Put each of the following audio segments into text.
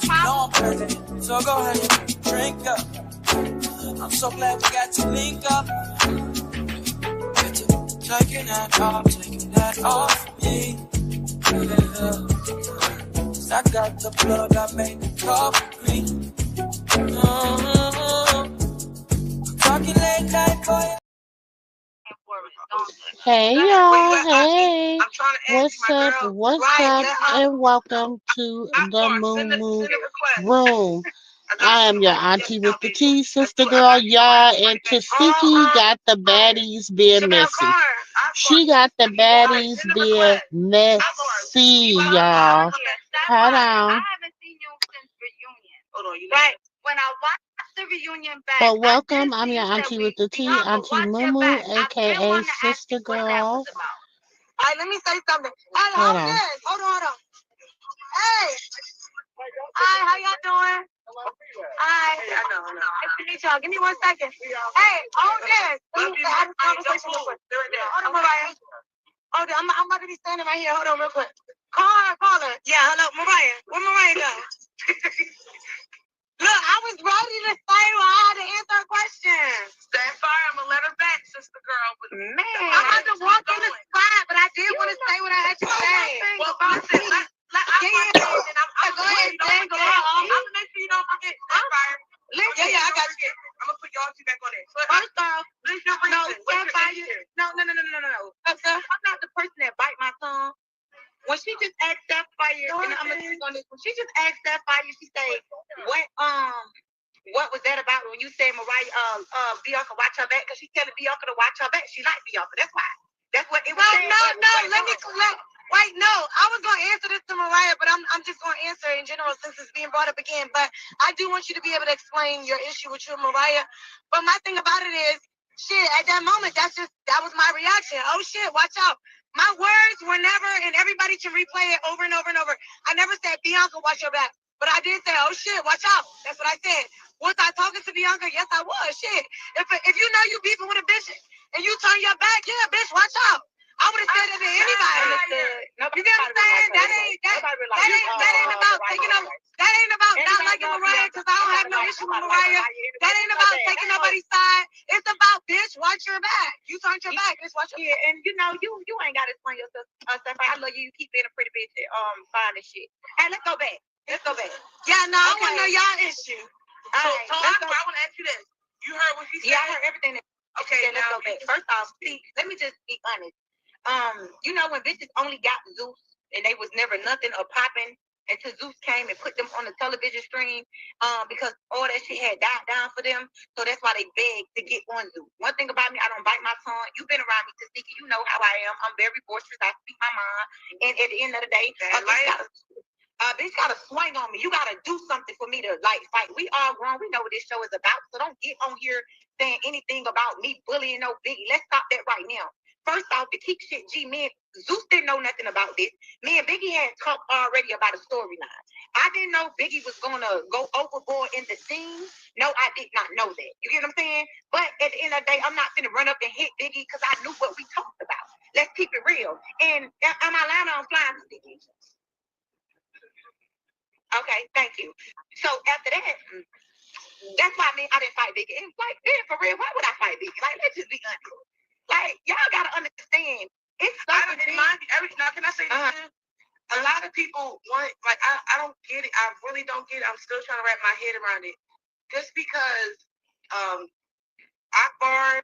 know I'm president, so go ahead and drink up. I'm so glad we got to link up. Taking that off me. Yeah. 'Cause I got the plug, I made the coffee. Talking late night for you. Hey y'all, hey, what's up, and welcome to the Moo Room. I am your auntie with the tea, sister girl, y'all, and Tasiki got the baddies being messy. She got the baddies being messy, y'all. Hold on. Right. When I watched the reunion back, but welcome, I'm your auntie with the tea, Auntie Mumu, aka Sister Girl. All right, let me say something. Hold on. Hey. Hi, how y'all doing? Hi. Nice to meet y'all. Give me 1 second. Hey, hold this. Let me have a conversation real quick. Hold on, Mariah. Hold on, I'm about to be standing right here. Hold on, real quick. Call her. Yeah, hello, Mariah. Where Mariah go? Look, I was ready to say I had to answer a question. Stand fire. I'm going to let her back, sister girl. But man, I had to walk in the spot, but I did want to say what I had to say. Well, listen, go ahead. I'm going to make sure you don't forget. Stand fire. Yeah, I got you. I'm going to put y'all two back on it. First off, no, stand fire. No. I'm not the person that bite my tongue. When she just asked Sapphire, and I'm gonna speak on this. When she just asked Sapphire, she said, "What was that about?" When you said Mariah, Bianca watch her back, because she's telling Bianca to watch her back. She liked Bianca. That's why. That's what it was. No. I was gonna answer this to Mariah, but I'm just gonna answer in general since it's being brought up again. But I do want you to be able to explain your issue with you and Mariah. But my thing about it is, shit. At that moment, that was my reaction. Oh shit! Watch out. My words were never, and everybody can replay it over and over and over. I never said, Bianca, watch your back. But I did say, oh, shit, watch out. That's what I said. Was I talking to Bianca? Yes, I was. Shit. If you know you beefing with a bitch and you turn your back, yeah, bitch, watch out. I would have said it to anybody. You get what I'm saying? That ain't about taking over. That ain't about not liking Mariah, because I don't have no issue with Mariah. That ain't about taking nobody's side. It's about, bitch, watch your back. You turned your back, bitch, watch your back. And you know, you ain't got to explain yourself. I love you. You keep being a pretty bitch and fine and shit. Hey, let's go back. Yeah, no, I want to know y'all issue. So, I want to ask you this. You heard what she said? Yeah, I heard everything. Okay, let's go back. First off, see, let me just be honest. You know, when bitches only got Zeus and they was never nothing or popping until Zeus came and put them on the television stream, because all that shit had died down for them. So that's why they begged to get on Zeus. One thing about me, I don't bite my tongue. You've been around me, Tasiki. You know how I am. I'm very boisterous. I speak my mind. And at the end of the day, bitch gotta swing on me. You gotta do something for me to like fight. We all grown. We know what this show is about. So don't get on here saying anything about me bullying no Biggie. Let's stop that right now. First off, the keep shit G, Zeus didn't know nothing about this. Me and Biggie had talked already about a storyline. I didn't know Biggie was gonna go overboard in the scene. No, I did not know that. You get what I'm saying? But at the end of the day, I'm not gonna run up and hit Biggie because I knew what we talked about. Let's keep it real. And am I lying on flying Biggie? Okay, thank you. So after that, that's why I didn't fight Biggie. And like, man, for real, why would I fight Biggie? Like, let's just be honest. Like, y'all gotta understand. It's something. Now, can I say this? A lot of people want, like, I don't get it. I really don't get it. I'm still trying to wrap my head around it. Just because Akbar,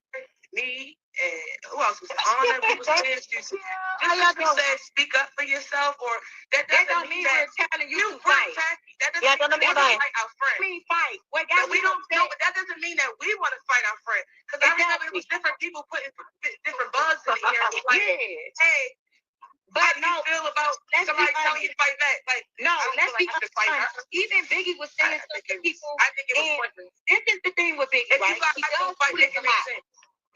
me, and who else was on people said speak up for yourself, or that don't mean we're telling you to fight. That doesn't mean we fight our friend. We fight. We don't know, but that doesn't mean that we want to fight our friend. Because I remember it was different people putting different buzz in the air. Like, hey, but how do you feel about somebody telling you to fight back? Like, no, let's be honest. Even Biggie was saying stuff to people. I think it was pointless. This is the thing with Biggie, right? He don't fight, it makes sense.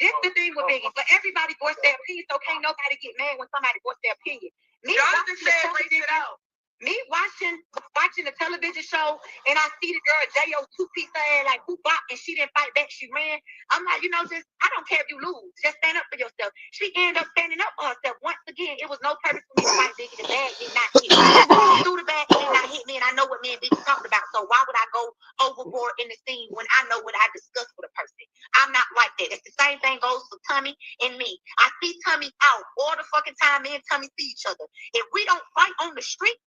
This is the thing with Biggie, but everybody voiced their opinion, so can't nobody get mad when somebody voiced their opinion. Jonathan said, raise it out. Me watching the television show, and I see the girl J.O. two-piece ass like who bought, and she didn't fight back, she ran. I'm like, just I don't care if you lose, just stand up for yourself. She ended up standing up for herself. Once again, it was no purpose for me to fight Biggie. The bag did not hit me. Through the bag, it did not hit me, and I know what me and Biggie talked about. in the scene when I know what I discussed with a person. I'm not like that. It's the same thing goes for Tommy and me. I see Tommy out all the fucking time. Me and Tommy see each other. If we don't fight on the street,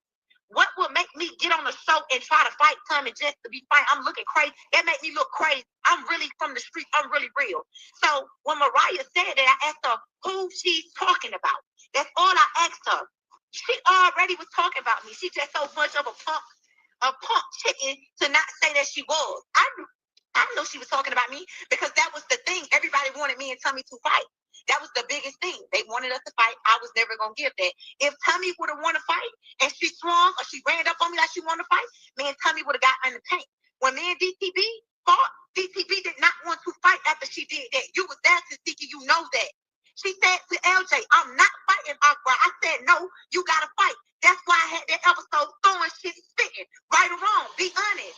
what will make me get on the show and try to fight Tommy just to be fight? I'm looking crazy. That make me look crazy. I'm really from the street. I'm really real. So when Mariah said that, I asked her who she's talking about. That's all I asked her. She already was talking about me. She's just so much of a punk chicken to not say that she was. I know she was talking about me because that was the thing. Everybody wanted me and Tommy to fight. That was the biggest thing. They wanted us to fight. I was never going to give that. If Tommy would have wanted to fight and she swung or she ran up on me like she wanted to fight, me and Tommy would have got in the tank. When me and DTB fought, DTB did not want to fight after she did that. You was there, Tiki, you know that. She said to LJ, I'm not fighting, Aqua. I said, no, you got to fight. That's why I had that episode throwing shit, spitting, right or wrong. Be honest.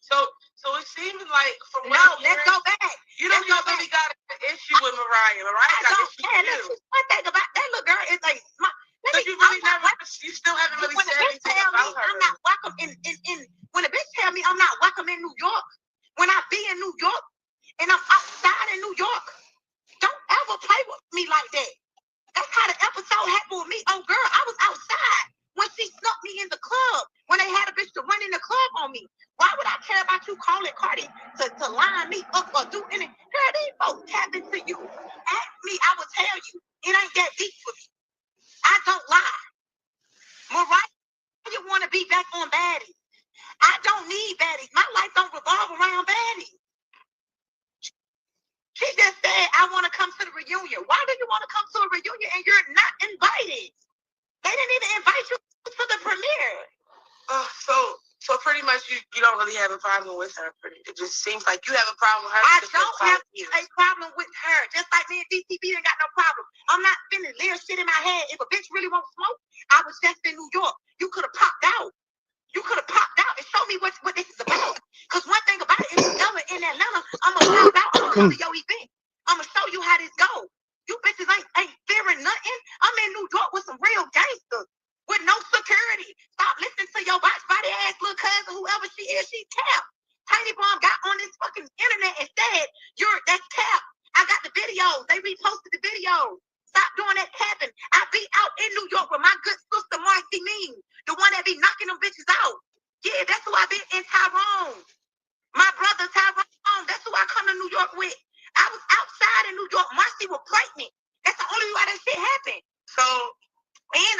So it seems like from no, let's go back. You don't really got an issue with Mariah. Mariah got an issue with you. One thing about that little girl is like, so you really you still haven't really said anything about her. I'm not welcome in when a bitch tell me I'm not welcome in New York, when I be in New York and I'm outside in New York, don't ever play with me like that. That's how the episode happened with me. Oh girl, I was outside when she snuck me in the club, when they had a bitch to run in the club on me. Why would I care about you calling Cardi to line me up or do anything? Girl, these folks tap into you. Ask me, I will tell you. It ain't that deep for me. I don't lie. Mariah, you want to be back on baddies. I don't need baddies. My life don't revolve around baddies. She just said, I want to come to the reunion. Why do you want to come to a reunion and you're not invited? They didn't even invite you to the premiere. So pretty much you don't really have a problem with her. It just seems like you have a problem with her. I don't have a problem with her. Just like me and DTB ain't got no problem. I'm not finna live shit in my head. If a bitch really won't smoke, I was just in New York. You could have popped out. You could have popped out and showed me what this is about. Because one thing about it, if you're ever in Atlanta, I'm going to pop out. I'm going to come to your event. I'm going to show you how this goes. You bitches ain't fearing nothing. I'm in New York with some real gangsters. With no security. Stop listening to your body ass little cousin, whoever she is, she's cap. Tiny Bomb got on this fucking internet and said, that's cap. I got the videos. They reposted the videos. Stop doing that capping. I be out in New York with my good sister, Marcy Mean, the one that be knocking them bitches out. Yeah, that's who I been in Tyrone. My brother Tyrone, that's who I come to New York with. I was outside in New York. Marcy was pregnant. That's the only way that shit happened. So, and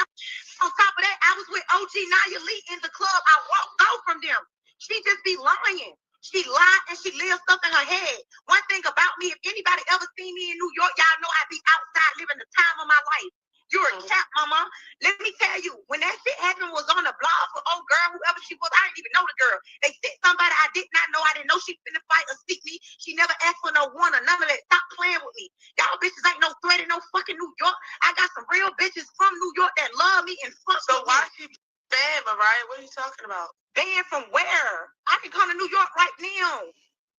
on top of that, I was with OG Naya Lee in the club. I walked out from them. She just be lying. She lied and she lives stuff in her head. One thing about me, if anybody ever seen me in New York, y'all know I be outside living the time of my life. You're a cat, mama. Let me tell you, when that shit happened was on the blog for old girl, whoever she was, I didn't even know the girl. They sent somebody I did not know. I didn't know she finna fight or seek me. She never asked for no one or none of that. Stop playing with me. Y'all bitches ain't no threat in no fucking New York. I got some real bitches from New York that love me and fuck so with why me. she banned, Mariah? What are you talking about? Banned from where? I can come to New York right now.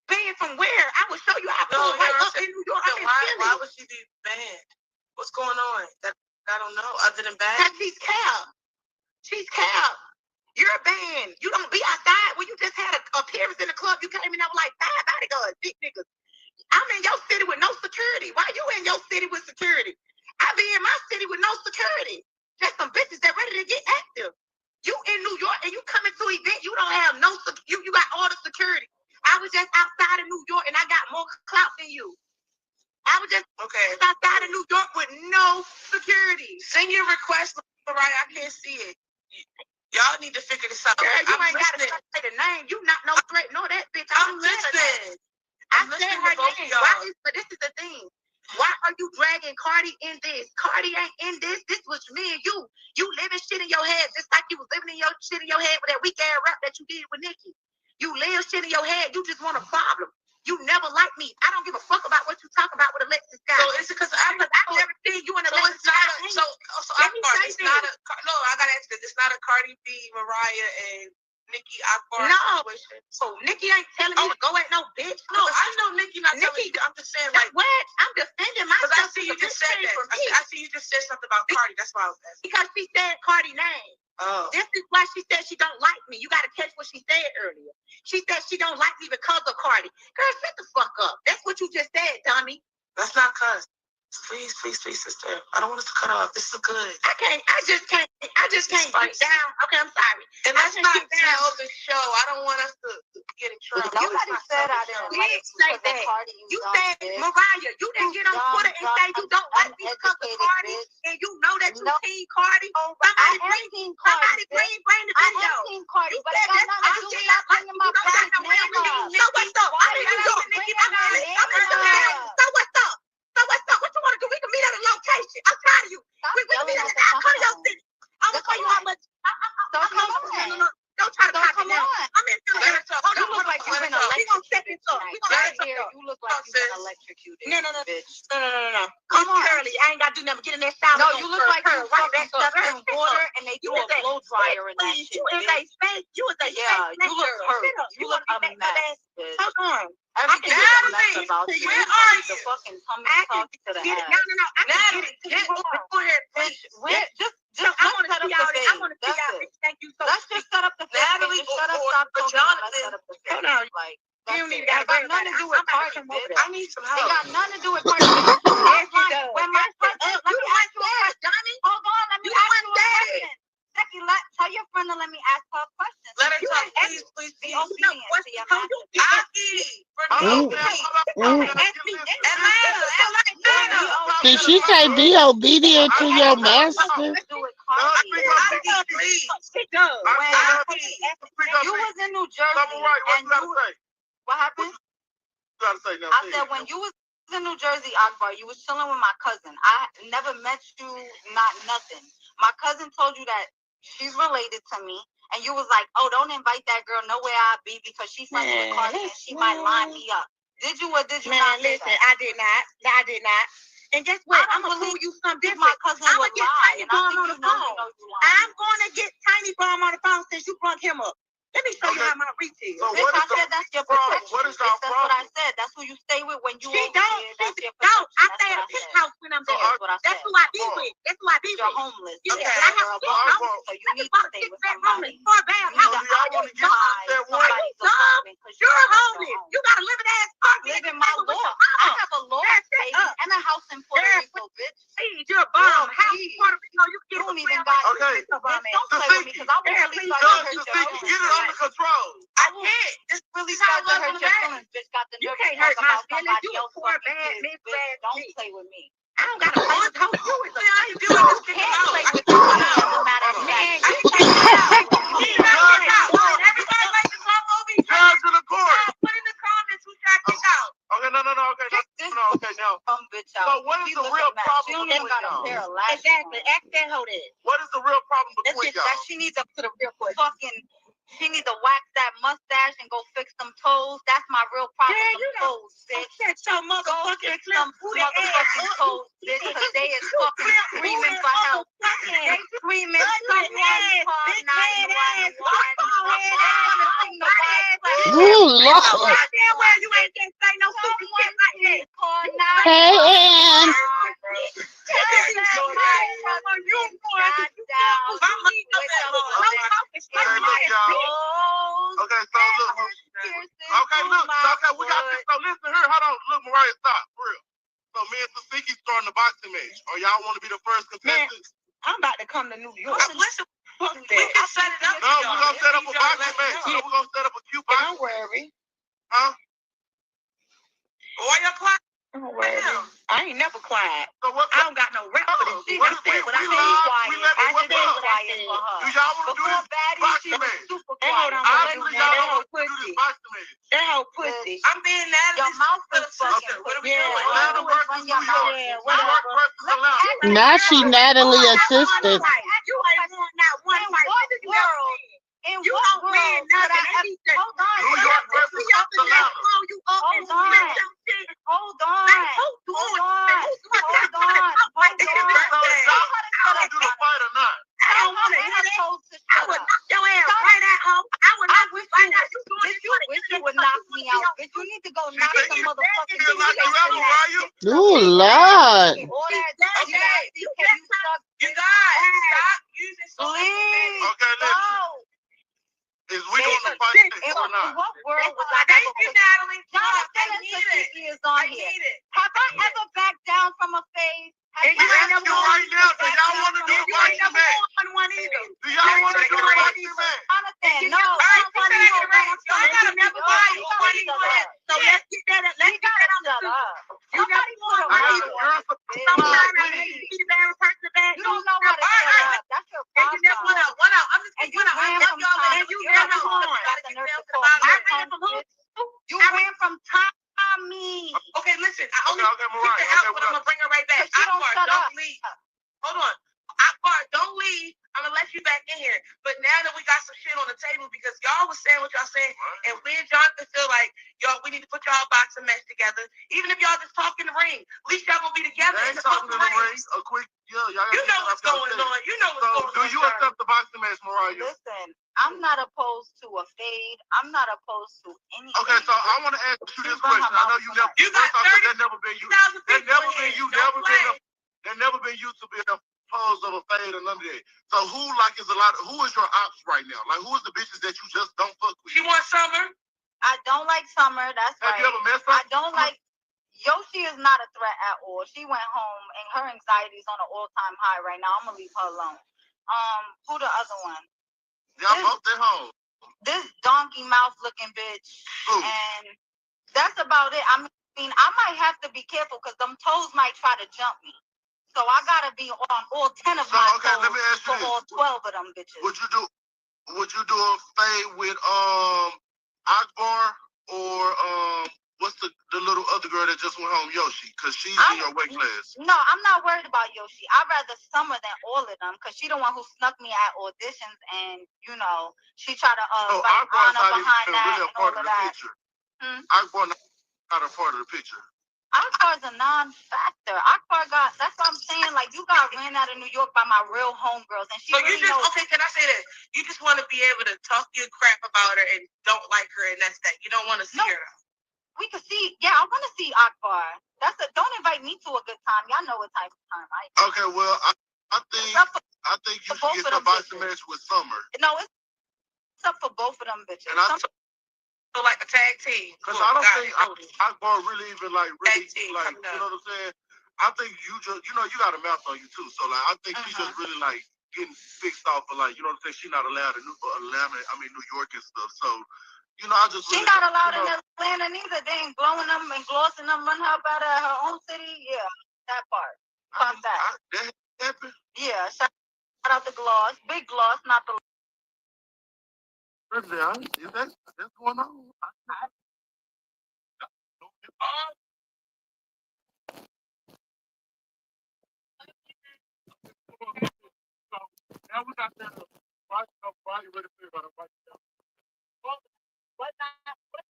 Banned from where? I will show you. I pull right up in New York. I'm in Philly. Why would she be banned? What's going on? I don't know. Other than bad, she's cap. She's cap. You're banned. You don't be outside when you just had an appearance in the club. You came in there with like 5 bodyguards, big niggas. I'm in your city with no security. Why you in your city with security? I be in my city with no security. Just some bitches that ready to get active. You in New York and you coming to an event, you don't have no you got all the security. I was just outside of New York and I got more clout than you. I was just outside of New York with no security. Send your request, Mariah. I can't see it. Y'all need to figure this out. Girl, you ain't got to say the name. You not no threat. No, that bitch. I'm listening. I said her name. But this is the thing. Why are you dragging Cardi in this? Cardi ain't in this. This was me and you. You living shit in your head just like you was living in your shit in your head with that weak ass rap that you did with Nicki. You live shit in your head. You just want a problem. You never like me. I don't give a fuck about what you talk about with Alexis Scott. So it's because I've never seen you in Alexis Scott. It's not a no. I gotta ask this. It's not a Cardi B, Mariah, and Nicki Akbar situation. So Nicki ain't telling me to go at no bitch. No, I know Nicki not telling you. I'm just saying like what? I'm defending myself. Because I see you just said that. I see you just said something about Cardi. That's why I was asking. Because she said Cardi name. Oh. This is why she said she don't like me. You got to catch what she said earlier. She said she don't like me because of Cardi. Girl, shut the fuck up. That's what you just said, dummy. That's not cuss. Please, sister. I don't want us to cut off. This is good. I just can't get down. Okay, I'm sorry. And let's not tell the show. I don't want us to get in trouble. Nobody said I didn't You didn't say that. You said, Mariah, you didn't get on Twitter and say you don't like me because of Cardi, and you know that you seen Cardi. Somebody bring the video. I have seen Cardi, but it got nothing to do with not bringing my brother's name up. So what's up? I'm in New York. So what's up? So what's up? What you want to do? We can meet at a location. I'm tired of you. We can meet at a Cardio City. I'm gonna tell you how much. No. Don't try to copy now. I'm in New York. You look like you've been electrocuted. You look like you've been electrocuted. No. Come on, Curly. I ain't got to do nothing. Get in that shower. No, you look like you fucking stuck in water and they threw a blow dryer in that shit. You is a fake. You look hurt. You look a mess. Hold on. Everything is a mess about you. Where are you? The fucking tummy talk to the ass. No. I can get it. Go ahead, please. I want to see y'all. I want to see y'all. Thank you so much. Let's just set up the face. Natalie Shut up, stop talking. Let's set up the face. Hold on. Like, you don't even got nothing to do with Cardi. I need some help. It got nothing to do with Cardi. When my question, let me ask you a question. Hold on, let me ask you a question. Becky, tell your friend to let me ask her a question. Let her talk, please. Be obedient to your master. Did she say be obedient to your master? You was in New Jersey. What happened? I said when you was in New Jersey, Akbar, you was chilling with my cousin. I never met you, not nothing. My cousin told you that she's related to me, and you was like, "Oh, don't invite that girl nowhere I be because she's friends with Cardi and she might line me up." Did you or did you not? Listen, I did not. And guess what? I'm gonna prove you something different. My cousin I'm would gonna get lie, Tiny and I Bomb think on the you know phone. I'm gonna get Tiny Bomb on the phone since you brought him up. Let me show you how my reach is. So Bitch, I said that's your protection. What is Bitch, our that's what I problem? said. That's who you stay with when you She over don't. here. That's your Don't. I protection. stay at his house when I'm there. That's what I That's said. who I be with. That's who I be You're with. homeless. You Okay. I have You're a six bum, homes. so you need to stay with somebody. For a bad house. Either I want to get somebody's apartment because You're homeless. You got a living ass apartment. live in my law. I have a law, baby, and a house in Puerto Rico, bitch. Please, you're a bum. How please. Puerto Rico? You You get don't even got. Okay. Bitch, don't play with me because I will really start to hurt your feelings. Get it under control. I can't. This really Start sounds to hurt your feelings, bitch. Got the You nerve can't to hurt talk my about feelings. somebody You a else's poor, fucking bad, kids, big, bitch. bad Don't bitch. play with me. I don't got a phone. You is a I can do it. You can't play with me. As a matter of fact, man. you You can't play with me. Everybody like the song movie. Judge to the court. Put in the comments who shot this out. Okay, no. Okay, okay, now. Some bitch out. So what is the real problem She don't between even got a y'all? pair of lashes. Exactly. Ask that hoe that. What is the real problem That's between just that y'all? she needs to put a real fucking. She needs to wax that mustache and go fix them toes. That's my real problem. Girl, Them you don't- toes, bitch. That's your Go motherfucking fix flip them booty motherfucking ass. toes, bitch, because they is fucking screaming for help. They screaming, somebody call 911. Ooh, Lord. Well, you ain't gonna say no stupid shit like that. Hey, Ann. Okay, so look. Okay, we got this. So listen here. Hold on. Look, Mariah, stop. For real. So me and Tasiki starting the boxing match. Or y'all want to be the first contestants? I'm about to come to New York. We can set it up. No, we're going to set up a boxing match. So we're going to set up a cute boxing Don't worry. Huh? Why y'all quiet? Don't worry. I ain't never quiet. So what? I don't got no rep for this shit. I said what I we said. live, we let I me what's said up. what I said. Do y'all want to do this boxing match? That hoe don't Obviously, want to y'all do don't want to do pussy. this boxing match. That hoe pussy. I'm being Natalie. Your mouth is fucking. What are we Yeah. doing? Atlanta versus New York. Yeah, New York versus Atlanta. Now she Natalie assistant. You ain't won not one In fight. what world? In You what don't win world could I nothing. ever... Hold on. New York versus Atlanta. You up and Hold on. split your shit. Hold on. Like, who doing it? Who's doing it? Hold on. So y'all want to do the fight or not? I don't want to hear that. I I would knock your ass right at home. I would knock you right out. You doing Bitch, it you wish you would knock me out. Bitch, you need to go knock some motherfucking Feel like you ever, out. Mariah? Ooh, Lord. All that You You guys, stop using so much. Please. Okay, listen. No. Is we doing the fight or not? What world was I? Thank you, Natalie. Jonathan is on here. Have I ever backed down from a phase? And you ain't never right now, so y'all want to do a boxing match? Do y'all want to do a boxing match? Jonathan, no. Y'all gotta never buy one. So let's get that. Let's get that on the top. You got to want to. Sometimes you need to bear a person back. You don't know how to set up. That's your problem. And you never one out. I'm just and you ran from time. You ran from You ran from Tommy. Okay, listen. I only picked her out, but I'm gonna bring her right back. Akbar, don't leave. Hold on. Akbar, don't leave. I'm gonna let you back in here. But now that we got some shit on the table, because y'all was saying what y'all saying, and we and Jonathan feel like y'all, we need to put y'all boxing match together. Even if y'all just talk in the ring, at least y'all gonna be together. They ain't talking in the ring. A quick, y'all. You know what's going on. You know what's going on. Do you accept the boxing match, Mariah? Listen, I'm not opposed to a fade. I'm not opposed to anything. Okay, so I want to ask you this question. I know you never. You got 30,000 people. That never been used to be opposed of a fade or none of that. So who is your ops right now? Like who is the bitches that you just don't fuck with? She wants Summer. I don't like Summer. That's right. Have you ever met Summer? I don't like. Yoshi is not a threat at all. She went home and her anxiety is on an all-time high right now. I'm gonna leave her alone. Who the other one? Y'all both at home. This donkey mouth looking bitch. Ooh. And that's about it. I mean, I might have to be careful because them toes might try to jump me. So I gotta be on all 10 of my toes let me ask you for all 12 of them bitches. Would you do a fade with Akbar or what's the little other girl that just went home, Yoshi? Because she's in your weight class. No, I'm not worried about Yoshi. I'd rather Summer than all of them because she the one who snuck me at auditions and, she tried to fight Anna behind that really and all of that. Akbar not a part of the picture. Akbar's a non-factor. That's what I'm saying. Like, you got ran out of New York by my real homegirls. And she okay, can I say this? You just want to be able to talk your crap about her and don't like her and that's that. You don't want to see her. We could see, I want to see Akbar. Don't invite me to a good time. Y'all know what type of time I am. Okay, well, I think you should get the boxing match with Summer. No, it's up for both of them bitches. And I feel like a tag team. Because I don't think Akbar really even you know what I'm saying? I think you just, you got a mouth on you too. So like, I think she's just really like getting fixed off of like, you know what I'm saying? She's not allowed in New York and stuff. So. I just she not allowed in Atlanta neither. They ain't blowing them and glossing them, run her up out of her own city. Yeah, that part. That happened? Yeah, shout out to Gloss. Big Gloss, not the. Is that's going on? Now we got that body ready to about right now. What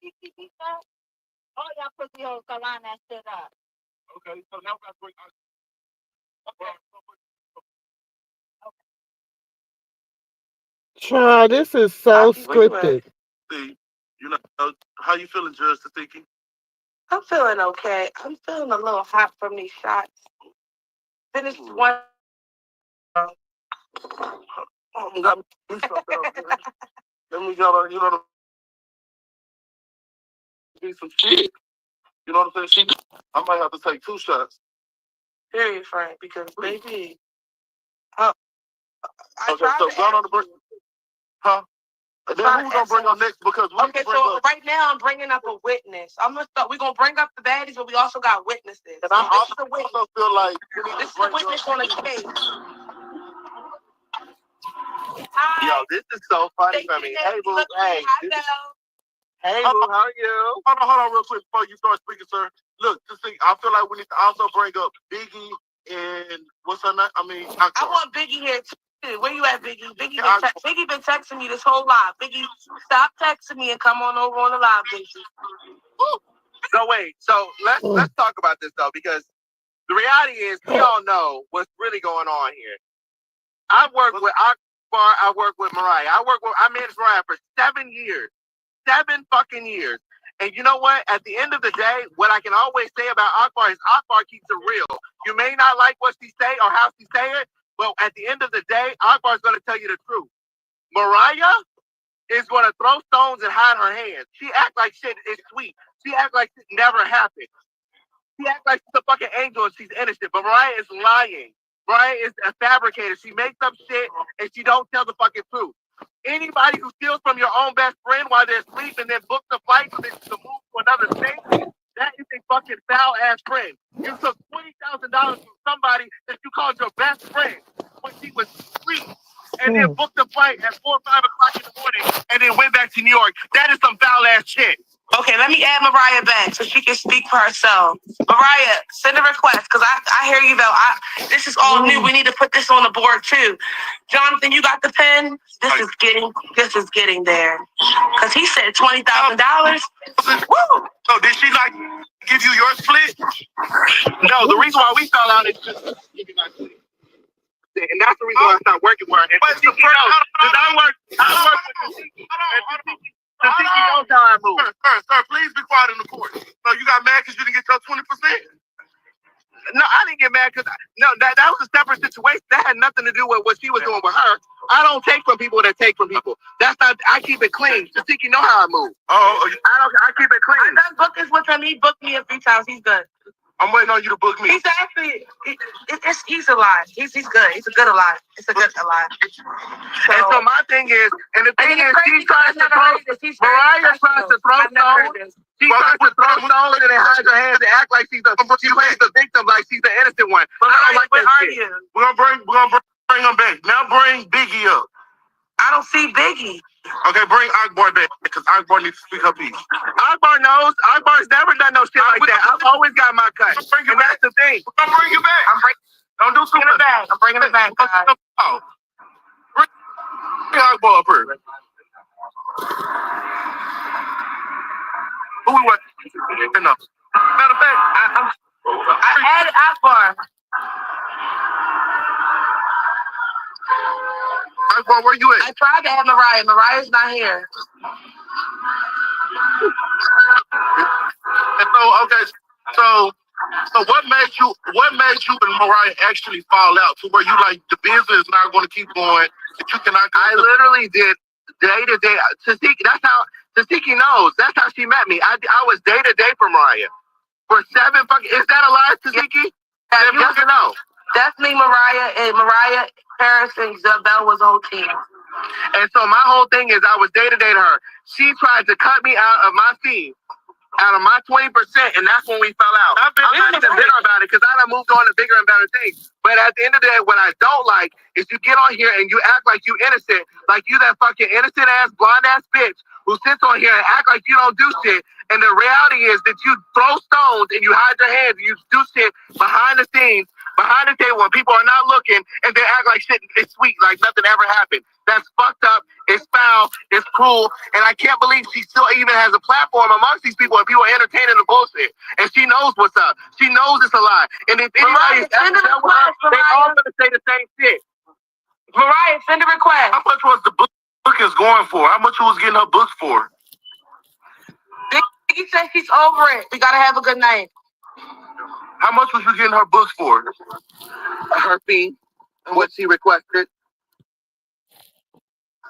DTP said? Oh, y'all pussy hoes can line that shit up. Okay, so now we got to bring Child, this is so scripted. See, how you feeling, Judge Tasiki? I'm feeling okay. I'm feeling a little hot from these shots. Finished one. Let me go, be some shit. You know what I'm saying? I might have to take 2 shots. Period, Frank, because baby. Okay, so go on the break. Huh? And then who's gonna bring up next? Because right now I'm bringing up a witness. We're gonna bring up the baddies, but we also got witnesses. And I also feel like this is a witness on the case. Yo, this is so funny for me. Hey, boo. Hey. Hey, boo, how are you? Hold on real quick before you start speaking, sir. Look, I feel like we need to also bring up Biggie and what's her name? I want Biggie here too. Where you at, Biggie? Biggie been texting me this whole live. Biggie, stop texting me and come on over on the live, Biggie. No, wait. So let's talk about this though, because the reality is we all know what's really going on here. I've worked with Akbar. I worked with Mariah. I managed Mariah for 7 years. 7 fucking years. And you know what? At the end of the day, what I can always say about Akbar is Akbar keeps it real. You may not like what she say or how she say it, but at the end of the day, Akbar's going to tell you the truth. Mariah, is going to throw stones and hide her hands. She act like shit is sweet. She act like it never happened. She act like she's a fucking angel and she's innocent. But Mariah is lying. Mariah is a fabricator. She makes up shit and she don't tell the fucking truth. Anybody who steals from your own best friend while they're asleep and then books a flight so they can move to another state, that is a fucking foul-ass friend. You took $20,000 from somebody that you called your best friend when she was asleep and then booked a flight at 4 or 5 o'clock in the morning and then went back to New York. That is some foul-ass shit. Okay, let me add Mariah back so she can speak for herself. Mariah, send a request because I hear you though. This is all new. We need to put this on the board too. Jonathan, you got the pen? This is getting there. Cause he said $20,000. Woo! So did she like give you your split? No, the reason why we fell out is just and that's the reason why I stopped working with her. And But I work with Tashiki knows how I move. Sir, please be quiet in the court. So you got mad because you didn't get your 20%? No, I didn't get mad because that was a separate situation. That had nothing to do with what she was doing with her. I don't take from people that take from people. That's not. I keep it clean. Tashiki know how I move. I keep it clean. I done bookings with him. He booked me a few times. He's good. I'm waiting on you to book me. He's actually, he's alive. He's good. He's a good alive. It's a good alive. And so my thing is, and the thing is, she tries to throw, Mariah tries to throw stones. She tries to throw stones and then hide her hands and act like she plays the victim like she's the innocent one. But I don't like where that are shit. you? We're gonna bring him back. Now bring Biggie up. I don't see Biggie. Okay, bring Akbar back because Akbar needs to speak her piece. Akbar knows. Akbar's never done no shit like that. I've always got my cut. And that's the thing. I'm bring you back. Don't do too much. I'm bringing it back, guys. Bring Akbar up here. Who we want? Enough. Matter of fact, I added Akbar. Akbar, where you at? I tried to add Mariah. Mariah's not here. And so what made you and Mariah actually fall out to where you like the business is not going to keep going? That you cannot. I literally did day to day. Tashiki, that's how Tashiki knows. That's how she met me. I was day to day for Mariah for 7 fucking. Is that a lie, Tashiki? Yeah, yes or no? Definitely Mariah and Mariah, Paris, and Isabel was on team. And so my whole thing is I was day to day to her. She tried to cut me out of my fee, out of my 20%, and that's when we fell out. I'm not even bitter about it because I done moved on to bigger and better things. But at the end of the day, what I don't like is you get on here and you act like you innocent, like you that fucking innocent ass, blonde ass bitch who sits on here and act like you don't do shit. And the reality is that you throw stones and you hide your hands and you do shit behind the scenes, behind the table when people are not looking, and they act like shit is sweet, like nothing ever happened. That's fucked up. It's foul. It's cruel. And I can't believe she still even has a platform amongst these people and people are entertaining the bullshit. And she knows what's up. She knows it's a lie. And if anybody's ever dealt with her, they all gonna say the same shit. Mariah, send a request. How much was the bookings going for? How much you was getting her booked for? Biggie said she's over it. We gotta have a good night. How much was you getting her books for? Her fee, what she requested.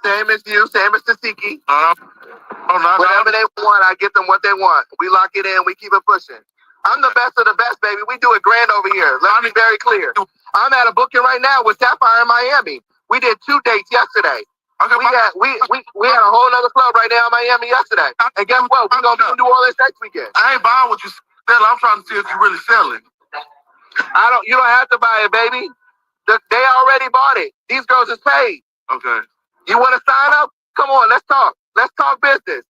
Same as you, same as Tashiki. Whatever they want, I get them what they want. We lock it in, we keep it pushing. I'm the best of the best, baby. We do it grand over here. Let me be very clear. I'm at a booking right now with Sapphire in Miami. We did 2 dates yesterday. Okay, we had a whole other club right now in Miami yesterday. And guess what? We're gonna be in New Orleans next weekend. I ain't buying what you selling. I'm trying to see if you really selling. You don't have to buy it, baby. They already bought it. These girls is paid. Okay. You want to sign up? Come on, let's talk. Let's talk business.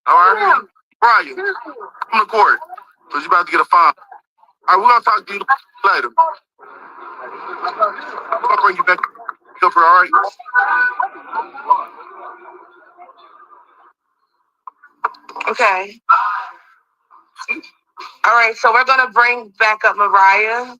All right. Brian, come to court. Because you're about to get a fine. All right, we're going to talk to you later. I'm going to bring you back up here, all right? Okay. All right, so we're going to bring back up Mariah.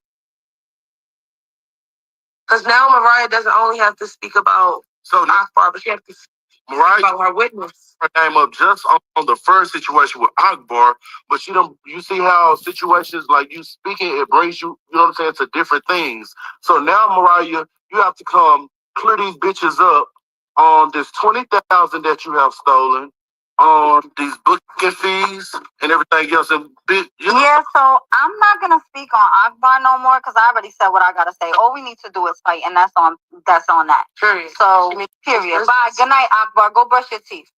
Because now Mariah doesn't only have to speak about Akbar, but she has to speak about her witness. Her name up just on the first situation with Akbar, but you see how situations like you speaking, it brings you, you know what I'm saying, to different things. So now, Mariah, you have to come clear these bitches up on this 20,000 that you have stolen, on these booking fees and everything else. And yeah, so I'm not gonna speak on Akbar no more because I already said what I gotta say. All we need to do is fight, and that's on that. Period. So period. Bye. Good night, Akbar. Go brush your teeth.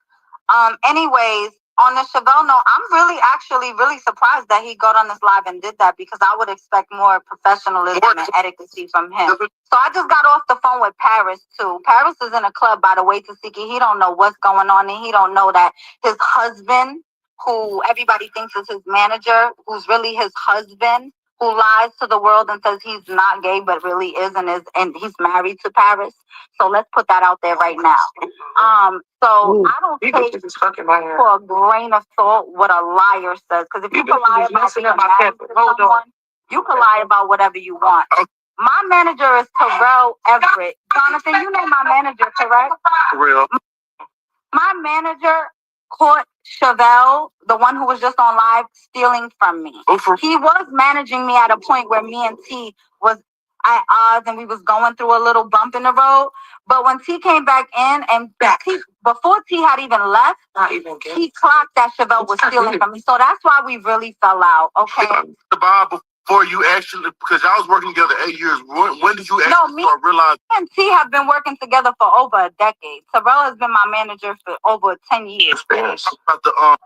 Anyways, on the Chevelle note, I'm actually really surprised that he got on this live and did that because I would expect more professionalism and etiquette from him. So I just got off the phone with Paris too. Paris is in a club, by the way, Tasiki. He don't know what's going on, and he don't know that his husband, who everybody thinks is his manager, who's really his husband, who lies to the world and says he's not gay but really is, and he's married to Paris. So let's put that out there right now. So I don't take for a grain of salt what a liar says, because if you can lie about being married to someone, you can lie about whatever you want. My manager is Terrell Everett. Jonathan, you know my manager, correct? Real. My manager caught Chevelle, the one who was just on live, stealing from me. He was managing me at a point where me and T was at odds and we was going through a little bump in the road. But when T came back in and before T had even left, he clocked that Chevelle was stealing from me. So that's why we really fell out, okay? The Bible. Before you actually, because I was working together 8 years, when did you actually start realizing? Me and T have been working together for over a decade. Terrell has been my manager for over 10 years. About the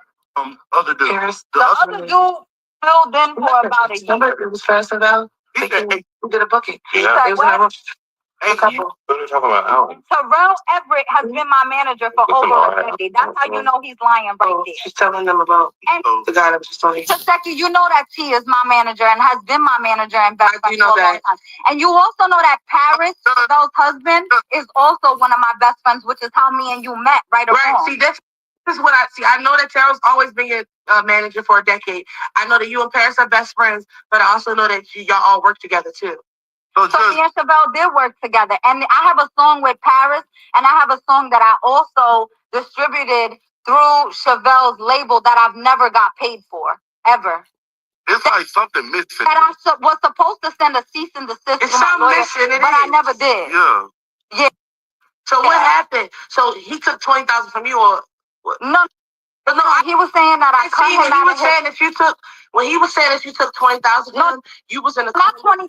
other dude. The other dude filled in for about a year. It was faster though. He said, Who did a booking? Yeah. It was what are you talking about? Terrell Everett has been my manager for over a decade. That's how you know he's lying right there. She's telling them about the guy that was just on here. Taseki, you know that T is my manager and has been my manager and best friend for a long time. And you also know that Paris, Chavelle's husband, is also one of my best friends, which is how me and you met, right or wrong. See, this is what I see. I know that Terrell's always been your manager for a decade. I know that you and Paris are best friends, but I also know that y'all all work together too. So me and Chevelle did work together. And I have a song with Paris, and I have a song that I also distributed through Chevelle's label that I've never got paid for, ever. It's like something missing. That I was supposed to send a cease and desist to my lawyer, but I never did. Yeah. So what happened? So he took 20,000 from you, or what? No, he was saying that I cut him out of his... When he was saying that you took 20,000 from him, you was in the not 20,000.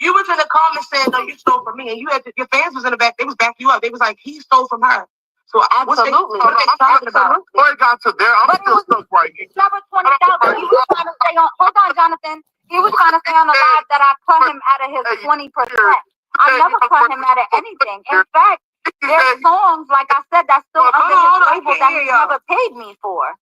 You was in the comments saying, no, you stole from me, and you had your fans was in the back. They was backing you up. They was like, he stole from her. So absolutely. Before it got to there, I'm still stuck right here. Never 20,000. He was trying to say on. Hold on, Jonathan. He was trying to say on the live that I cut him out of his 20%. I never cut him out of anything. In fact, there's songs, like I said, that's still under his label that he never paid me for.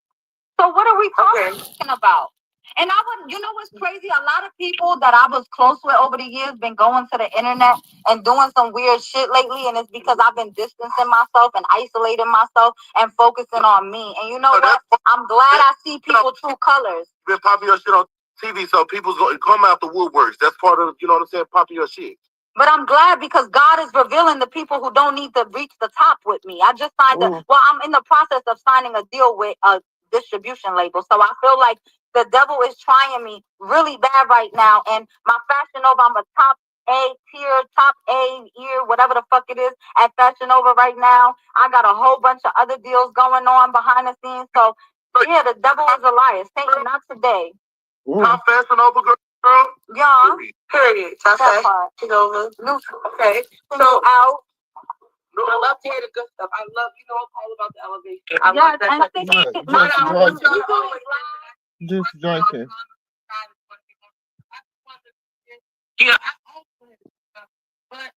So what are we talking about? And you know what's crazy? A lot of people that I was close with over the years been going to the internet and doing some weird shit lately, and it's because I've been distancing myself and isolating myself and focusing on me. And you know what? I'm glad I see people true colors. You've been popping your shit on TV, so people's going to come out the woodworks. That's part of, you know what I'm saying, popping your shit. But I'm glad because God is revealing the people who don't need to reach the top with me. I just signed I'm in the process of signing a deal with a distribution label. So I feel like the devil is trying me really bad right now. And my Fashion Nova, I'm a top A tier, top A year, whatever the fuck it is at Fashion Nova right now. I got a whole bunch of other deals going on behind the scenes. So yeah, the devil is a liar. Satan, not today. Top Fashion Nova girl? Yeah. Period. Top Fashion Nova. Okay. So out. I love to hear the good stuff. I love, all about the elevation. I love that. Just drinking. Yeah. But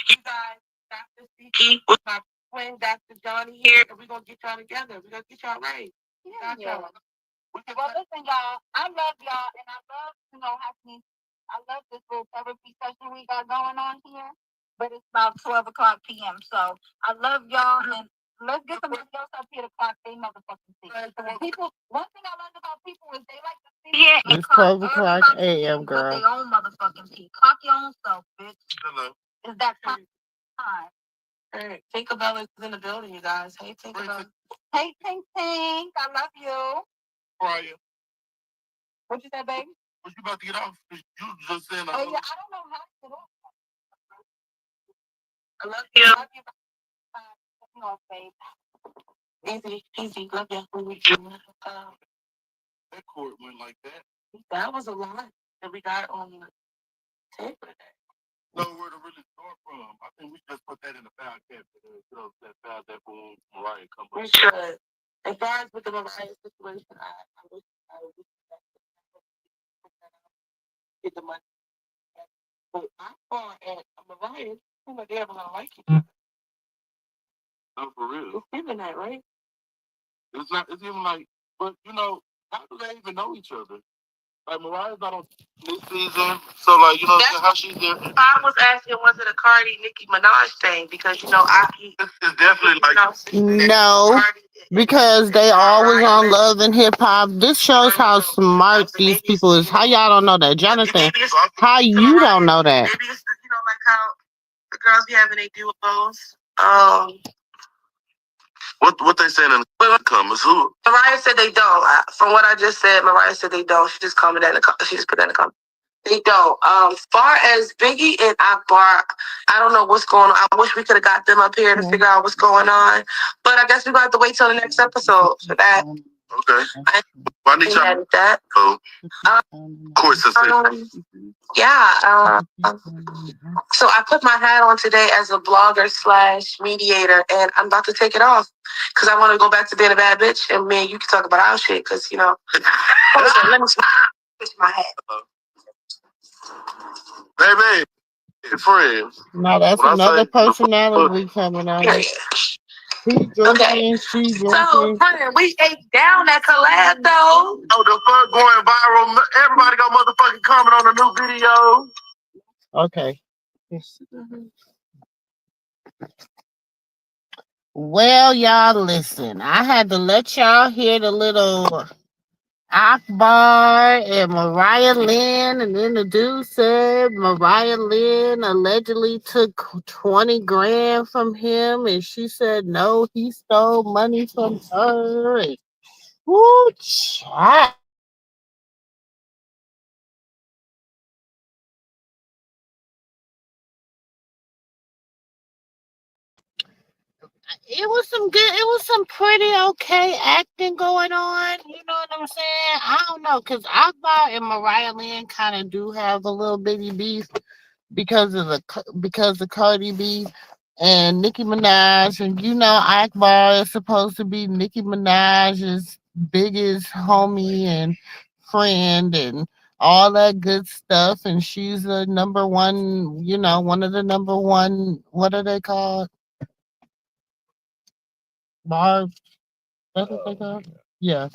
you guys, Dr. CP, with my friend Dr. Johnny here, and we're going to get y'all together. We're going to get y'all right. Yeah. Well, listen, y'all. I love y'all, and I love, having I love this little therapy session we got going on here. But it's about 12 o'clock p.m. So I love y'all, and let's get somebody else up here to clock they motherfucking see. People, one thing I love about people is they like to see here and it's 12 o'clock a.m., girl. Their own motherfucking tea. Clock your own self, bitch. Hello. Is that time? Hey, Tinkerbell is in the building, you guys. Hey, Tinkerbell. Hey, Tink Tink. I love you. How are you? What you said, baby? What you about to get off? You just saying. Oh, yeah, I don't know how to get off. I love you. Love you. Easy, easy. Love you. That court went like that. That was a lot that we got on the tape of that. Know where to really start from. I think we just put that in the file cabinet. That file that boom Mariah come up. We should. As far as with the Mariah situation, I wish get the money. But I thought at Mariah, I'm like, they're gonna like you. No, for real. It's even that, right? It's not. It's even like, but how do they even know each other? Like Mariah's not on this season, so like how she's there. I was asking, was it a Cardi Nicki Minaj thing? Because it's definitely like no, because they always on Love and Hip Hop. This shows how smart these people is. How y'all don't know that, Jonathan? How you don't know that? Maybe it's like how the girls be having their duos. What they saying in the comments? Who? Mariah said they don't. From what I just said, Mariah said they don't. She just commented in the she just put that in the comments. They don't. As far as Biggie and Akbar, I don't know what's going on. I wish we could have got them up here to figure out what's going on. But I guess we're going to have to wait till the next episode for that. Okay. I need y'all edit that. Of course, yeah. So I put my hat on today as a blogger / mediator, and I'm about to take it off because I want to go back to being a bad bitch, and me and you can talk about our shit because let me switch my hat. Baby, friends. No, that's another personality coming out. He drinking, she drinking. So, friend, we ate down that collab though. Oh, the fuck going viral. Everybody got motherfucking comment on the new video. Okay. Well, y'all, listen. I had to let y'all hear the little Akbar and Mariah Lynn, and then the dude said Mariah Lynn allegedly took 20 grand from him, and she said no, he stole money from her. And, woo, child. It was some pretty okay acting going on. You know what I'm saying? I don't know, because Akbar and Mariah Lynn kind of do have a little bitty beef because of Cardi B and Nicki Minaj. And Akbar is supposed to be Nicki Minaj's biggest homie and friend and all that good stuff. And she's the number one, one of the number one, what are they called? Barb, that's what they call? Yeah.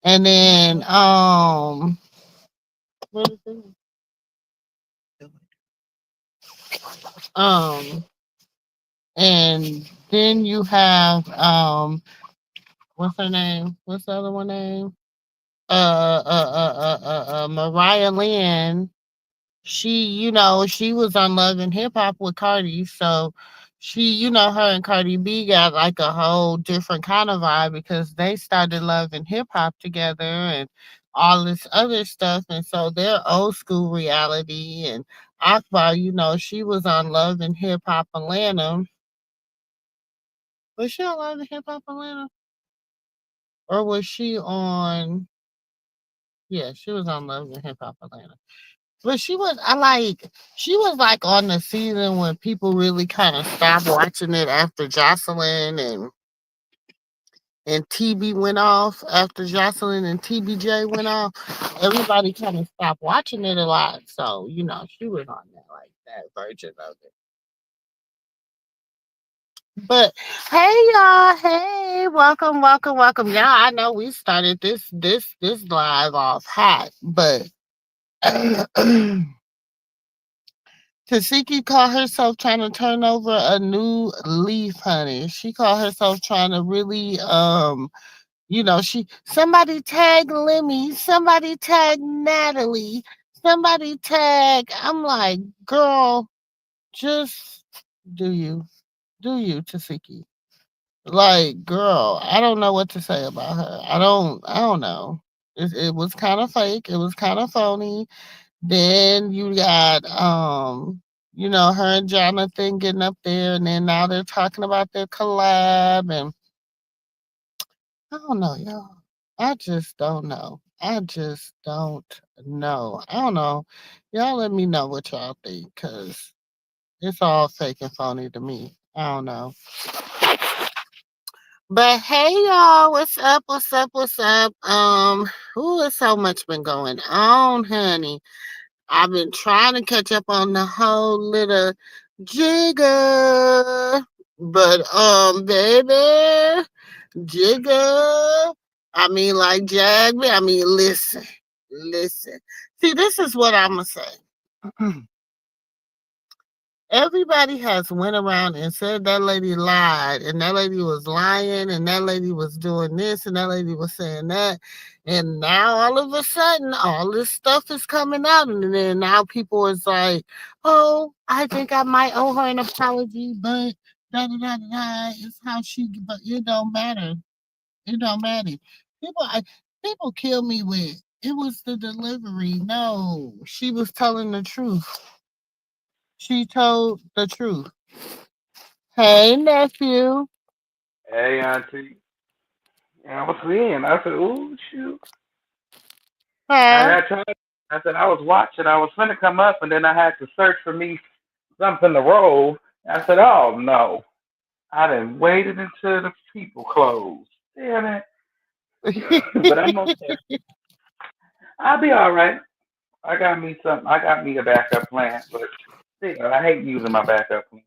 And then what is it? And then you have what's her name? What's the other one name? Mariah Lynn. She, she was on Love and Hip Hop with Cardi, so she, her and Cardi B got like a whole different kind of vibe because they started Love and Hip Hop together and all this other stuff, and so they're old school reality. And Akbar, she was on Love and Hip Hop Atlanta. Was she on Love and Hip Hop Atlanta? Or was she on? Yeah, she was on Love and Hip Hop Atlanta. But she was like on the season when people really kind of stopped watching it after Jocelyn and TB went off. After Jocelyn and TBJ went off, everybody kind of stopped watching it a lot. So, she was on there like that version of it. But hey y'all, hey, welcome. Y'all, I know we started this live off hot, but Tasiki called herself trying to turn over a new leaf, honey. She called herself trying to really, somebody tag Lemmy, somebody tag Natalie, somebody tag. I'm like, girl, just do you, Tasiki. Like, girl, I don't know what to say about her. I don't know. It was kind of fake. It was kind of phony. Then you got her and Jonathan getting up there, and then now they're talking about their collab, and I don't know, y'all. I just don't know. I just don't know. I don't know. Y'all let me know what y'all think, cause it's all fake and phony to me. I don't know. But hey y'all, what's up? What's up? What's up? Ooh, it's so much been going on, honey. I've been trying to catch up on the whole little jigger. But baby, jigger. I mean like jag me. I mean listen. Listen. See, this is what I'ma say. Everybody has went around and said that lady lied, and that lady was lying, and that lady was doing this, and that lady was saying that, and now all of a sudden all this stuff is coming out, and then now people is like, oh, I think I might owe her an apology, but da da da da da, it's how she, but it don't matter. It don't matter. People, people kill me with it was the delivery. No, she was telling the truth. She told the truth. Hey, nephew. Hey, Auntie. I was seeing. I said, ooh, shoot. Huh? I tried. I said, I was watching. I was finna come up, and then I had to search for me something to roll. I said, oh, no. I done waited until the people closed. Damn it. But I'm okay. I'll be all right. I got me something. I got me a backup plan, but still, I hate using my backup plan.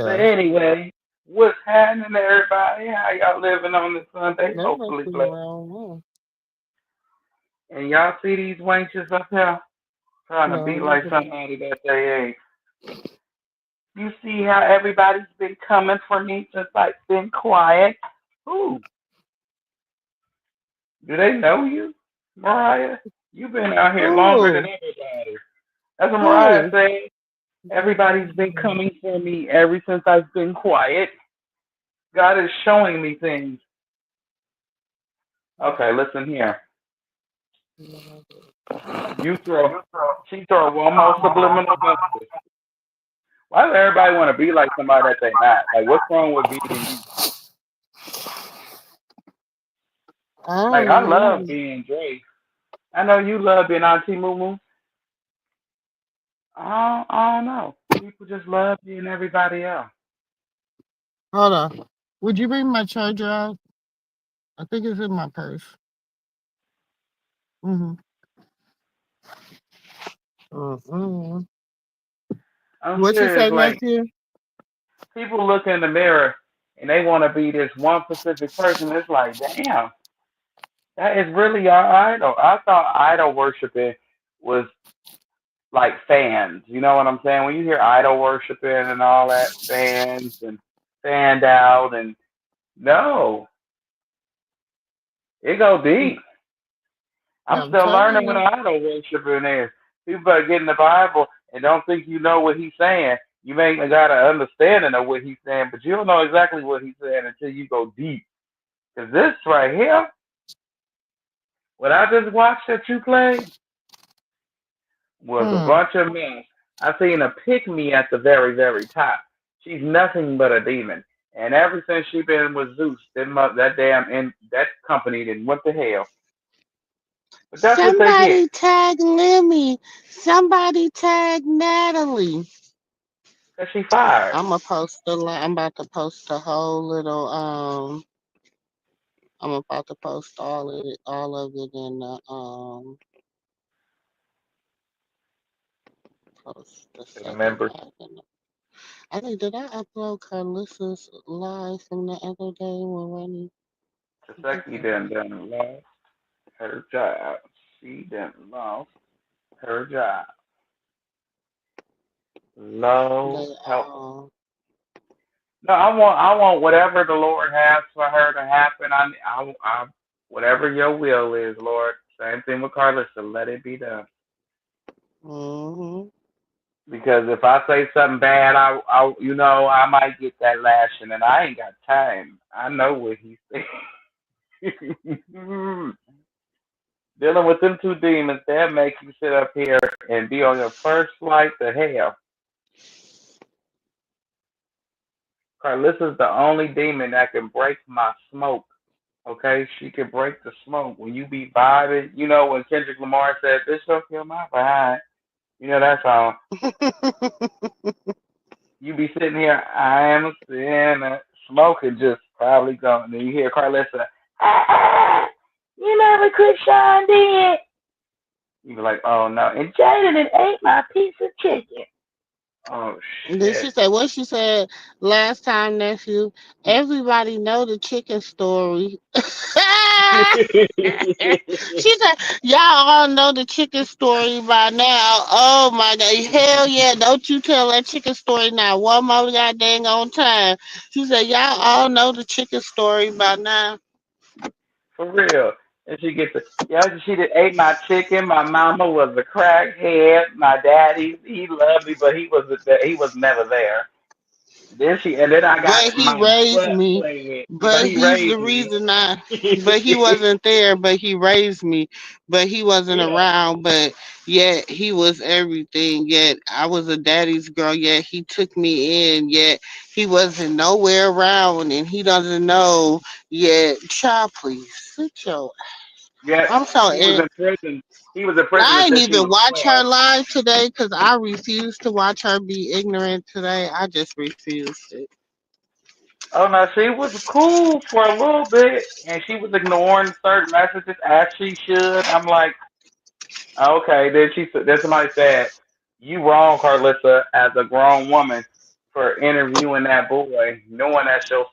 But Yeah. anyway, what's happening, everybody? How y'all living on this Sunday? They must Hopefully be blessed. around. And y'all see these wenches up here trying to be No. like somebody that they ain't. You see how everybody's been coming for me since I've been quiet? Who? Do they know you, Mariah? You've been out here longer than Who? everybody. That's what Mariah Who? said. Everybody's been coming for me ever since I've been quiet. God is showing me things. Okay, listen here. She throw one more subliminal message. Why does everybody want to be like somebody that they not? Like, what's wrong with being you? Like, I love being Dre. I know you love being Auntie Moo Moo. I don't know. People just love being everybody else. Hold on. Would you bring my charger out? I think it's in my purse. Mm-hmm. Mm-hmm. I'm What you serious. say, Like, nephew? people look in the mirror and they want to be this one specific person. It's like, damn, that is really our idol. I thought idol worshiping was like fans. You know what I'm saying? When you hear idol worshiping and all that, fans and fanned out, and no, it go deep. I'm I'm still telling learning what you. idol worshiping is. People better get in the Bible and don't think you know what he's saying. You may got an understanding of what he's saying, but you don't know exactly what he's saying until you go deep. Because this right here, what I just watched that you played, was a bunch of mess. I seen a pick me at the very, very top. She's nothing but a demon. And ever since she been with Zeus, that company then went to hell. But that's what they get. Somebody tag Lemmy. Somebody tag Natalie. Cause she fired. I'm about to post the whole little I'm about to post all of it in the post the second Remember, live. I think did I upload Carlissa's live from the other day when Ronnie? Taseki done lost her job. She done lost her job. Low They help. No, I want whatever the Lord has for her to happen. Whatever your will is, Lord. Same thing with Carlissa. Let it be done. Mm-hmm. Because if I say something bad, I might get that lashing, and I ain't got time. I know what he said. Dealing with them two demons, that make you sit up here and be on your first flight to hell. Carlissa's the only demon that can break my smoke. Okay, she can break the smoke. When you be vibing, you know when Kendrick Lamar said, "Bitch, don't kill my behind." You know that song. You be sitting here, I am a sinner, smoking, just probably going. Then you hear Carlissa, you know what Krishan did? You be like, oh no. And Jaden ate my piece of chicken. Oh Then she shit. said, what she said last time, nephew? Everybody know the chicken story. She said, y'all all know the chicken story by now. Oh my God. Hell yeah. Don't you tell that chicken story now. One more goddamn on time. She said, y'all all know the chicken story by now. For real. And she gets it. Yeah, she did ate my chicken. My mama was a crackhead. My daddy, he loved me, but he was never there. Then she and then I got But he my raised butt me. played. But But he he's the raised me. reason I. But he wasn't there. But he raised me. But he wasn't Yeah. around. But yet he was everything. Yet I was a daddy's girl. Yet he took me in. Yet he wasn't nowhere around, and he doesn't know. Yet, child, please sit your. Yeah. I'm so. He was in prison. He was in prison I ain't until she even was watch her 12. live today because I refuse to watch her be ignorant today. I just refused it. Oh no, she was cool for a little bit, and she was ignoring certain messages as she should. I'm like, okay. Then somebody said, "You wrong, Carlissa, as a grown woman, for interviewing that boy, knowing that's your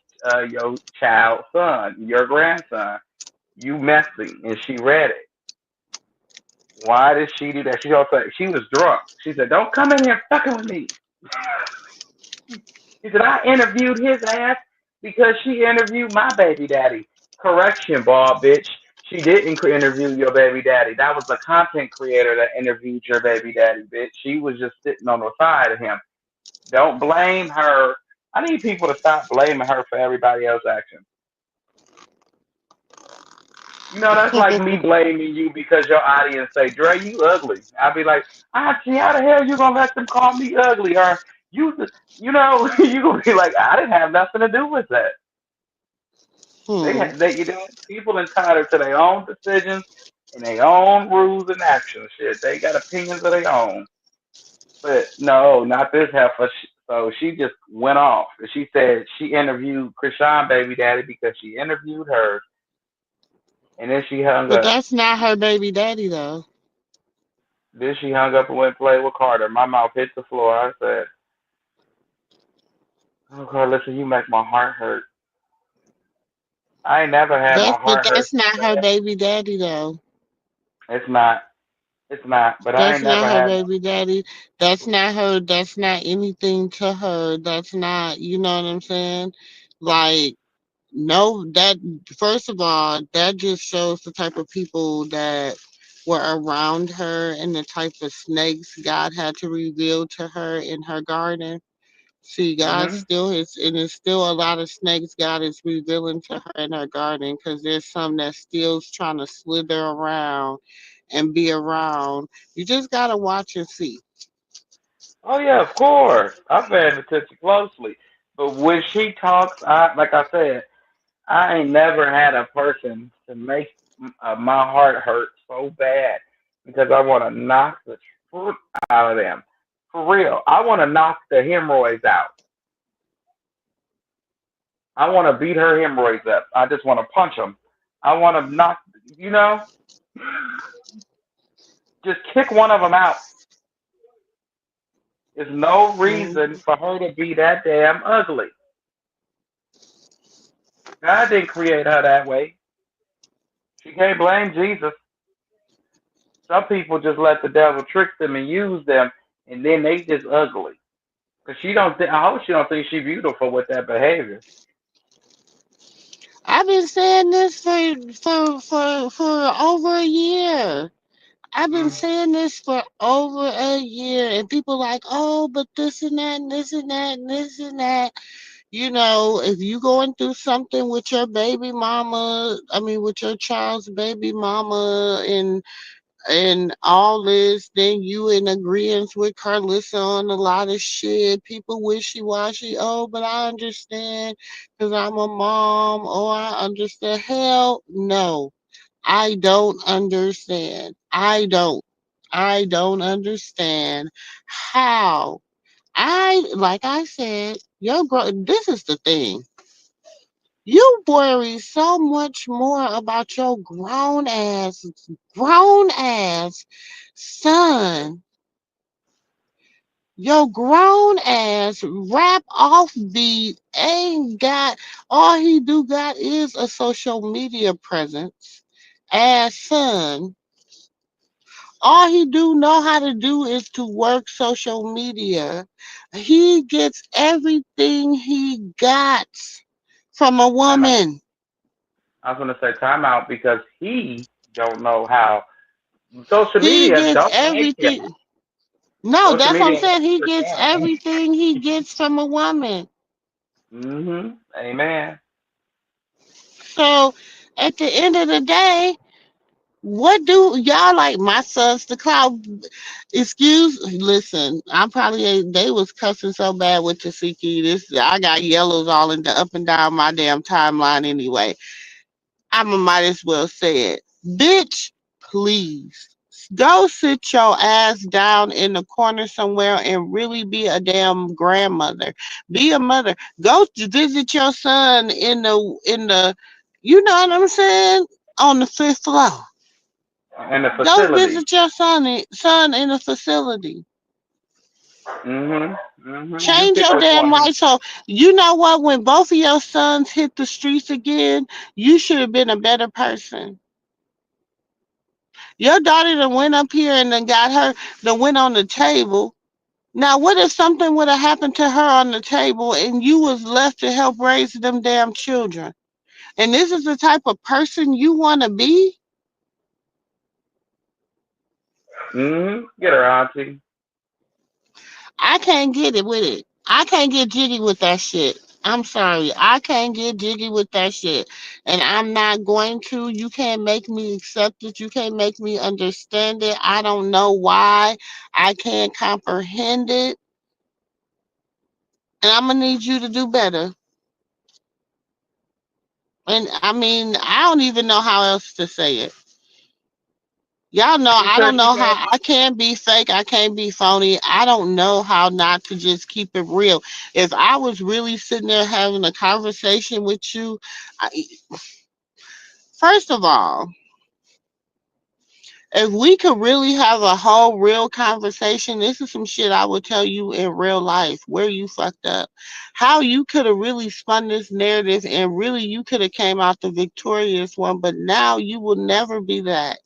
child's son, your grandson. You messy." And she read it. Why did she do that? She was drunk. She said, "Don't come in here fucking with me." He said, I interviewed his ass because she interviewed my baby daddy. Correction, ball bitch. She didn't interview your baby daddy. That was the content creator that interviewed your baby daddy, bitch. She was just sitting on the side of him. Don't blame her. I need people to stop blaming her for everybody else's actions. You know, that's like me blaming you because your audience say, Dre, you ugly. I'd be like, see, how the hell you gonna let them call me ugly? Or you know, you gonna be like, I didn't have nothing to do with that. Hmm. You know, people entitled to their own decisions and their own rules and actions. Shit, they got opinions of their own. But no, not this heifer. So she just went off. And she said she interviewed Krishan baby daddy because she interviewed her, and then she hung But up. that's not her baby daddy though. Then she hung up and went and played with Carter. My mouth hit the floor. I said, "Oh, Carter, listen, you make my heart hurt. I ain't never had my But heart hurt that's so not her bad. baby daddy though. It's not. It's not. But I That's ain't not never her had. baby daddy. That's not her. That's not anything to her. That's not. You know what I'm saying? Like no. That first of all, that just shows the type of people that were around her and the type of snakes God had to reveal to her in her garden. See, God Mhm. still is, and there's still a lot of snakes God is revealing to her in her garden because there's some that still's trying to slither around and be around. You just gotta watch and see. Oh yeah, of course. I'm paying attention closely. But when she talks, like I said, I ain't never had a person to make my heart hurt so bad because I want to knock the fruit out of them. For real, I want to knock the hemorrhoids out. I want to beat her hemorrhoids up. I just want to punch them. I want to knock, you know, just kick one of them out. There's no reason Mm. for her to be that damn ugly. God didn't create her that way. She can't blame Jesus. Some people just let the devil trick them and use them, and then they just ugly. Cause she don't. I hope she don't think she beautiful with that behavior. I've been saying this for over a year. I've been Mm. saying this for over a year, and people like, oh, but this and that, and this and that, and this and that. If you going through something with your baby mama, I mean with your child's baby mama and all this, then you in agreement with Carlissa on a lot of shit. People wishy washy. Oh, but I understand because I'm a mom. Oh, I understand. Hell no, I don't understand. I don't understand how. Like I said, this is the thing. You worry so much more about your grown ass son. Your grown ass rap off beat ain't got all he do got is a social media presence. Ass son. All he do know how to do is to work social media. He gets everything he got from a Time out. woman. I was gonna say time out because he don't know how social He media gets don't make him. everything. No, Social that's what I'm media saying. He ain't gets him. everything he gets from a woman. Amen. So at the end of the day, what do y'all like my sons to cloud? Listen, I probably ain't, they was cussing so bad with Tasiki. I got yellows all in the up and down my damn timeline anyway. I'ma might as well say it. Bitch, please. Go sit your ass down in the corner somewhere and really be a damn grandmother. Be a mother. Go to visit your son in the you know what I'm saying? On the fifth floor. In the Go facility. visit your son in a facility. You Change pick your which damn one. life. So you know what? When both of your sons hit the streets again, you should have been a better person. Your daughter done went up here and then got her, done went on the table. Now, what if something would have happened to her on the table and you was left to help raise them damn children? And this is the type of person you want to be? Get her auntie. I can't get it with it. I can't get jiggy with that shit. I'm sorry. I can't get jiggy with that shit. And I'm not going to. You can't make me accept it. You can't make me understand it. I don't know why. I can't comprehend it. And I'm going to need you to do better. And I mean, I don't even know how else to say it. Y'all know I Because don't you know can't. how I can't be fake. I can't be phony. I don't know how not to just keep it real. If I was really sitting there having a conversation with you, I, first of all, if we could really have a whole real conversation, this is some shit I would tell you in real life where you fucked up. How you could have really spun this narrative and really you could have came out the victorious one, but now you will never be that.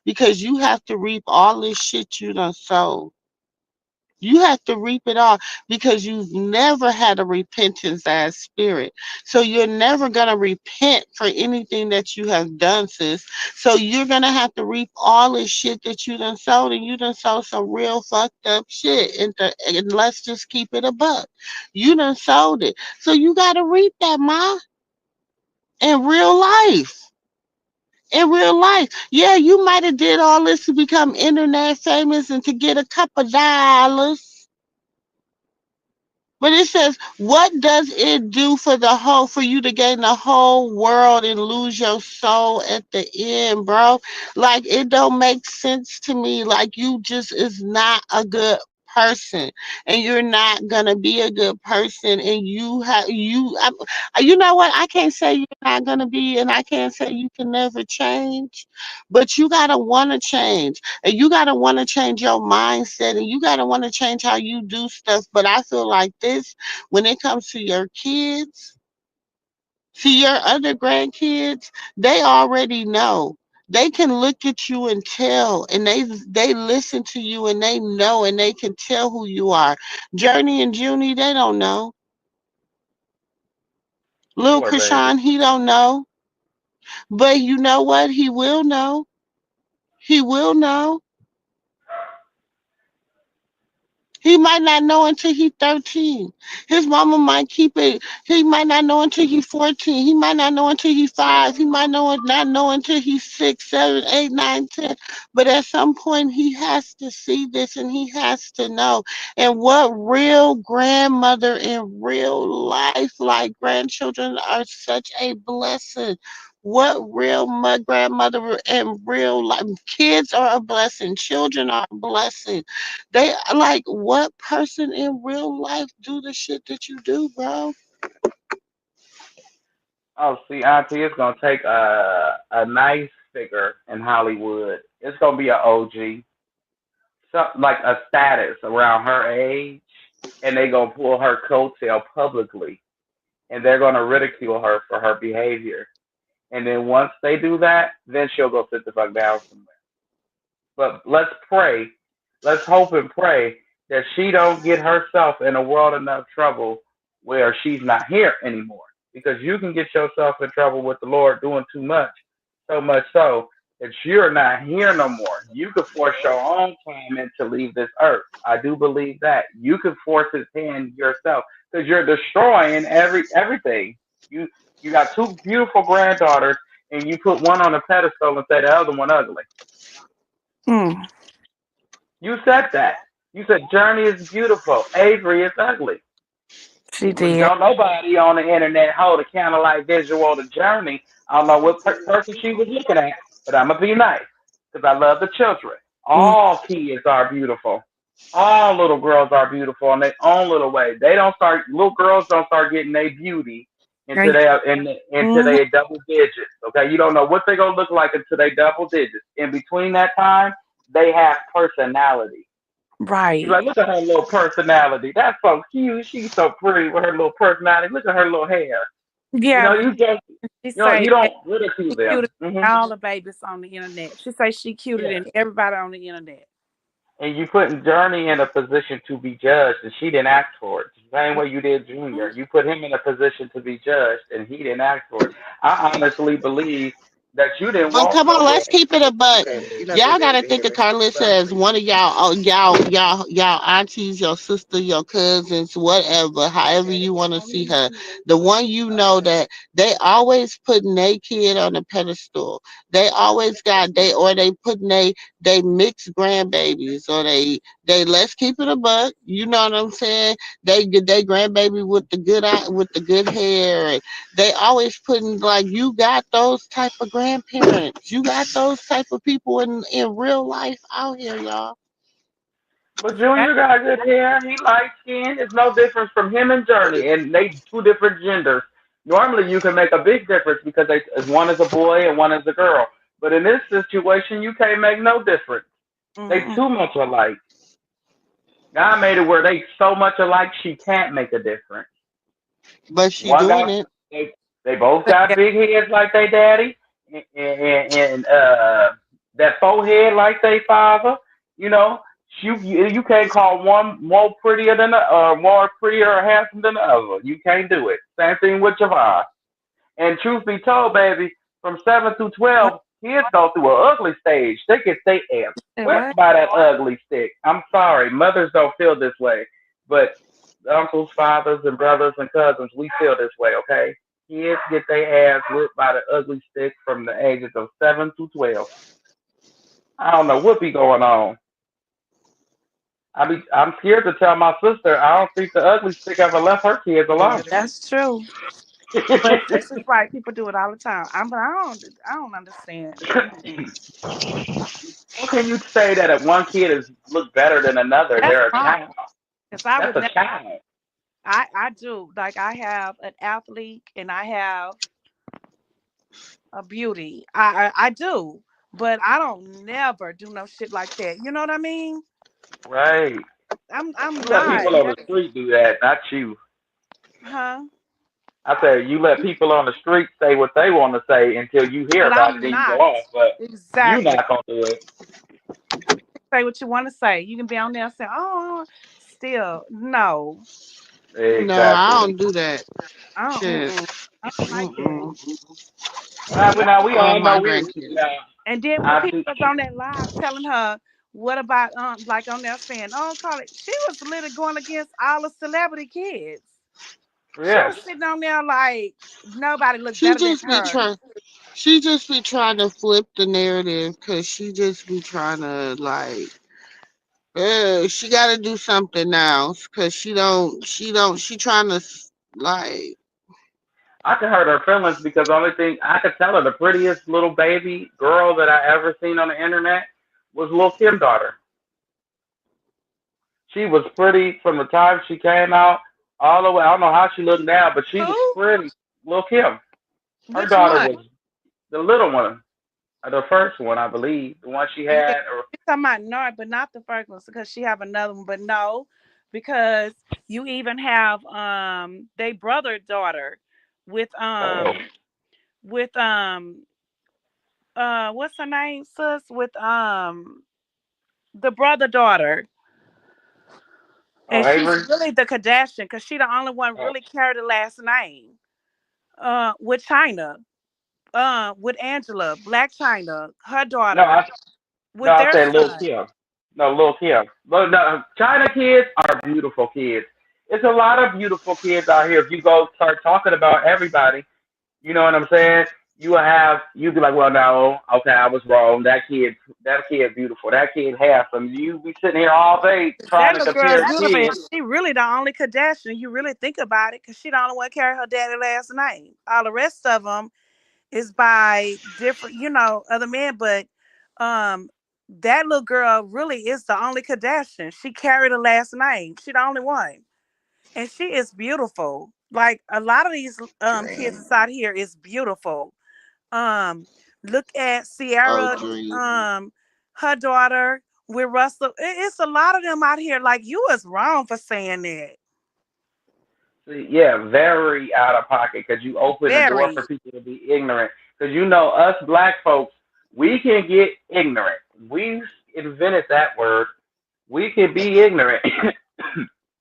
Because you have to reap all this shit you done sowed. You have to reap it all because you've never had a repentance as spirit. So you're never going to repent for anything that you have done, sis. So you're going to have to reap all this shit that you done sold, and you done sold some real fucked up shit. And let's just keep it a buck. You done sold it. So you got to reap that, ma, in real life. In real life, yeah, you might have did all this to become internet famous and to get a couple dollars. But it says, what does it do for you to gain the whole world and lose your soul at the end, bro? Like, it don't make sense to me. Like, you just is not a good person and you're not gonna be a good person and you know what, I can't say you're not gonna be and I can't say you can never change, but you gotta want to change and you gotta want to change your mindset and you gotta want to change how you do stuff. But I feel like this, when it comes to your kids, to your other grandkids, they already know. They can look at you and tell, and they listen to you and they know and they can tell who you are. Journey and Junie, they don't know. Lil Poor baby. Krishan, he don't know. But you know what? He will know. He will know. He might not know until he's 13. His mama might keep it. He might not know until he's 14. He might not know until he's 5. He might not know until he's 6, 7, 8, 9, 10. But at some point, he has to see this and he has to know. And what real grandmother in real life, like grandchildren, are such a blessing. What real grandmother in real life, kids are a blessing, children are a blessing. They like what person in real life do the shit that you do, bro? Oh, see, Auntie, it's gonna take a nice figure in Hollywood. It's gonna be an OG, something like a status around her age, and they gonna pull her coattail publicly, and they're gonna ridicule her for her behavior. And then once they do that, then she'll go sit the fuck down somewhere. But let's pray, let's hope and pray that she don't get herself in a world enough trouble where she's not here anymore. Because you can get yourself in trouble with the Lord doing too much, so much so that you're not here no more. You could force your own time in to leave this earth. I do believe that. You could force his hand yourself because you're destroying everything. You you got two beautiful granddaughters and you put one on a pedestal and say the other one ugly. Mm. You said that. You said Journey is beautiful. Avery is ugly. She But did. don't nobody on the internet hold a candlelight visual to Journey. I don't know what person she was looking at, but I'm gonna be nice because I love the children. Mm. All kids are beautiful. All little girls are beautiful in their own little way. They don't start. Little girls don't start getting their beauty until Right. they are into Mhm. their double digits. Okay, you don't know what they're gonna look like until they double digits. In between that time, they have personality. You're Right. like, look at her little personality. That's so cute. She's so pretty with her little personality. Look at her little hair. Yeah, You just she say you that don't ridicule she them. cuter than all the babies on the internet. She say she cuter Yeah. than everybody on the internet. And you putting Journey in a position to be judged, and she didn't ask for it. The same way you did Junior. Mhm. You put him in a position to be judged, and he didn't ask for it. I honestly believe that you didn't Well, want come on, no let's daddy. keep it a buck. Y'all gotta think of Carlissa as one of y'all, y'all aunties, your sister, your cousins, whatever, however you want to see her. The one you know that they always putting their kid on a pedestal. They always got they putting they mixed grandbabies or they let's keep it a buck. You know what I'm saying? They get their grandbaby with the good eye with the good hair. They always putting like you got those type of grandparents. You got those type of people in real life out here, y'all. But That- Junior got good hair. He light skinned. It's no difference from him and Journey, and they two different genders. Normally, you can make a big difference because one is a boy and one is a girl. But in this situation, you can't make no difference. They Mhm. too much alike. God made it where they so much alike she can't make a difference. But she One doing got it. they both got big heads like they daddy, and that forehead like they father. You know, you can't call one more prettier than the more prettier or handsome than the other. You can't do it. Same thing with Javon. And truth be told, baby, from 7 through 12, kids go through an ugly stage. They get their ass Say whipped what? by that ugly stick. I'm sorry, mothers don't feel this way, but uncles, fathers, and brothers and cousins, we feel this way, okay? Kids get their ass whipped by the ugly stick from the ages of 7 to 12. I don't know what be going on. I'm scared to tell my sister I don't think the ugly stick ever left her kids alone. That's true. But this is right. People do it all the time. I don't understand. Mm-mm. How can you say that if one kid is look better than another, That's they're a child? wrong. Because I That's would a never. child. I do. Like I have an athlete and I have a beauty. I do. But I don't never do no shit like that. You know what I mean? Right. I'm You let not. people on the street do that, not you. Huh? I said you let people on the street say what they want to say until you hear But about it I'm and you go not. off. But you Exactly. not gonna do it. Say what you want to say. You can be on there saying, "Oh, still no." No, I Exactly. don't do that. I don't. Shit. Mm-mm. I don't like that. Mm-mm. Now we Or all know my we grandkids. And then when I people see was on that live telling her What about like on there saying, oh, Carly, she was literally going against all the celebrity kids. She was sitting on there like nobody looked better than her. She just be trying to flip the narrative because she just be trying to like. She got to do something now because she trying to like. I could hurt her feelings because the only thing I could tell her, the prettiest little baby girl that I ever seen on the internet was Lil Kim's daughter. She was pretty from the time she came out all the way. I don't know how she looked now, but she was pretty. Lil Kim. Her Which daughter one? was the little one, the first one, I believe, the one she had. You're talking about no, but not the first one because she have another one. But no, because you even have they brother daughter with what's her name, sis? With the brother daughter. And she's really the Kardashian because she the only one really carried the last name. With China. With Angela, Black China, her daughter. I said Lil Kim. No, Lil Kim. But no, China kids are beautiful kids. It's a lot of beautiful kids out here. If you go start talking about everybody, you know what I'm saying? You'd be like, well, no, okay, I was wrong. That kid beautiful. That kid handsome. You be sitting here all day trying to compare kids. She really the only Kardashian. You really think about it, because she the only one carry her daddy last name. All the rest of them is by different, other men. But that little girl really is the only Kardashian. She carried the last name. She the only one, and she is beautiful. Like a lot of these kids out here is beautiful. Look at Sierra, her daughter with Russell. It's a lot of them out here. Like, you was wrong for saying that. Yeah, very out of pocket, because you open the door for people to be ignorant. Because us black folks, we can get ignorant. We invented that word. We can be ignorant.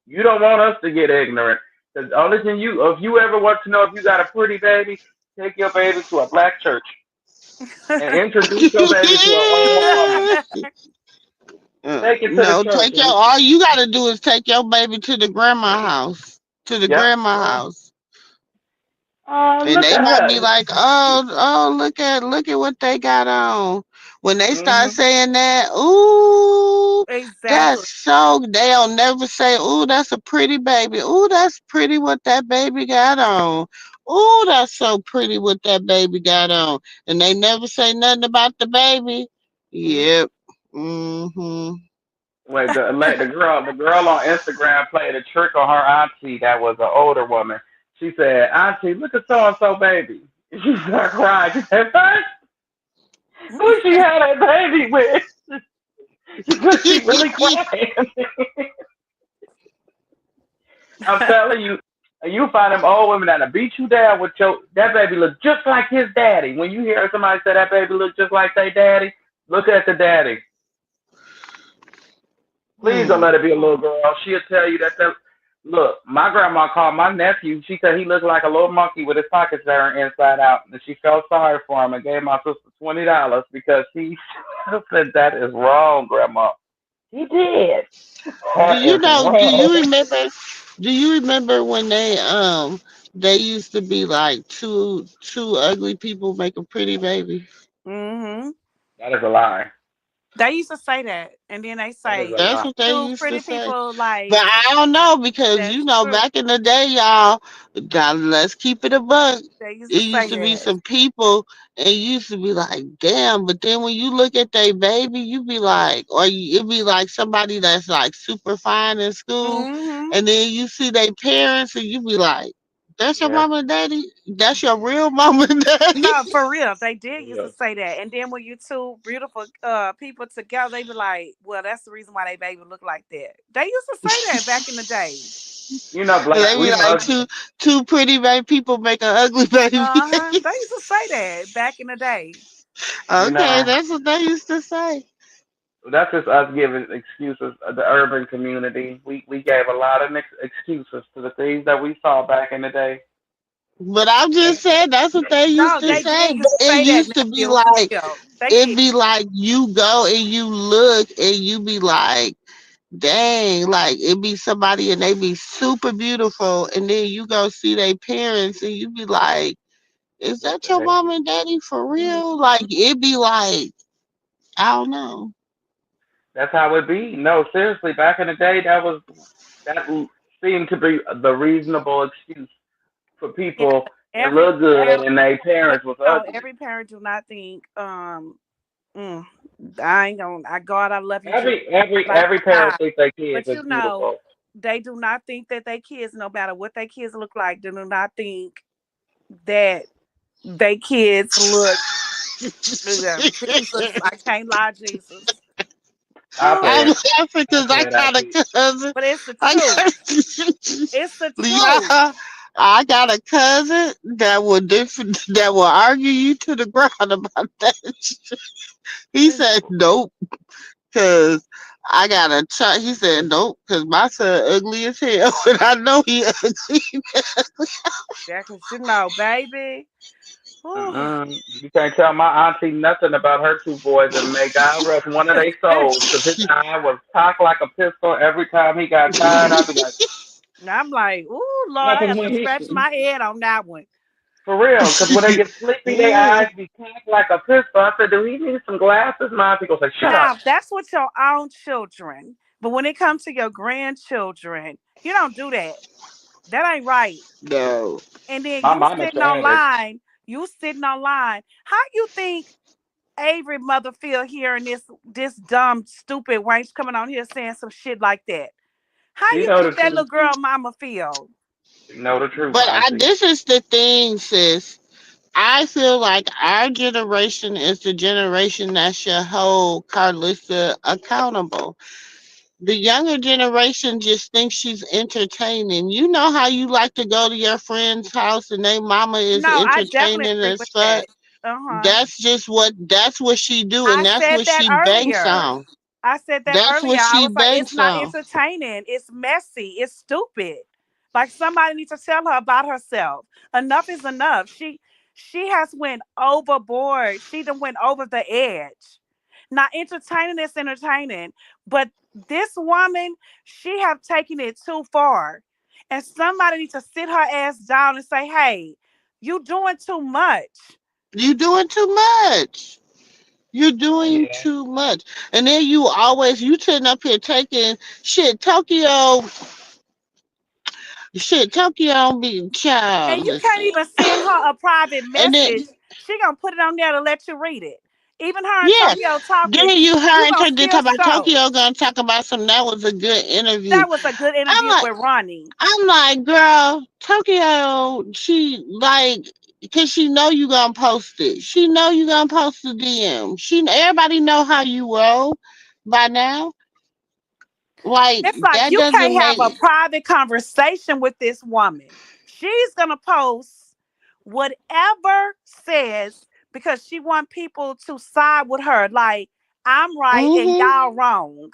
You don't want us to get ignorant. Because the only thing if you ever want to know if you got a pretty baby, take your baby to a black church and introduce your baby to a white woman. Take it to the church. All you got to do is take your baby to the grandma house. Grandma house. And they might be like, oh, look at what they got on. When they start saying that, ooh, that's so, they'll never say, ooh, that's a pretty baby. Ooh, that's pretty what that baby got on. Ooh, that's so pretty what that baby got on. And they never say nothing about the baby. Yep. Mm-hmm. Wait, the girl on Instagram played a trick on her auntie that was an older woman. She said, "Auntie, look at so and so baby." She started crying. She said, "What? Who she had that baby with?" She really crying. I'm telling you, you find them old women that'll beat you down with that baby look just like his daddy. When you hear somebody say that baby look just like their daddy, look at the daddy. Please don't let it be a little girl. She'll tell you that. Look, my grandma called my nephew. She said he looked like a little monkey with his pockets turned inside out. And she felt sorry for him and gave my sister $20 because he said that is wrong, Grandma. He did. Do you remember when they used to be like two ugly people make a pretty baby? Mm-hmm. That is a lie. They used to say that, and then they say that's what they used to say. People like, but I don't know, because back in the day, y'all, let's keep it a buck. It used to be some people, and it used to be like, damn. But then when you look at their baby, you be like, it'd be like somebody that's like super fine in school, and then you see their parents, and you be like, that's your mama and daddy? That's your real mama and daddy? No, for real. They did used to say that. And then when you two beautiful people together, they be like, well, that's the reason why they baby look like that. They used to say that back in the day. They be like two pretty baby people make an ugly baby. They used to say that back in the day. Okay, that's what they used to say. That's just us giving excuses. The urban community, we gave a lot of excuses to the things that we saw back in the day. But I'm just saying that's what they used to say. It used to be like it be like you go and you look and you be like, dang, like it be somebody and they be super beautiful, and then you go see their parents and you be like, is that your mom and daddy for real? Like it be like, I don't know. That's how it be. No, seriously, back in the day, that seemed to be the reasonable excuse for people that look good and their parents was ugly. Every parent do not think I ain't gonna. I love you. Every parent thinks their kids is beautiful. They do not think that their kids, no matter what their kids look like, they do not think that they kids look. Jesus, I can't lie, Jesus. I'm laughing because I got a cousin. But it's the truth. It's the truth. I got a cousin that will argue you to the ground about that. He said nope, because I got a child. He said nope, because my son ugly as hell, and I know he ugly. Yeah, because you know, baby. You can't tell my auntie nothing about her two boys, and may God rest one of their souls, because his eye was cocked like a pistol every time he got tired. I'd be like, I'm like, ooh, Lord, I have to scratch my head on that one. For real, because when they get sleepy, their eyes be cocked like a pistol. I said, do he need some glasses? My auntie goes like, shut up. That's with your own children, but when it comes to your grandchildren, you don't do that. That ain't right. No. And then you sitting online. How you think Avery mother feel hearing this dumb, stupid wench coming on here saying some shit like that? How you think that little girl mama feel? Know the truth. But this is the thing, sis. I feel like our generation is the generation that should hold Carlissa accountable. The younger generation just thinks she's entertaining. You know how you like to go to your friend's house and their mama is entertaining as fuck. That's what she do, and that's what she banks on. I said that earlier. I was like, it's not entertaining. It's messy. It's stupid. Like somebody needs to tell her about herself. Enough is enough. She has went overboard. She done went over the edge. Now entertaining is entertaining, but this woman, she have taken it too far. And somebody needs to sit her ass down and say, hey, you doing too much. You doing too much. You're doing too much. And then you sitting up here taking shit. Tokyo be child. And you can't even send her a private message. She gonna put it on there to let you read it. Even her and Tokyo talking. Then you heard her talk about Tokyo gonna talk about something. That was a good interview. That was a good interview with Ronnie. I'm like, girl, Tokyo, she like, cause she know you gonna post it. She know you gonna post the DM. Everybody know how you roll by now. Like, it's like you can't have a private conversation with this woman. She's gonna post whatever says because she want people to side with her. Like, I'm right and y'all wrong.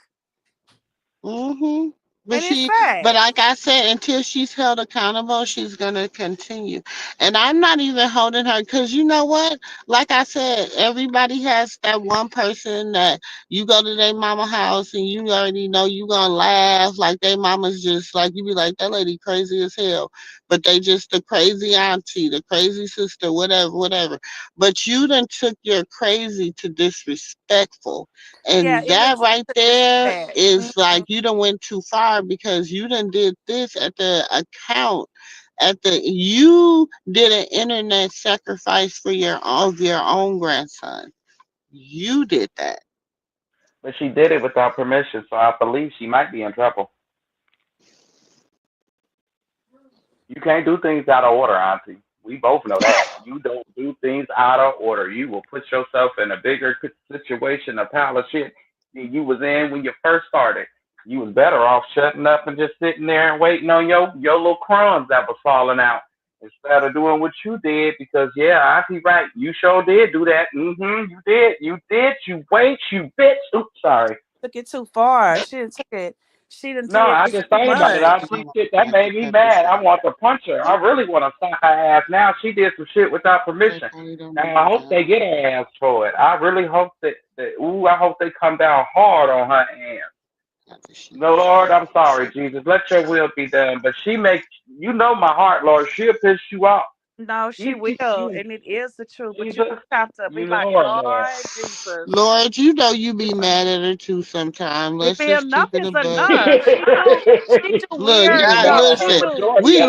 But like I said, until she's held accountable, she's gonna continue. And I'm not even holding her, because you know what? Like I said, everybody has that one person that you go to their mama house and you already know you gonna laugh. Like their mama's just like, you be like, that lady crazy as hell. But they just the crazy auntie, the crazy sister, whatever. But you done took your crazy to disrespectful. And that right there is like, you done went too far, because you done did this at the account. You did an internet sacrifice for your own grandson. You did that. But she did it without permission, so I believe she might be in trouble. You can't do things out of order, auntie. We both know that. You don't do things out of order. You will put yourself in a bigger situation, a pile of shit than you was in when you first started. You was better off shutting up and just sitting there and waiting on your little crumbs that was falling out, instead of doing what you did. Because auntie, right, you sure did do that. You did. You bitch. Oops, sorry. Took it too far. She took it She done No, did I this just too thought about it. much. That made me mad. I want to punch her. I really want to slap her ass. Now she did some shit without permission. Now I hope they get her ass for it. I really hope I hope they come down hard on her ass. No, Lord, I'm sorry, Jesus. Let your will be done. But she makes, my heart, Lord. She'll piss you off. No, she will, and it is the truth. But Jesus, you have to be like, Lord. Lord Jesus. Lord, you be mad at her too sometimes. Let's If just enough keep it is a buck. enough, she do Look, weird God, stuff. listen. We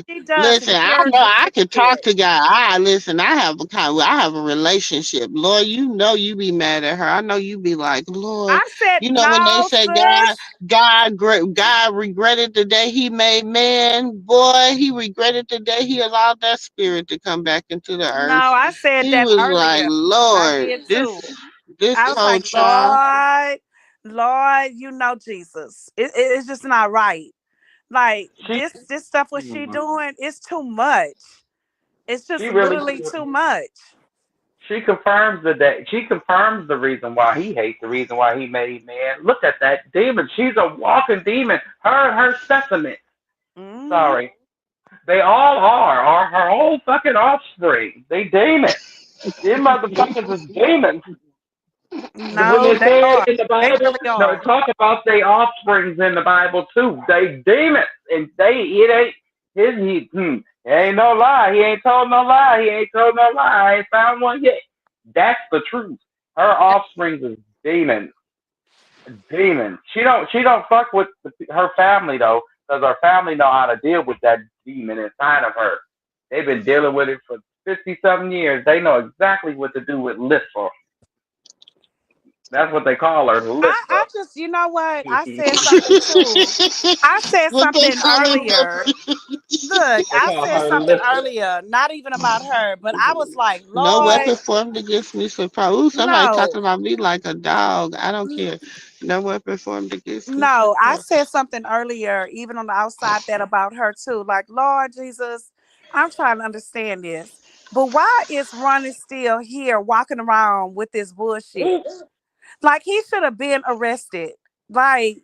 She does some Listen. I weird know I can talk shit. to God. Listen. I have a relationship. Lord, you be mad at her. I know you be like, Lord, I said when they no, say sis. God regretted the day He made man. Boy, He regretted the day He allowed that spirit to come back into the No, earth. I said He that was like, earlier. I Lord, did too. this I was whole like, child. Lord, Jesus. It's just not right. Like this stuff what she doing is too much. It's just literally too much. She confirms she confirms the reason why he hates, the reason why he made man. Look at that demon. She's a walking demon. Her and her specimen. Mm-hmm. Sorry. They all are her whole fucking offspring. They demons. Them motherfuckers is demons. When No, they they say it are. in the They Bible, really no, are. talk about their offsprings in the Bible too. They demons, and it ain't it ain't no lie. He ain't told no lie. He ain't told no lie. I ain't found one yet. That's the truth. Her offspring is demons. Demons. She don't fuck with her family though, because her family know how to deal with that demon inside of her. They've been dealing with it for 57 years. They know exactly what to do with Lissa. That's what they call her, Lissa. I just, you know what? I said something too. I said What they something call earlier. Look, They I call said her something Lissa. earlier, not even about her, but I was like, No Lord, weapon formed against me shall prosper. Ooh, somebody no. talking about me like a dog. I don't care. No weapon formed against me shall No, I prosper. said something earlier, even on the outside, that about her too. Like, Lord Jesus, I'm trying to understand this. But why is Ronnie still here walking around with this bullshit? Like, he should have been arrested. Like,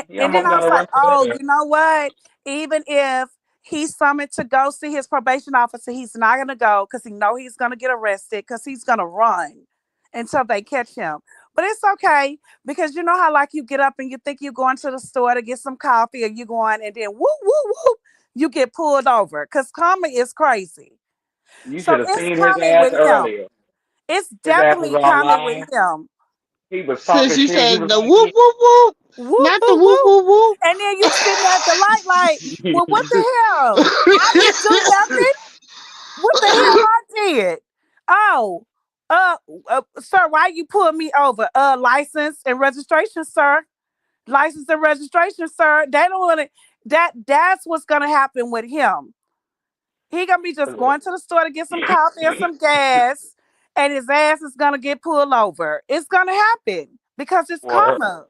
He and then almost I got was like, arrested oh, anyway. you know what? Even if he's summoned to go see his probation officer, he's not going to go because he know he's going to get arrested because he's going to run until they catch him. But it's okay because you know how like you get up and you think you're going to the store to get some coffee or you going and then whoop, whoop, whoop, you get pulled over because Karma is crazy. You So should have it's seen his coming ass with him. earlier. It's His ass was definitely coming with online. him. He was Since talking you shit. He said was the like, whoop whoop whoop, Whoop, not the whoop, whoop whoop. whoop whoop. And then you sitting at the light like, well, what the hell? I didn't do nothing. What the hell I did? Oh, sir, why you pull me over? License and registration, sir. License and registration, sir. They don't want to. That's what's gonna happen with him. He gonna be just going to the store to get some coffee and some gas, and his ass is gonna get pulled over. It's gonna happen because it's well, karma.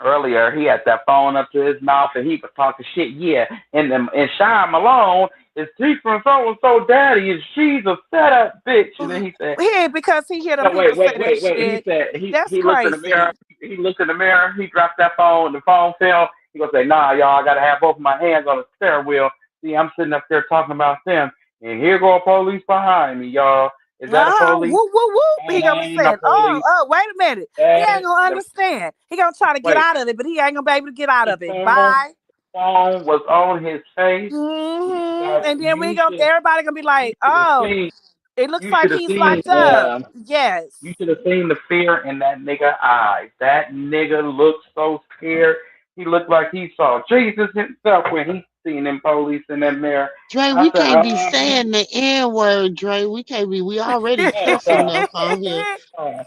earlier he had that phone up to his mouth and he was talking shit. Yeah, and Sean Malone is deep from so and so daddy, and she's a setup bitch. And then he said, Yeah, because he hear them no, people say that wait. He shit. said That's he looked in the mirror. crazy. He looked in the mirror. He dropped that phone. The phone fell. He gonna say, nah, y'all, I gotta have both of my hands on the steering wheel. See, I'm sitting up there talking about them, and here go a police behind me, y'all. Is that a police? Whoop, whoop, whoop. He That gonna be ain't no saying, police. wait a minute. He That ain't gonna the understand. He gonna try to get wait. out of it, but he ain't gonna be able to get out The of it. Bye. phone was on his face. And then You should everybody gonna be you like, should have oh, seen it looks you like should have he's seen locked up. Yes. you should have seen the fear in that nigga eyes. That nigga looked so scared. He looked like he saw Jesus himself when he seen them police in that mirror. Dre, I we said, can't be saying the N word, Dre. We can't be. We already cuss enough on here. uh,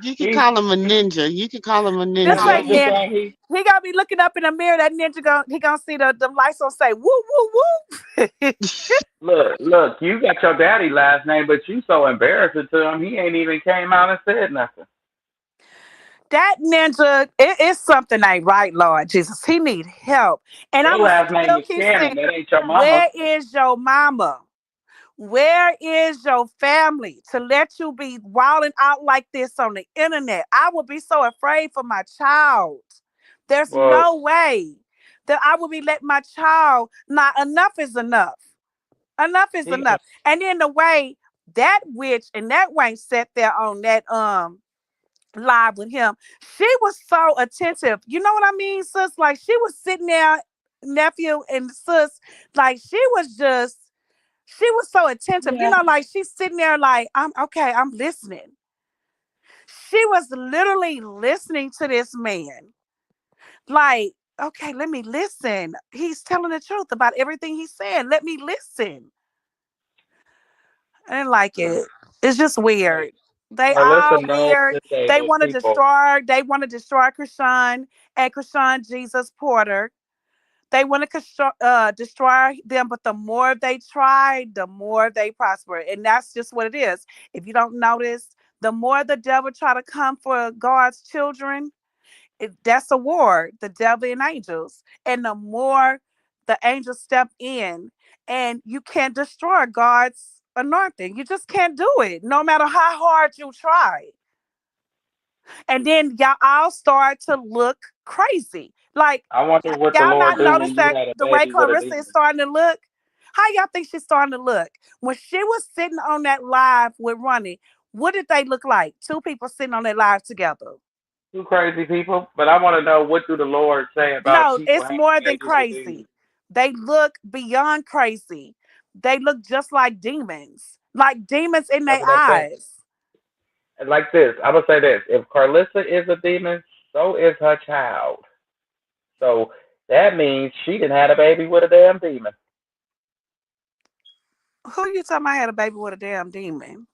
You can he call him a ninja. You can call him a This that ain't ninja. ninja ninja. thing. He gonna be looking up in the mirror. That ninja gonna see the lights on say whoop whoop whoop. Look, you got your daddy last name, but you so embarrassing to him, he ain't even came out and said nothing. That ninja, it is something ain't right, Lord Jesus. He need help. And Your I'ma last name still is keep saying, Cannon. That ain't your mama. where is your mama? Where is your family to let you be wilding out like this on the internet? I would be so afraid for my child. There's no way that I would be letting my child. Not enough is enough. Enough is enough. And then the way that witch and that wench sat there on that live with him, she was so attentive. You know what I mean, sis? Like she was sitting there, nephew and sis, like she was so attentive. Yeah. You know, like she's sitting there like, I'm okay, I'm listening. She was literally listening to this man. Like, okay, let me listen. He's telling the truth about everything he's saying. Let me listen. I didn't like it. It's just weird. They all weird. They want to destroy. They want to destroy Chrisean and Chrisean Jesus Porter. They want to destroy them, but the more they try, the more they prosper, and that's just what it is. If you don't notice, the more the devil try to come for God's children, that's a war, the devil and angels, and the more the angels step in, and you can't destroy God's anointing. You just can't do it, no matter how hard you try. And then y'all all start to look crazy. Like, I wonder what the y'all Lord not notice that the way Clarissa is starting to look? How y'all think she's starting to look? When she was sitting on that live with Ronnie, what did they look like? Two people sitting on that live together. Two crazy people, but I want to know, what do the Lord say about? No, it's more than crazy. They look beyond crazy. They look just like demons in their eyes. Like this, I'm gonna say this: if Carlissa is a demon, so is her child. So that means she didn't have a baby with a damn demon. Who you talking about had a baby with a damn demon?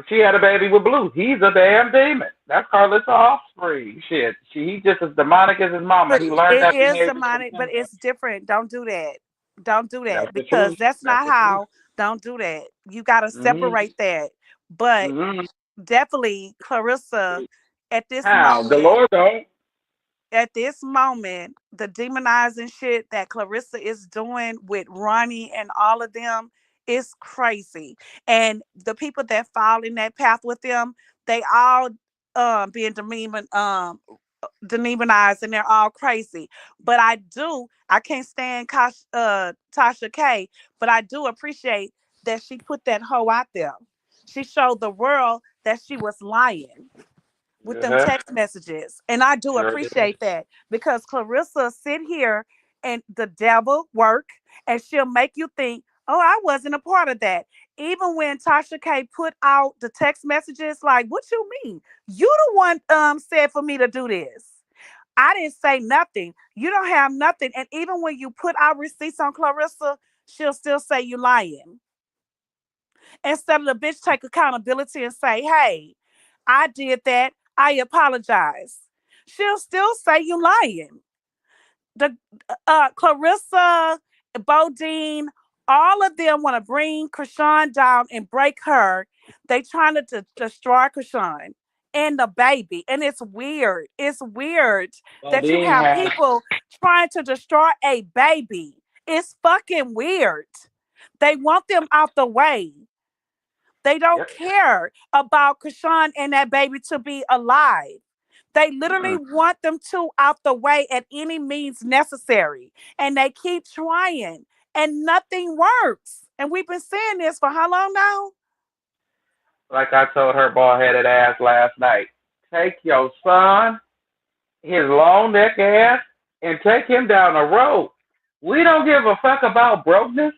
She had a baby with Blue. He's a damn demon. That's Carlissa's offspring. Shit. He just as demonic as his mama. But he learned that. It is demonic, but it's different. Don't do that. Don't do that, because that's not how. Don't do that. You got to separate that. But definitely Clarissa at this moment. The Lord don't. At this moment, the demonizing shit that Clarissa is doing with Ronnie and all of them is crazy. And the people that fall in that path with them, they all being demonized, and they're all crazy. But I can't stand Tasha K, but I do appreciate that she put that hoe out there. She showed the world that she was lying with them text messages. And I do appreciate that, because Clarissa sit here and the devil work, and she'll make you think, oh, I wasn't a part of that. Even when Tasha K put out the text messages, like, what you mean? You the one said for me to do this. I didn't say nothing. You don't have nothing. And even when you put out receipts on Clarissa, she'll still say you lying. Instead of the bitch take accountability and say, hey, I did that. I apologize. She'll still say you lying. The Clarissa, Bodine, all of them want to bring Chrisean down and break her. They trying to destroy Chrisean and the baby. And it's weird. It's weird that you have people trying to destroy a baby. It's fucking weird. They want them out the way. They don't care about Chrisean and that baby to be alive. They literally want them two out the way at any means necessary. And they keep trying, and nothing works. And we've been saying this for how long now? Like I told her bald-headed ass last night, take your son, his long neck ass, and take him down the road. We don't give a fuck about brokenness.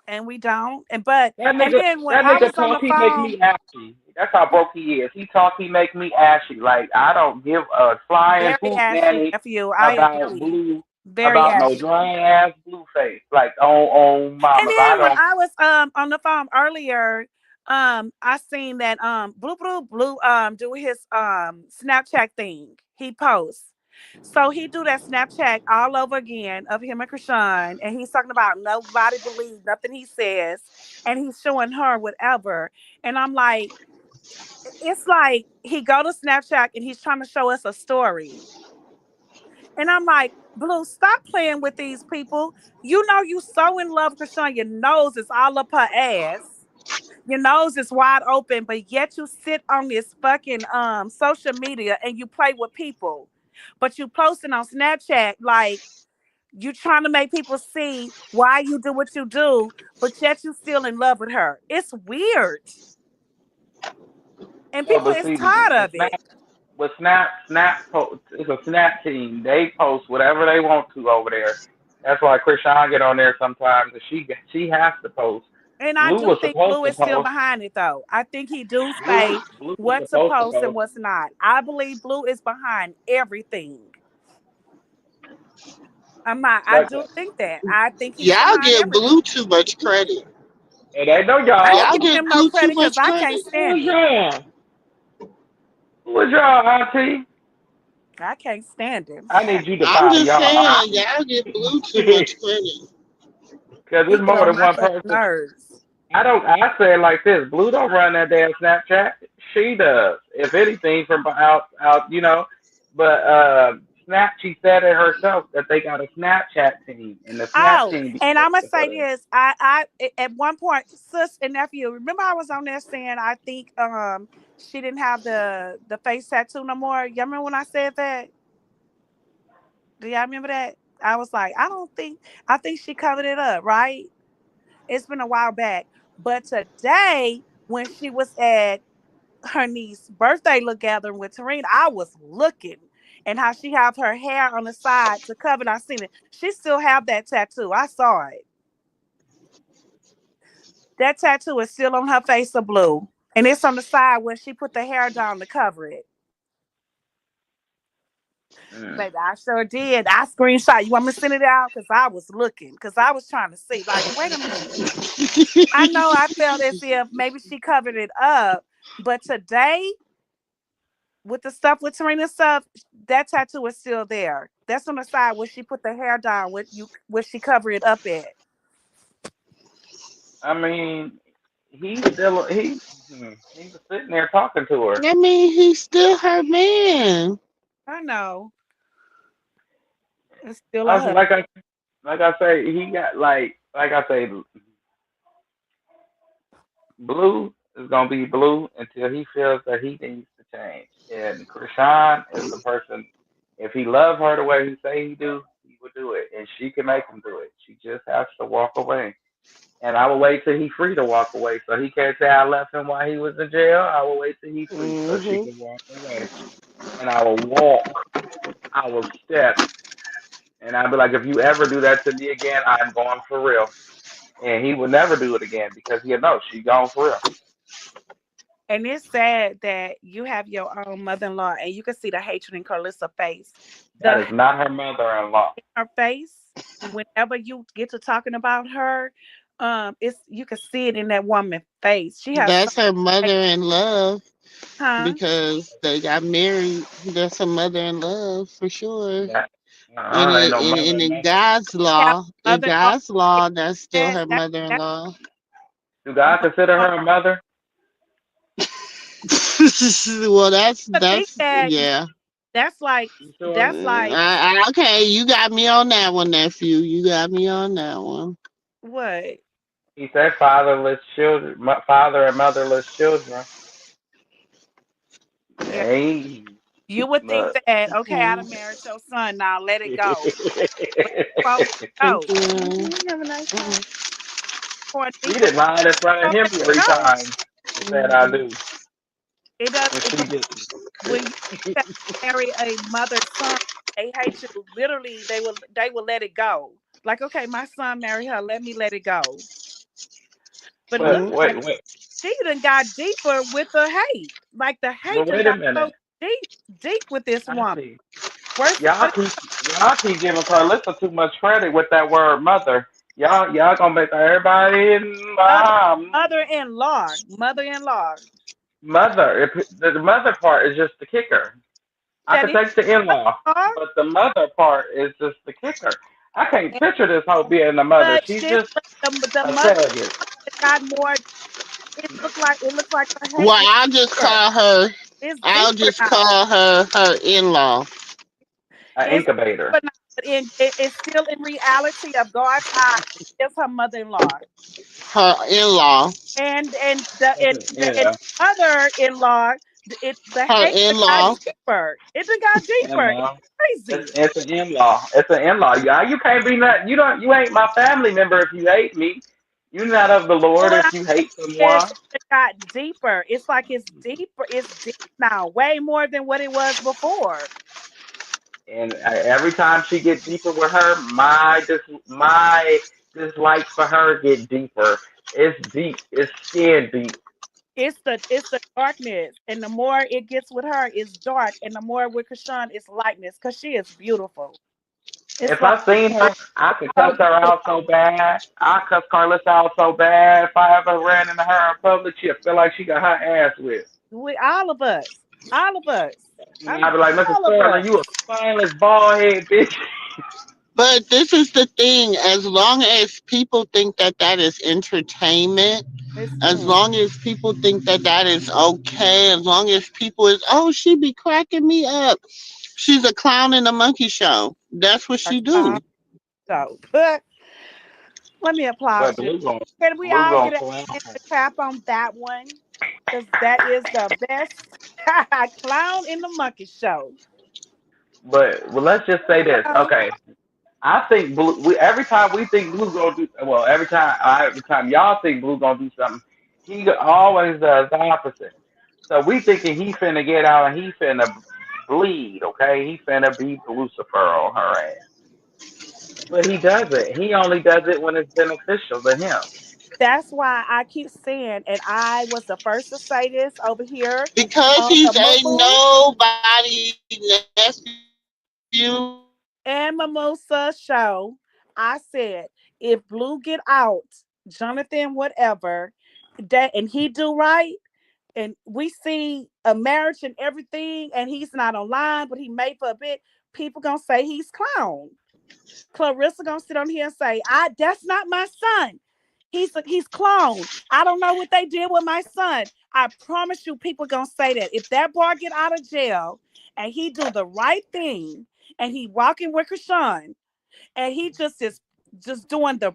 And we don't. And then when I was on the phone, make me ashy. That's how broke he is. He talk, he make me ashy. Like, I don't give a flying hoop nanny about Blue, about no dry ass Blue face. Like, on mama. And then when I was on the phone earlier, I seen that Blue do his Snapchat thing. He posts. So he do that Snapchat all over again of him and Chrisean, and he's talking about nobody believes nothing he says, and he's showing her whatever. And I'm like, it's like he go to Snapchat and he's trying to show us a story. And I'm like, Blue, stop playing with these people. You know you so in love with Chrisean, your nose is all up her ass. Your nose is wide open, but yet you sit on this fucking social media and you play with people. but you posting on Snapchat like you trying to make people see why you do what you do, but yet you still in love with her. It's weird. And people is tired of it. With Snap it's a Snap team. They post whatever they want to over there. That's why Krishan get on there sometimes. She has to post. And I do think Blue is still behind it, though. I think he do say what's to post and what's not. I believe Blue is behind everything. I'm not. I do think that. I think he's y'all give Blue too much credit. And they know y'all. I don't give him no credit because I can't stand him. Who's y'all, Auntie? I can't stand him. I need you to I'm just y'all. saying, y'all give Blue too much credit. Because there's more than one person. Nerves. I say it like this. Blue don't run that damn Snapchat. She does. If anything, from out, you know. But she said it herself that they got a Snapchat team. And the Snap team. And I'm going to say this. I at one point, sis and nephew, remember I was on there saying I think she didn't have the face tattoo no more. Y'all remember when I said that? Do y'all remember that? I was like, I think she covered it up, right? It's been a while back. But today, when she was at her niece's birthday look gathering with Tarina, I was looking and how she have her hair on the side to cover it. I seen it. She still have that tattoo. I saw it. That tattoo is still on her face of Blue. And it's on the side where she put the hair down to cover it. Baby, I sure did. I screenshot. You want me to send it out? Because I was looking. Because I was trying to see. Like, wait a minute. I know I felt as if maybe she covered it up. But today, with the stuff with Tarina stuff, that tattoo is still there. That's on the side where she put the hair down, where she covered it up at. I mean, he was sitting there talking to her. I mean, he's still her man. I know. It's still like I say, he got like I say, Blue is gonna be Blue until he feels that he needs to change. And Krishan is the person. If he loved her the way he say he do, he would do it, and she can make him do it. She just has to walk away. And I will wait till he's free to walk away, so he can't say I left him while he was in jail. I will wait till he's free so she can walk away. And I will walk. I will step. And I'll be like, if you ever do that to me again, I'm going for real. And he will never do it again because he'll know she's gone for real. And it's sad that you have your own mother-in-law and you can see the hatred in Carlissa's face. That is not her mother-in-law. Her face, whenever you get to talking about her, you can see it in that woman's face. That's her mother-in-law. Huh? Because they got married. That's her mother-in-law for sure. Yeah. And in God's law, that's still her mother-in-law. Do God consider her a mother? Well, that's yeah. That's like okay. You got me on that one, nephew. You got me on that one. What? He said father and motherless children. Hey. You would think that, okay, I done married your son, now let it go. He didn't lie in front of him every time. He said I do. It does. When you marry a mother's son, they hate you. Literally, they will let it go. Like, okay, my son married her, let me let it go. But wait. She done got deeper with the hate. Like the hate got so deep with this woman. Y'all keep giving Carlissa too much credit with that word mother. Y'all gonna make everybody mother-in-law. Mother. The mother part is just the kicker. I can take the in-law, but the mother part is just the kicker. I can't picture this whole being the mother. She's just the mother got more. It looks like her. Well, I'll just call her. Her in-law. An incubator. But it's still in reality of God's eye. It's her mother-in-law. Her in-law. And the mother-in-law The Her hate in-law. got deeper. It done got deeper. It's crazy. It's an in-law. It's an in-law. You can't be nothing. You ain't my family member if you hate me. You're not of the Lord What if I'm you hate saying is someone. it got deeper. It's like it's deeper. It's deep now, way more than what it was before. And every time she gets deeper with her, my dislike for her get deeper. It's deep. It's skin deep. It's the darkness, and the more it gets with her, it's dark, and the more with Krishan, it's lightness, because she is beautiful. It's If like I seen I her, I could so cuss her out so bad. I cuss Carlissa out so bad. If I ever ran into her in public, she'd feel like she got her ass whipped. we all of us, all of us. I And mean, I'd be like, Mrs. all of Sterling, us. you a spineless bald head bitch. But this is the thing. As long as people think that that is entertainment, It's as long as people think that that is okay, as long as people is, oh, she be cracking me up. She's a clown in a monkey show. That's what a she clown. do. So, but let me applaud But you. Can we all Blue get a gonna hand to clap on that one? Because that is the best clown in the monkey show. But well, let's just say this. Hello? Okay, I think Blue. Every time we think Blue gonna do well, every time y'all think Blue gonna do something, he always does the opposite. So we thinking he finna get out and he finna bleed. Okay, he finna be Lucifer on her ass. But he doesn't. He only does it when it's beneficial to him. That's why I keep saying, and I was the first to say this over here Because on the he's a Moo nobody nephew. and Mimosa show. I said, if Blue get out, Jonathan, whatever, that and he do right, and we see a marriage and everything, and he's not online, but he made for a bit, people gonna say he's clown. Clarissa gonna sit on here and say, that's not my son. He's clone. I don't know what they did with my son. I promise you, people gonna say that. If that boy get out of jail and he do the right thing and he walking with Krishan and he just is just doing the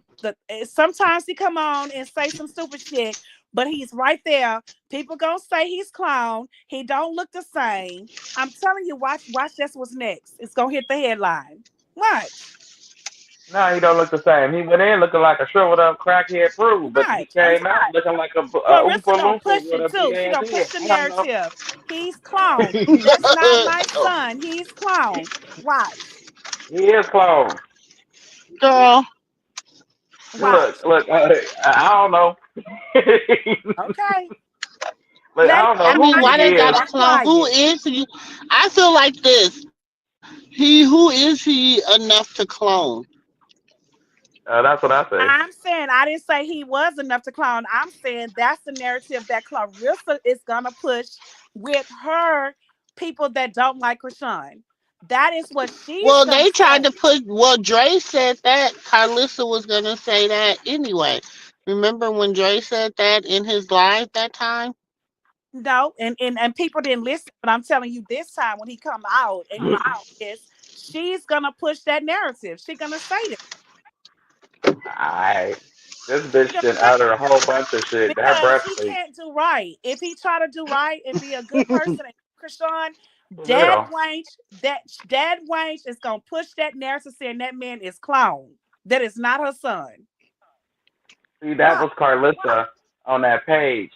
sometimes he come on and say some stupid shit, but he's right there. People gonna say he's clown. He don't look the same. I'm telling you, watch that's what's next. It's gonna hit the headline. Watch. No, he don't look the same. He went in looking like a shriveled up crackhead prude, but he Watch. I'm came out looking like a Oompa Clarissa gonna Loompa push with it a big too. She ass gonna push head. the I don't know. narrative. He's clone. That's not my son. He's clone. Watch. He is clone. Girl, Watch. Look. I don't know. Okay. Look, I don't know I who mean, Everybody why they he got is. a be clown? Who quiet. is he? I feel like this. Who is he enough to clone? That's what I say. I'm saying I didn't say he was enough to clone. I'm saying that's the narrative that Clarissa is gonna push with her people that don't like Krishan. That is what she's Well, gonna they tried say. to put. Well, Dre said that. Carlissa was gonna say that anyway. Remember when Dre said that in his live that time? No, and people didn't listen, but I'm telling you this time when he come out and he is, she's gonna push that narrative. She's gonna say that. Alright. This She bitch gonna did say utter a whole bunch of shit. Her because breath he stink. can't do right. If he try to do right and be a good person and Krishan, For Dad real. Wange, Dad Wange is gonna push that narrative saying that man is clone. That is not her son. See, that Why? was Carlissa on that page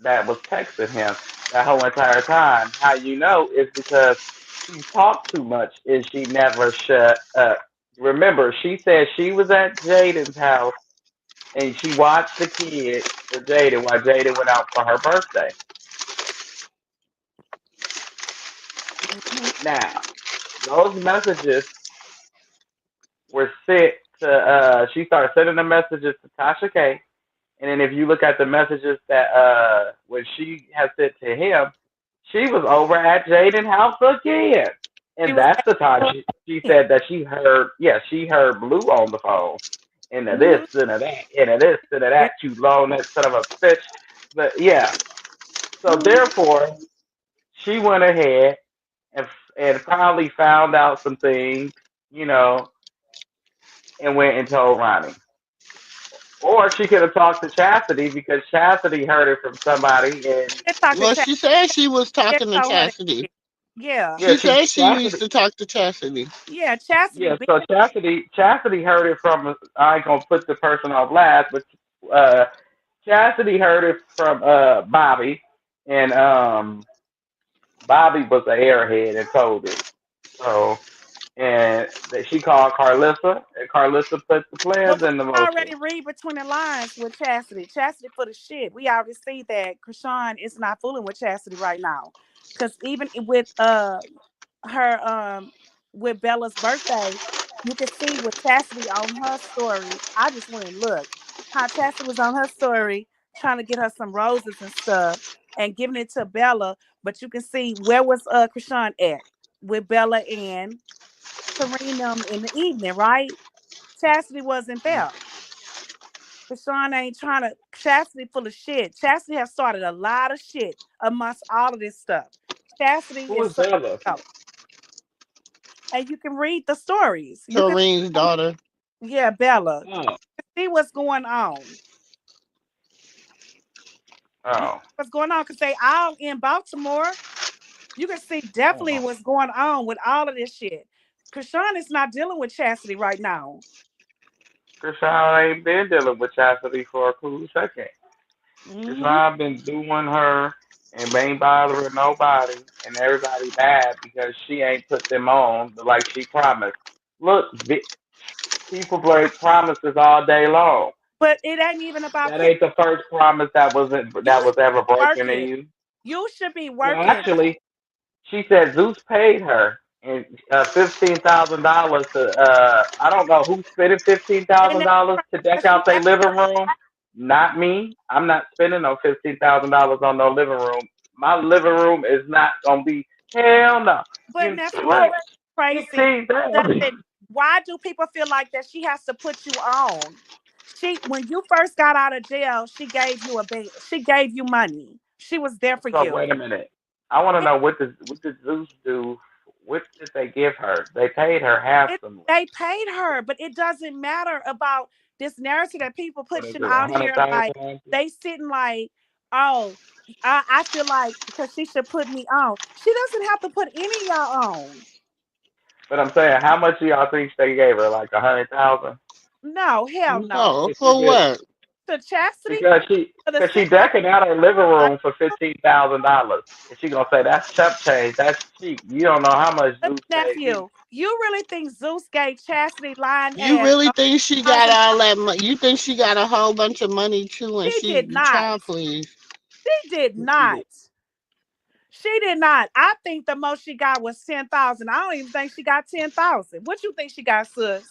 that was texting him that whole entire time. How you know is because she talked too much and she never shut up. Remember, she said she was at Jaden's house and she watched the kid with Jaden while Jaden went out for her birthday. Mm-hmm. Now, those messages were sent to, she started sending the messages to Tasha K. And then if you look at the messages that when she has sent to him, she was over at Jaden house again. She And was that's the time she said that she heard Blue on the phone. And of this, mm-hmm. and of that, and of this, and of Yeah. that, you long that son of a bitch. But yeah, so Mm-hmm. therefore, she went ahead and finally found out some things, you know, and went and told Ronnie. Or she could have talked to Chastity because Chastity heard it from somebody, and Well, she said she was talking to told her that Chastity. yeah, She said she used Chastity. to talk to Chastity. yeah, Chastity. Yeah, so Chastity heard it from. I ain't gonna put the person on blast, but uh, Chastity heard it from Bobby, and Bobby was the airhead and told it. So, and that she called Carlissa, and Carlissa put the But plans we in the motion. already read between the lines with Chastity. Chastity for the shit. We already see that Krishan is not fooling with Chastity right now. Cause even with her with Bella's birthday, you can see with Chastity on her story. I just went and looked how Chastity was on her story trying to get her some roses and stuff and giving it to Bella. But you can see where was Krishan at with Bella and Karina in the evening, right? Chastity wasn't there. Krishan ain't trying to. Chastity full of shit. Chastity has started a lot of shit amongst all of this stuff. Chastity Who is is so. Bella? And you can read the stories. You can. Kareem's daughter. Yeah, Bella. Oh. See what's going on. Oh. What's going on? Because they all in Baltimore. You can see definitely what's going on with all of this shit. Krishan is not dealing with Chastity right now. Krishan ain't been dealing with Chastity for a cool second. Mm-hmm. Krishan been doing her and ain't bothering nobody, and everybody mad because she ain't put them on like she promised. Look, people break promises all day long. But it ain't even about That ain't the first promise that was ever broken to working. you. You should be No, working. actually, she said Zeus paid her and $15,000 to I don't know who spent $15,000 to deck out their living room. Not me. I'm not spending no $15,000 on no living room. My living room is not gonna be hell no. But nephew, crazy. $15,000. Why do people feel like that she has to put you on? When you first got out of jail, she gave you she gave you money. She was there for So you. wait a minute. I want to know what did Zeus do? What did they give her? They paid her handsomely. They paid her, but it doesn't matter about this narrative that people pushing out here. 100,000? Like they sitting like, oh, I feel like because she should put me on. She doesn't have to put any of y'all on. But I'm saying, how much do y'all think they gave her? Like 100,000? No, hell no. No, for what? To Chastity? Because she decking out her living room for $15,000, and she gonna say that's chump change, that's cheap. You don't know how much Zeus nephew. You really think Zeus gave Chastity line? You really think she got all that money? You think she got a whole bunch of money too? And she did not. Child, please. She did not. She did not. I think the most she got was 10,000. I don't even think she got 10,000. What you think she got, sis?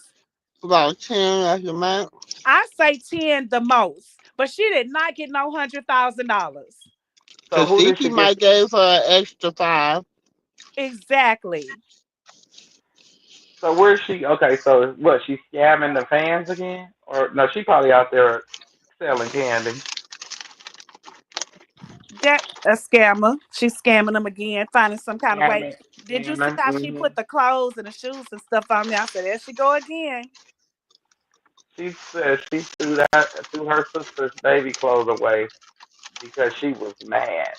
About 10 as a man. I say 10 the most, but she did not get no $100,000. So Tiki might gave her an extra 5. Exactly. So where's she? Okay, so what? She's scamming the fans again, or no? She probably out there selling candy. That a scammer. She's scamming them again, finding some kind of way. Did you see how she put the clothes and the shoes and stuff on there? I said, there she go again. She said she threw her sister's baby clothes away because she was mad.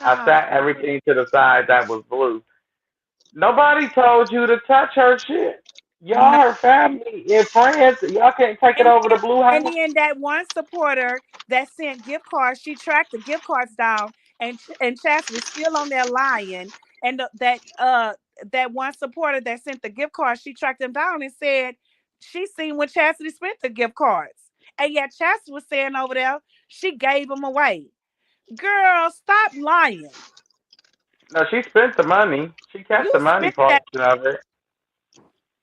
I sat everything to the side that was blue. Nobody told you to touch her shit. Y'all her family and friends. Y'all can't take it over to Blue House. And then that one supporter that sent gift cards, she tracked the gift cards down, and Chastity's still on there lying. And that one supporter that sent the gift cards, she tracked them down and said she seen when Chastity spent the gift cards. And yet Chastity was saying over there she gave them away. Girl, stop lying. No, she spent the money. She kept the money portion of it.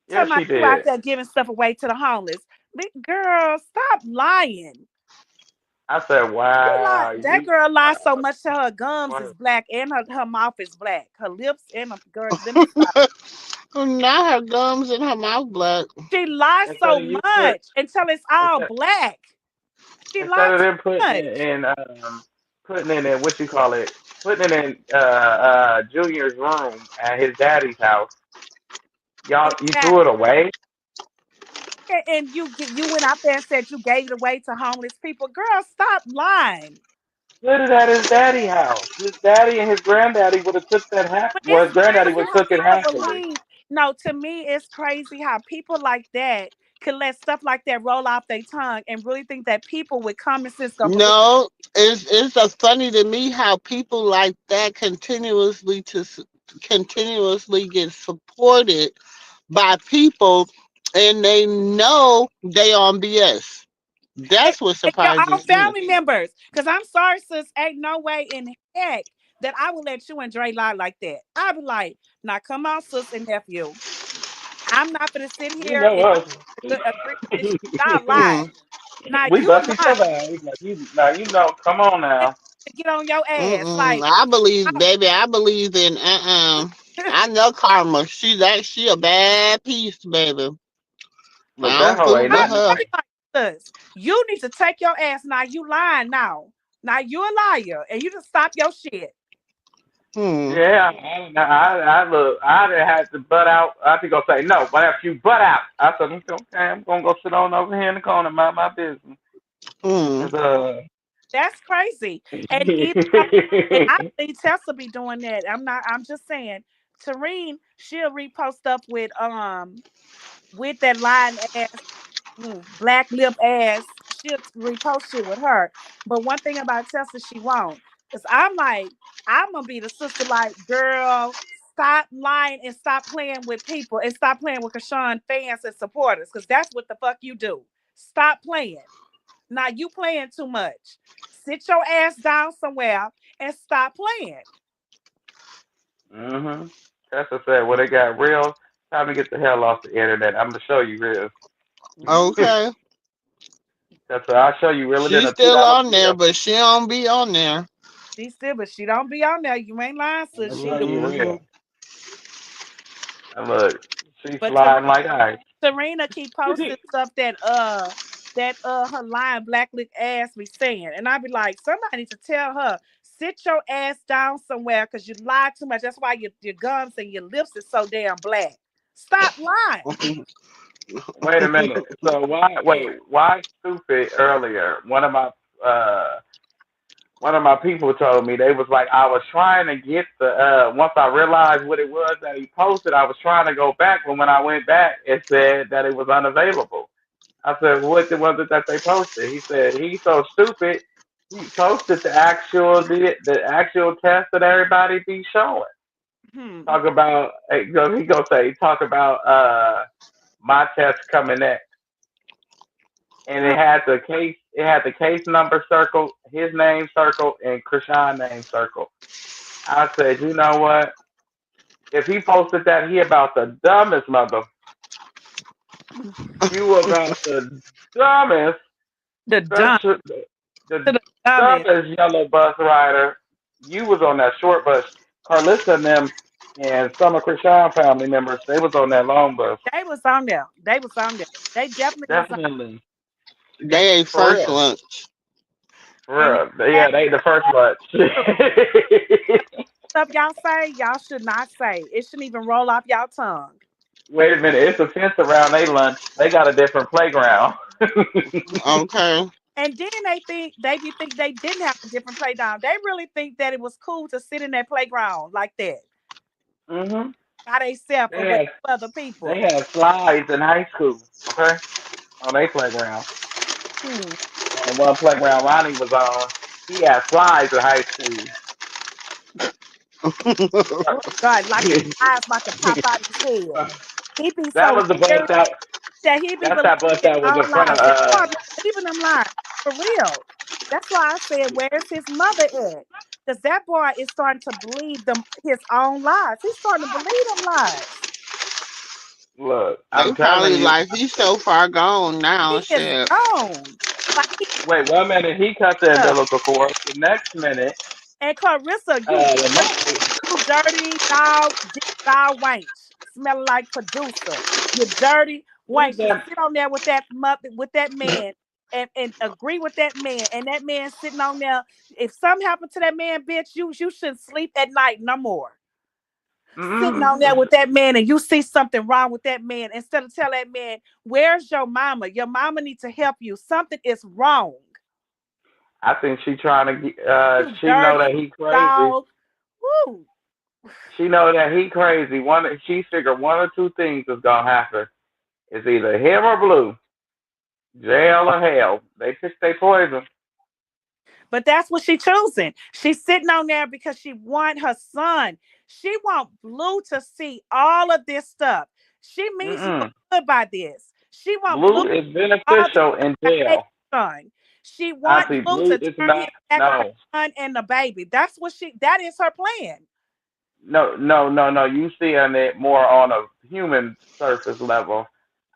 Yeah, she did. Out there giving stuff away to the homeless. Girl, stop lying. I said, wow. That girl lies so much to her gums is black and her mouth is black. Her lips and her girl. Now her gums and her mouth black. She lies so much until it's all black. She instead lies of them putting it in what you call it, putting it in Junior's room at his daddy's house. You threw it away. And you went out there and said you gave it away to homeless people. Girl, stop lying. Put it at his daddy house. His daddy and his granddaddy would have took that half. But Well, it's his granddaddy crazy would have how took it people happily. believe. No, to me, it's crazy how people like that can let stuff like that roll off their tongue and really think that people with common sense gonna believe. No, it's so funny to me how people like that continuously get supported by people, and they know they on BS. That's what And your own surprises me. family members. Because I'm sorry, sis, ain't no way in heck that I would let you and Dre lie like that. I'd be like, now come on, sis and nephew. I'm not gonna sit You here know and us. agree with this shit. Y'all lie. Mm, Now We you bust each lie other out. We like, now you know. Come on now. to get on your ass. mm-mm. Like, I believe, baby. I believe in. I know karma. She a bad piece, baby. Look, I that don't hoe fool ain't with I, nothing. her. I be like this. You need to take your ass now. You lying now. Now you a liar, and you just stop your shit. Yeah, I look. I done had to butt out. I think I'll say no, but after you butt out, I said, okay, I'm gonna go sit on over here in the corner, mind my business. Hmm. 'Cause, That's crazy. And even though, and I believe Tessa be doing that. I'm just saying. Tareen, she'll repost stuff with that lying ass, black lip ass. She'll repost shit with her. But one thing about Tessa, she won't. Cause I'm like, I'm gonna be the sister. Like, girl, stop lying and stop playing with people and stop playing with Kashawn fans and supporters. Cause that's what the fuck you do. Stop playing. Now you playing too much. Sit your ass down somewhere and stop playing. Tessa said, well, they got real. Time to get the hell off the internet. I'm gonna show you real. Okay. Tessa, I'll show you real. Then She's a still $2 on there, bill. but she don't be on there. She still, but she don't be on there. You ain't lying, I'm sis. gonna She show do. you Hmm. real. And look, she's But sliding like ice. Serena keep posting stuff that her lying black lip ass be saying. And I be like, somebody need to tell her, sit your ass down somewhere because you lie too much. That's why your gums and your lips is so damn black. Stop lying. Wait a minute. So why stupid earlier? Uh one of my people told me they was like I was trying to get the once I realized what it was that he posted, I was trying to go back, but when I went back it said that it was unavailable. I said, what was it that they posted? He said he's so stupid. He posted the actual test that everybody be showing. Hmm. Talk about he gonna say talk about my test coming next. And Huh. it had the case number circled, his name circled, and Krishan name circled. I said, you know what? If he posted that, he about the dumbest mother. You about the dumbest, The dumb, the, the the dumbest. dumbest yellow bus rider. You was on that short bus. Carlissa and them and some of Krishan family members, they was on that long bus. They was on there. They was on there. They definitely was on Definitely. They ate For first real. lunch. For and real. Yeah, they the first bunch. stuff y'all say, y'all should not say. It shouldn't even roll off y'all tongue. Wait a minute, it's a fence around their lunch. They got a different playground. Okay. And then think they didn't have a different playground. They really think that it was cool to sit in that playground like that Mhm. by themselves They away had from other they people. had slides in high school. Okay, on their playground. Hmm. On the one playground Ronnie was on, he had slides in high school. Oh God, like his eyes about to pop out his head. He be That so was the bus serious that that he be that's believing that bus his that was own in front lies. of That boy be believing them lies for real. That's why I said, where's his mother at? Because that boy is starting to believe his own lies. He's starting to believe them lies. look, They I'm probably telling you. like he's so far gone now. He is Shit. gone. Like he Wait, 1 minute he cut the up. umbilical cord. The next minute, And Clarissa, you the dirty, monkey. you dirty dog, dog wench, smelling like producer. You dirty Who's wench. To that? sit on there with that mother, with that man, and agree with that man, and that man sitting on there. If something happened to that man, bitch, you shouldn't sleep at night no more. sitting on there with that man, and you see something wrong with that man, instead of tell that man, where's your mama? Your mama needs to help you. Something is wrong. I think she trying to get. She know that he crazy. Dog. Woo. She know that he crazy. She figured one or two things is gonna happen. It's either him or Blue, jail or hell. They pick their poison. But that's what she choosing. She's sitting on there because she want her son. She want Blue to see all of this stuff. She means good by this. She want Blue is beneficial in jail. Son. She wants Blue to turn his back on her son and the baby. That is her plan. No. You see it more on a human surface level.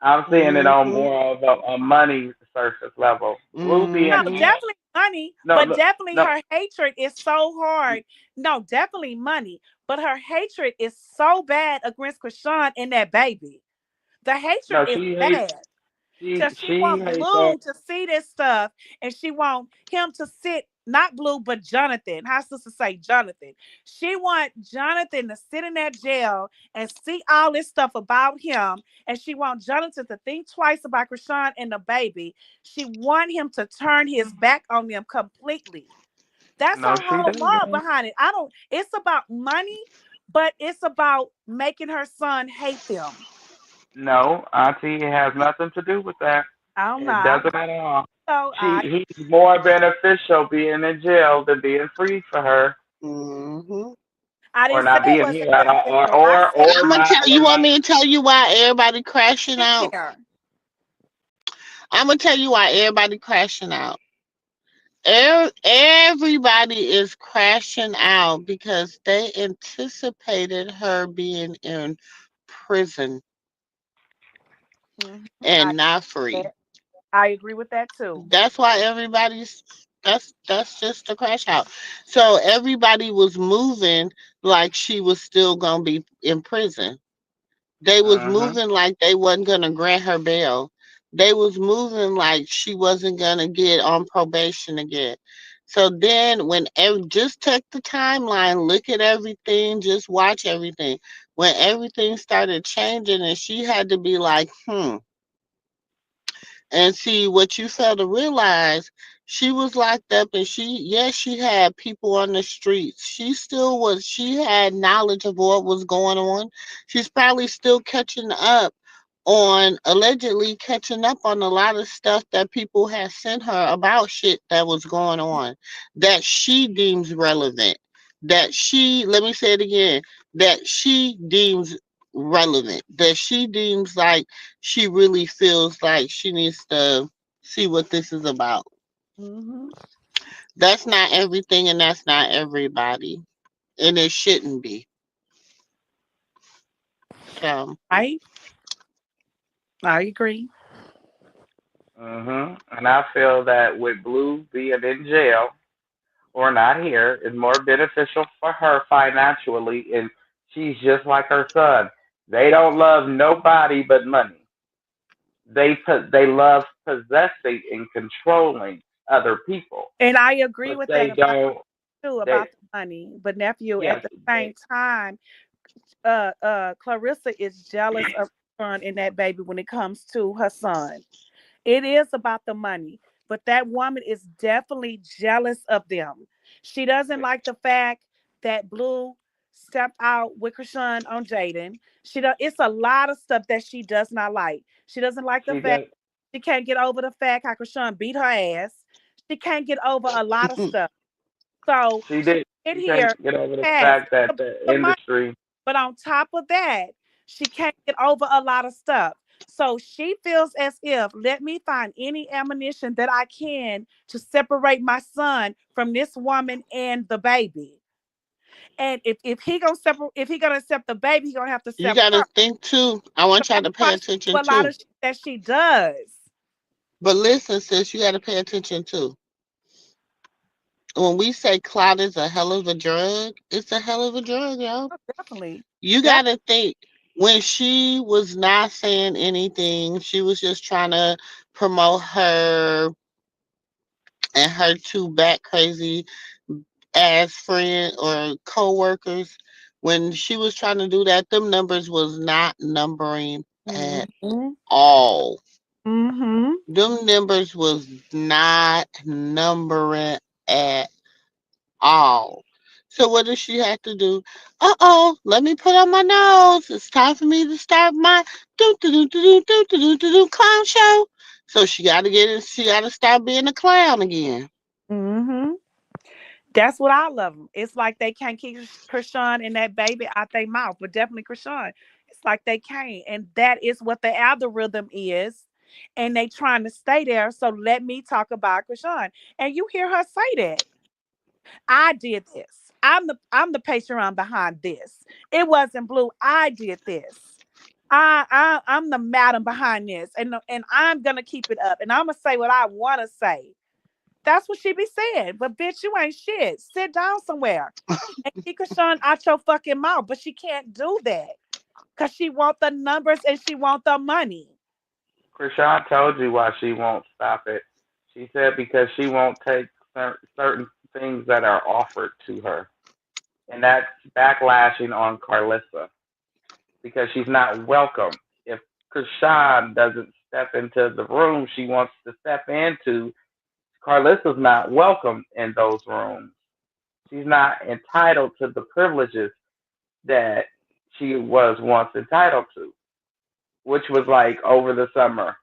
I'm seeing it on more of a money surface level. Blue being definitely money, but definitely her hatred is so hard. No, definitely money, but her hatred is so bad against Chrisean and that baby. The hatred is bad. She wants Blue to see this stuff, and she wants him to sit, not Blue, but Jonathan. How sister say Jonathan? She wants Jonathan to sit in that jail and see all this stuff about him, and she wants Jonathan to think twice about Chrisean and the baby. She wants him to turn his back on them completely. That's her whole law behind it. It's about money, but it's about making her son hate them. No, Auntie, it has nothing to do with that. It doesn't at all. So he's more beneficial being in jail than being free for her. I didn't or not say being here. Or I'm gonna tell you. Want me to tell you why everybody crashing out? I'm gonna tell you why everybody crashing out. Everybody is crashing out because they anticipated her being in prison and not free. I agree with that too. That's why everybody's that's just a crash out. So everybody was moving like she was still gonna be in prison. They was moving like they wasn't gonna grant her bail. They was moving like she wasn't gonna get on probation again. So then just take the timeline, look at everything, just watch everything. When everything started changing and she had to be like, and see what you fail to realize, she was locked up and she had people on the streets. She had knowledge of what was going on. She's probably still allegedly catching up on a lot of stuff that people had sent her about shit that was going on that she deems relevant. Let me say it again, that she deems relevant, that she deems like she really feels like she needs to see what this is about. That's not everything and that's not everybody, and it shouldn't be. So I agree. And I feel that with Blue being in jail or not here is more beneficial for her financially, and she's just like her son. They don't love nobody but money. They love possessing and controlling other people. And I agree with that about the money. But nephew, at the same time, Clarissa is jealous of her son and that baby when it comes to her son. It is about the money, but that woman is definitely jealous of them. She doesn't like the fact that Blue stepped out with Chrisean on Jaden. It's a lot of stuff that she does not like. She doesn't like the fact she can't get over the fact how Chrisean beat her ass. She can't get over a lot of stuff. So she can't get over the fact that the industry. But on top of that, she can't get over a lot of stuff. So she feels as if, let me find any ammunition that I can to separate my son from this woman and the baby. And if he gonna accept the baby, he gonna have to accept You gotta think too. I want y'all to pay attention to a lot of shit that she does. But listen, sis, you gotta pay attention too. When we say clout is a hell of a drug, it's a hell of a drug, y'all. Oh, definitely. You gotta think. When she was not saying anything, she was just trying to promote her and her two bat crazy ass friends or co-workers. When she was trying to do that, them numbers was not numbering at Mm-hmm. all. Mm-hmm. Them numbers was not numbering at all. So what does she have to do? Let me put on my nose. It's time for me to start my do clown show. So she gotta get it. She gotta start being a clown again. Mm-hmm. That's what I love them. It's like they can't keep Krishan and that baby out their mouth, but definitely Krishan. It's like they can't. And that is what the algorithm is. And they trying to stay there. So let me talk about Krishan. And you hear her say that. I did this. I'm the patron behind this. It wasn't Blue. I did this. I'm the madam behind this. And I'm gonna keep it up. And I'm gonna say what I wanna say. That's what she be saying. But bitch, you ain't shit. Sit down somewhere and keep Krishan out your fucking mouth. But she can't do that because she want the numbers and she want the money. Krishan told you why she won't stop it. She said because she won't take certain things that are offered to her, and that's backlashing on Carlissa because she's not welcome. If Krishan doesn't step into the room she wants to step into, Carlissa's not welcome in those rooms. She's not entitled to the privileges that she was once entitled to, which was like over the summer.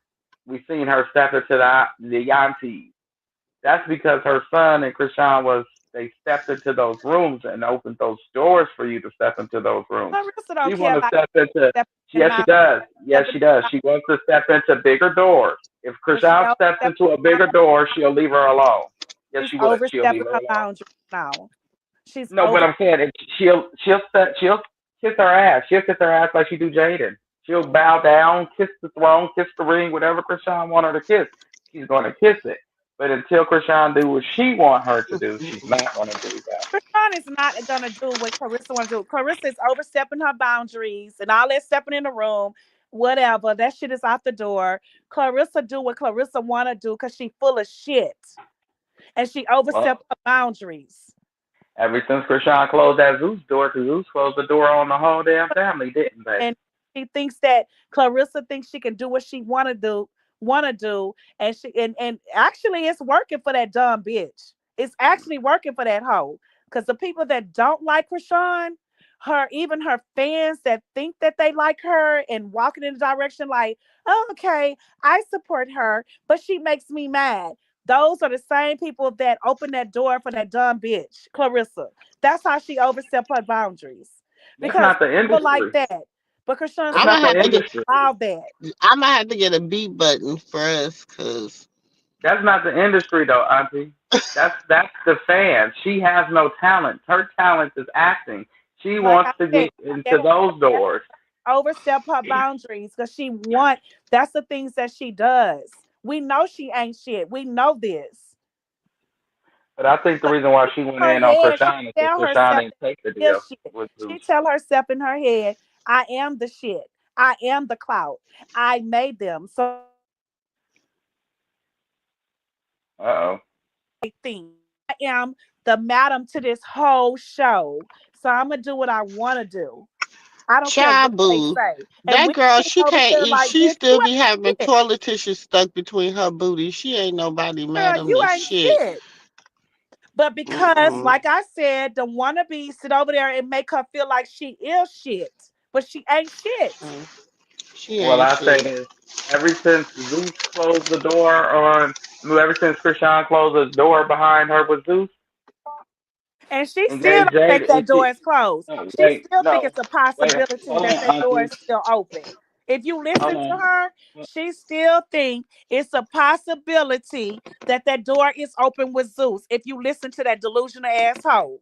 We seen her step into the Yanti. That's because her son and Krishan was they stepped into those rooms and opened those doors for you to step into those rooms. Carissa She don't care want to about step into yes she mouth. does. Yes she does. She wants to step into bigger doors. If Krishan steps into a bigger door, she'll leave her alone. Yes, She's she would. She'll leave overstepping her her alone. boundaries now. She's No, but I'm saying she'll kiss her ass. She'll kiss her ass like she do Jaden. She'll bow down, kiss the throne, kiss the ring, whatever Krishan want her to kiss. She's gonna kiss it. But until Krishan do what she want her to do, she's not gonna do that. Krishan is not gonna do what Carissa want to do. Carissa is overstepping her boundaries and all that stepping in the room, whatever. That shit is out the door. Clarissa do what Clarissa want to do because she full of shit and she overstepped her boundaries. Ever since Krishan closed that Zeus door, because Zeus closed the door on the whole damn family, didn't they? And she thinks that Clarissa thinks she can do what she want to do, and and actually it's working for that dumb bitch. It's actually working for that hoe. Because the people that don't like Krishan, even her fans that think that they like her and walking in the direction like, oh, okay, I support her, but she makes me mad. Those are the same people that open that door for that dumb bitch, Clarissa. That's how she overstepped her boundaries. That's Because not the people like industry. that. But Krishan's That's not the industry. allow that. I'm gonna have to get a beat button first, cause that's not the industry though, Auntie. That's the fans. She has no talent. Her talent is acting. She Like wants I to said, get into those doors. overstep her boundaries because that's the things that she does. We know she ain't shit. We know this. But I think the reason why she went Her in on head, she Krishan is because tell Krishan herself didn't take the is deal shit. with She Zeus. tell herself in her head, I am the shit. I am the clout. I made them. So Uh-oh. I think I am the madam to this whole show. So I'm gonna do what I want to do. I don't care what they Chabu. say. And That when girl, she she over can't there eat. like, She bitch, still you be having ain't shit. toilet tissue stuck between her booty. She ain't nobody Girl, madam you and ain't shit. shit. But because, like I said, the wannabe sit over there and make her feel like she is shit, but she ain't shit. She Well, ain't I say shit. this. Ever since Zeus closed the door on, ever since Krishan closed the door behind her with Zeus And she and still gave don't think Jade, that and door she, is closed. no, She wait, still think no, it's a wait, possibility hold that on, that door Auntie, is still open. If you hold listen to on. her, she still think it's a possibility that that door is open with Zeus. If you listen to that delusional asshole.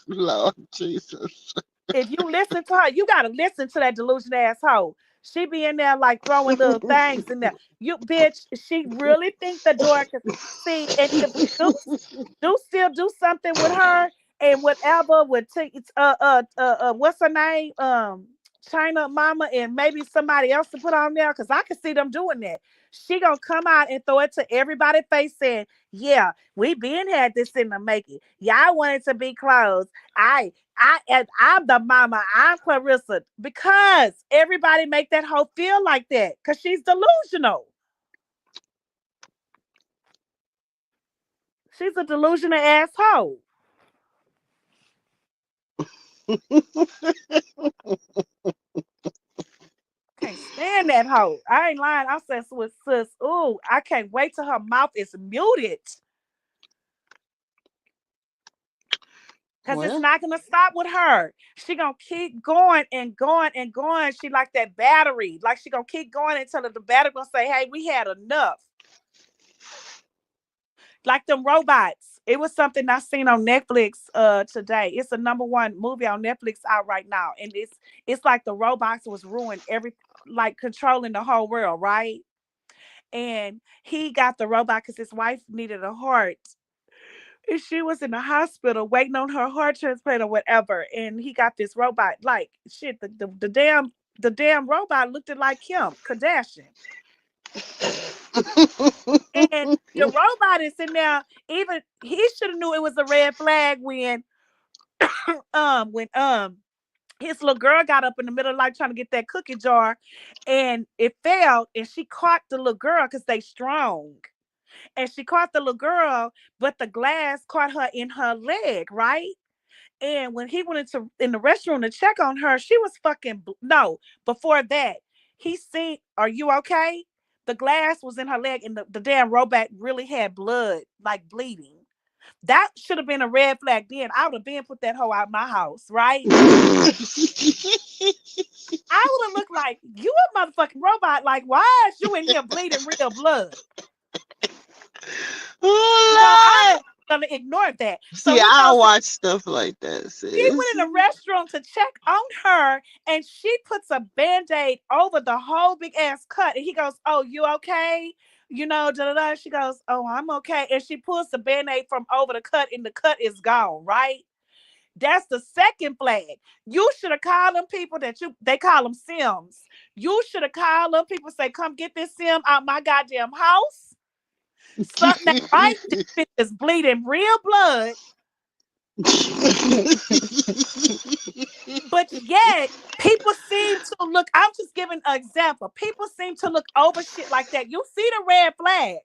Lord Jesus. If you listen to her, you gotta listen to that delusional asshole. She be in there like throwing little things in there. You bitch, she really think the door can see. And if do still do something with her and whatever would take what's her name? China Mama and maybe somebody else to put on there because I can see them doing that. She gonna come out and throw it to everybody's face saying, yeah, we been had this in the making. Y'all wanted to be closed. And I'm the mama. I'm Clarissa. Because everybody make that hoe feel like that. Because she's delusional. She's a delusional asshole. Can't stand that hoe. I ain't lying. I said with sis, ooh, I can't wait till her mouth is muted. Because it's not going to stop with her. She going to keep going and going and going. She like that battery. Like she going to keep going until the battery going to say, hey, we had enough. Like them robots. It was something I seen on Netflix today. It's the #1 movie on Netflix out right now. And it's like the robots was ruined like controlling the whole world, right? And he got the robot because his wife needed a heart. And she was in the hospital waiting on her heart transplant or whatever. And he got this robot. Like shit, the damn robot looked like Kim Kardashian. And the robot is in there. Even he should have knew it was a red flag when his little girl got up in the middle of the night trying to get that cookie jar, and it fell, and she caught the little girl because they strong. And she caught the little girl, but the glass caught her in her leg, right? And when he went in the restroom to check on her, she was fucking no. Before that, he seen, "Are you okay?" The glass was in her leg, and the damn robot really had blood, like bleeding. That should have been a red flag. Then I would have been put that hoe out my house, right? I would have looked like you a motherfucking robot. Like, why is you in here bleeding real blood? I'm gonna ignore that. So see, I watch stuff like that. Sis. He went in the restroom to check on her, and she puts a Band-Aid over the whole big ass cut. And he goes, "Oh, you okay?" You know, da-da-da. She goes, "Oh, I'm okay." And she pulls the Band-Aid from over the cut, and the cut is gone, right? That's the second flag. You should have called them people they call them Sims. You should have called them people, say, "Come get this Sim out my goddamn house." Something right, this bitch is bleeding real blood. But yet, people seem to look, I'm just giving an example. People seem to look over shit like that. You see the red flags,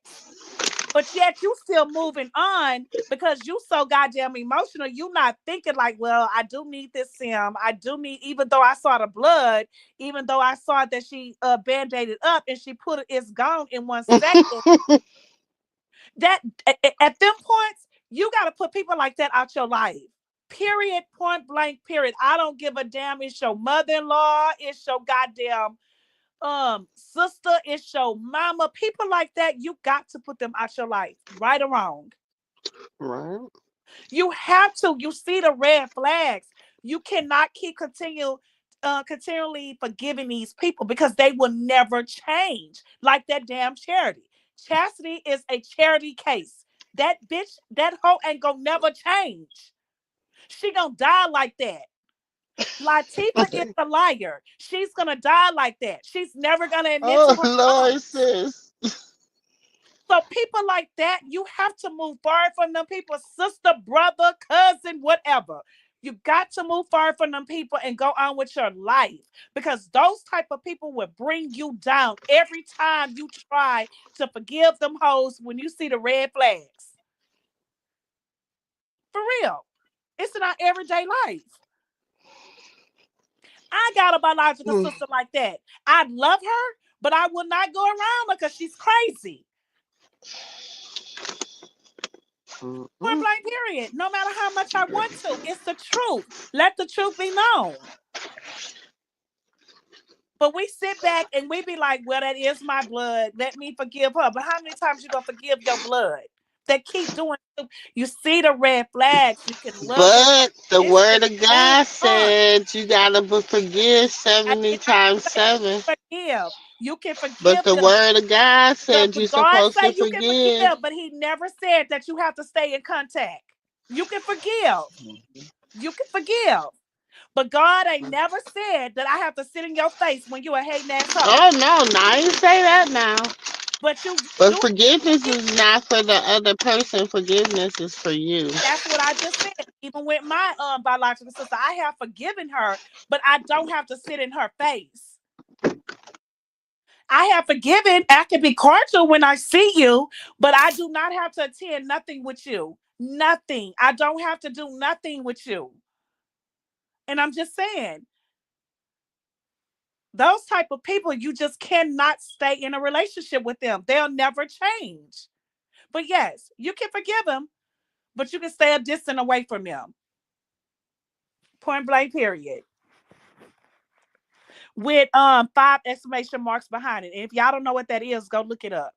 but yet you still moving on because you so goddamn emotional. You not thinking like, well, I do need this Sim. I do need, even though I saw the blood, even though I saw that she Band-Aided up and she put it's gone in 1 second. That at them points, you got to put people like that out your life. Period. Point blank. Period. I don't give a damn. It's your mother-in-law. It's your goddamn sister. It's your mama. People like that, you got to put them out your life, right or wrong. Right. You have to. You see the red flags. You cannot keep continually forgiving these people because they will never change. Like that damn Charity. Chastity is a charity case. That bitch, that hoe ain't gonna never change. She gonna die like that. Latifah is a liar. She's gonna die like that. She's never gonna admit to her Lord, sis. So people like that, you have to move far from them people, sister, brother, cousin, whatever. You got to move far from them people and go on with your life because those type of people will bring you down every time you try to forgive them hoes when you see the red flags. For real. It's in our everyday life. I got a biological sister like that. I love her, but I will not go around her because she's crazy. Point blank period. No matter how much I want to, it's the truth. Let the truth be known. But we sit back and we be like, well, that is my blood. Let me forgive her. But how many times you gonna forgive your blood? They keep doing it. You see the red flags. You can love but the word of God said you gotta forgive 70 times 7. Forgive. You can forgive. But the word of God said you're supposed to forgive. But he never said that you have to stay in contact. You can forgive. You can forgive. But God ain't never said that I have to sit in your face when you a hating asshole. Oh, no, I ain't say that now. But forgiveness is not for the other person. Forgiveness is for you. That's what I just said. Even with my biological sister, I have forgiven her, but I don't have to sit in her face. I have forgiven. I can be cordial when I see you, but I do not have to attend nothing with you. Nothing. I don't have to do nothing with you. And I'm just saying, those type of people, you just cannot stay in a relationship with them. They'll never change. But yes, you can forgive them, but you can stay a distance away from them. Point blank, period. With 5 exclamation marks behind it. And if y'all don't know what that is, go look it up.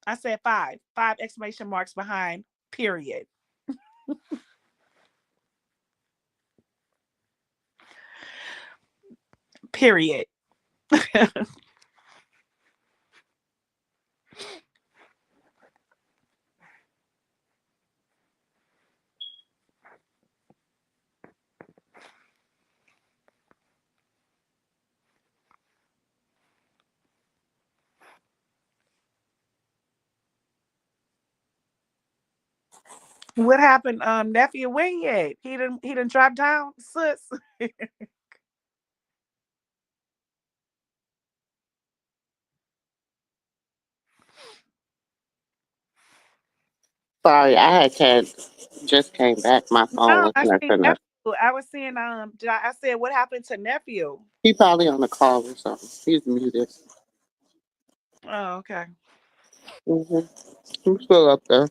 I said 5 exclamation marks behind, period. Period. What happened, nephew? Where he at? He didn't drop down, sis. Sorry, I just came back. My phone No, was messing up. I was saying, I said, what happened to nephew? He probably on the call or something. He's muted. Oh, okay. I'm still up there.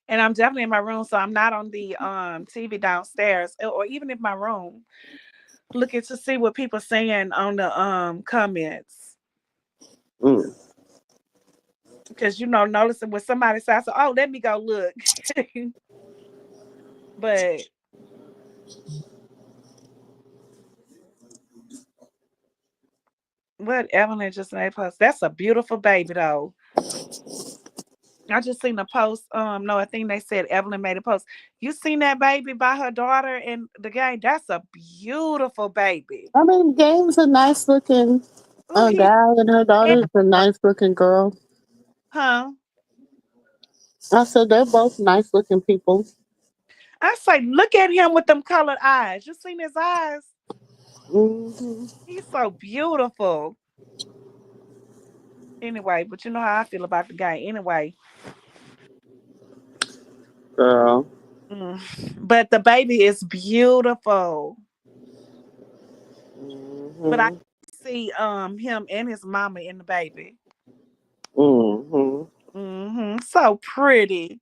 And I'm definitely in my room, so I'm not on the TV downstairs, or even in my room, looking to see what people saying on the comments. Because noticing when somebody says, "Oh, let me go look," but what Evelyn just made post. That's a beautiful baby, though. I just seen a post. No, I think they said Evelyn made a post. You seen that baby by her daughter in the game? That's a beautiful baby. I mean, Game's a nice looking guy, and her daughter's a nice looking girl. Huh? I said they're both nice looking people. I say, look at him with them colored eyes. You seen his eyes? Mm-hmm. He's so beautiful. Anyway, but you know how I feel about the guy. Anyway. Girl. But the baby is beautiful. Mm-hmm. But I see him and his mama in the baby. So pretty.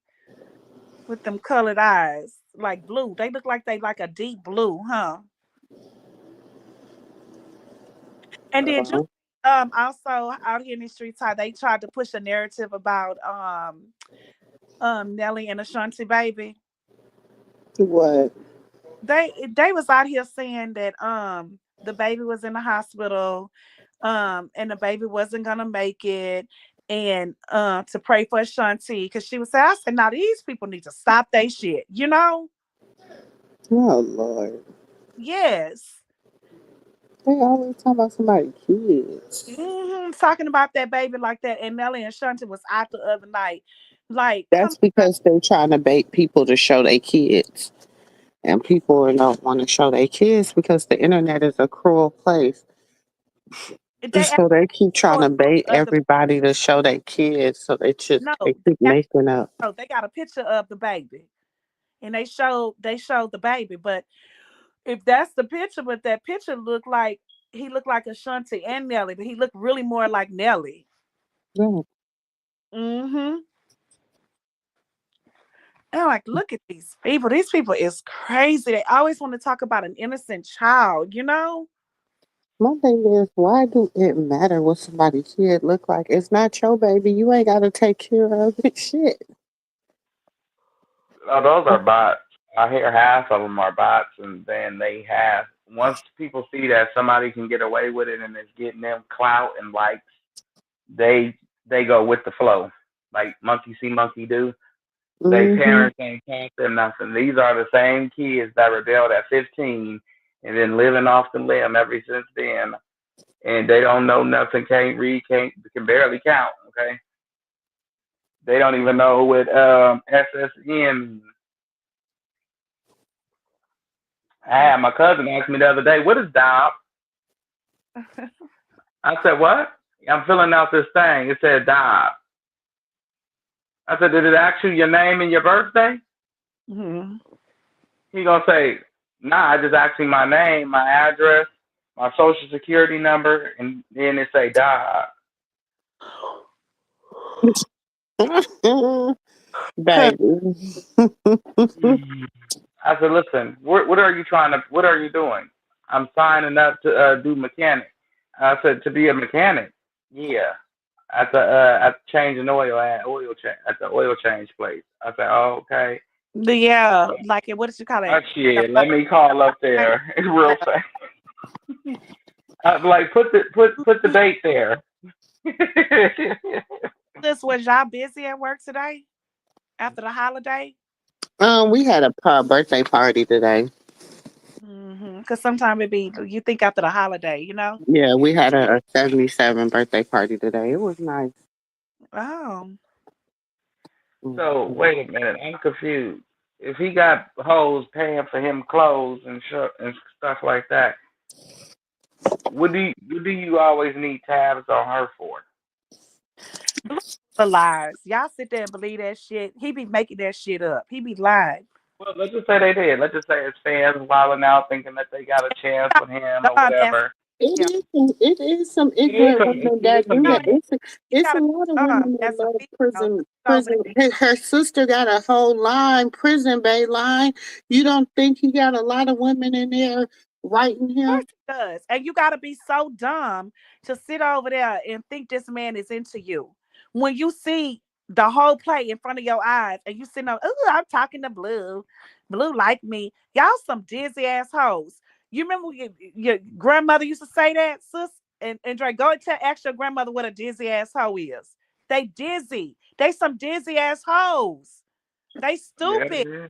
With them colored eyes. Like blue. They look like a deep blue, huh? And then you also out here in the streets how they tried to push a narrative about Nelly and Ashanti baby. What? They was out here saying that the baby was in the hospital and the baby wasn't gonna make it, and to pray for Ashanti, because she was saying, I said, now these people need to stop their shit, Oh Lord. Yes. They always talk about somebody's kids. Talking about that baby like that, and Nelly and Ashanti was out the other night. Like, that's because they're trying to bait people to show their kids. And people don't want to show their kids because the internet is a cruel place. So they keep trying to bait everybody to show their kids. So they keep making up. Oh, they got a picture of the baby, and they showed the baby. But if that's the picture, but that picture looked like he looked like Ashanti and Nelly, but he looked really more like Nelly. Yeah. And I'm like, look at these people. These people is crazy. They always want to talk about an innocent child, My thing is, why do it matter what somebody's kid look like? It's not your baby. You ain't got to take care of it. Shit. Oh, those are bots. I hear half of them are bots, and then once people see that somebody can get away with it and it's getting them clout and likes, they go with the flow, like monkey see, monkey do. Their parents ain't taught them nothing. These are the same kids that rebelled at 15 and then living off the limb ever since then. and they don't know nothing, can't read, can barely count. Okay, they don't even know what SSN means. I had my cousin ask me the other day, "What is DOB?" I said, "What?" I'm filling out this thing. It said DOB. I said, "Did it ask you your name and your birthday?" Mm-hmm. He gonna say, "Nah, I just asked me my name, my address, my social security number, and then it say DOB." Baby. I said, "Listen, what are you trying to? What are you doing?" "I'm signing up to do mechanic." I said, "To be a mechanic?" "Yeah." At changing oil at the oil change place. I said, "Oh, okay." Yeah, like what did you call Oh it? shit, let me call up there real fast. I'm like, put the date there. This was y'all busy at work today after the holiday? We had a birthday party today. Because sometimes it be you think after the holiday, you know. Yeah, we had a 77 birthday party today. It was nice. Oh. So wait a minute, I'm confused. If he got hoes paying for him clothes and stuff like that, what do you always need tabs on her for? The lies. Y'all sit there and believe that shit. He be making that shit up. He be lying. Well, let's just say they did. Let's just say his fans wilding out thinking that they got a chance with him or whatever. It is some ignorant women that do that. It's a lot of women that love prison. Her sister got a whole line, Prison Bay line. You don't think he got a lot of women in there writing him? Of course he does. And you gotta be so dumb to sit over there and think this man is into you. When you see the whole play in front of your eyes and you sitting on, oh, I'm talking to Blue. Blue like me. Y'all some dizzy assholes. You remember your grandmother used to say that, sis? And Dre, go and ask your grandmother what a dizzy asshole is. They dizzy. They some dizzy assholes. They stupid. Yeah.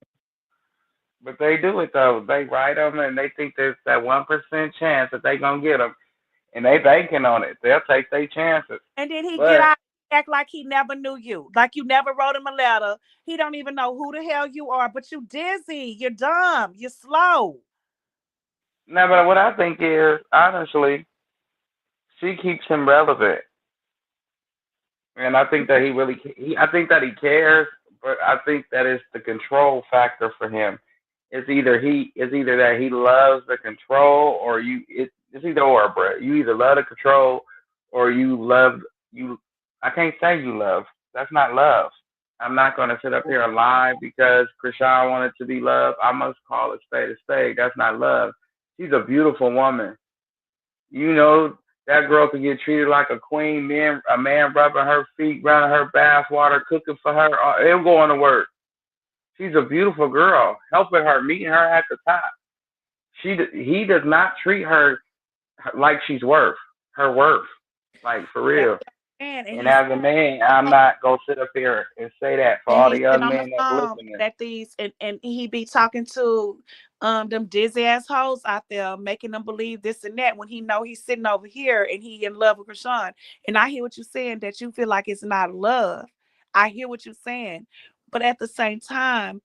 But they do it though. They write them and they think there's that 1% chance that they gonna get them, and they banking on it. They'll take their chances. And then he get out, act like he never knew you, like you never wrote him a letter. He don't even know who the hell you are. But you dizzy. You're dumb. You're slow. No, but what I think is honestly, she keeps him relevant, and I think that I think that he cares, but I think that it's the control factor for him. It's either that he loves the control, or it's either or, bro. You either love the control, or you. I can't say you love. That's not love. I'm not gonna sit up here and lie because Chrisean wanted to be loved. I must call a spade a spade. That's not love. She's a beautiful woman. You know, that girl could get treated like a queen. A man rubbing her feet, running her bath water, cooking for her. It'll going to work. She's a beautiful girl, helping her, meeting her at the top. He does not treat her like she's worth her worth, like for real. And as a man, I'm not gonna sit up here and say that for all the young men that's listening. That and he be talking to them dizzy assholes out there, making them believe this and that when he know he's sitting over here and he in love with Chrisean. And I hear what you're saying, that you feel like it's not love. I hear what you're saying, but at the same time,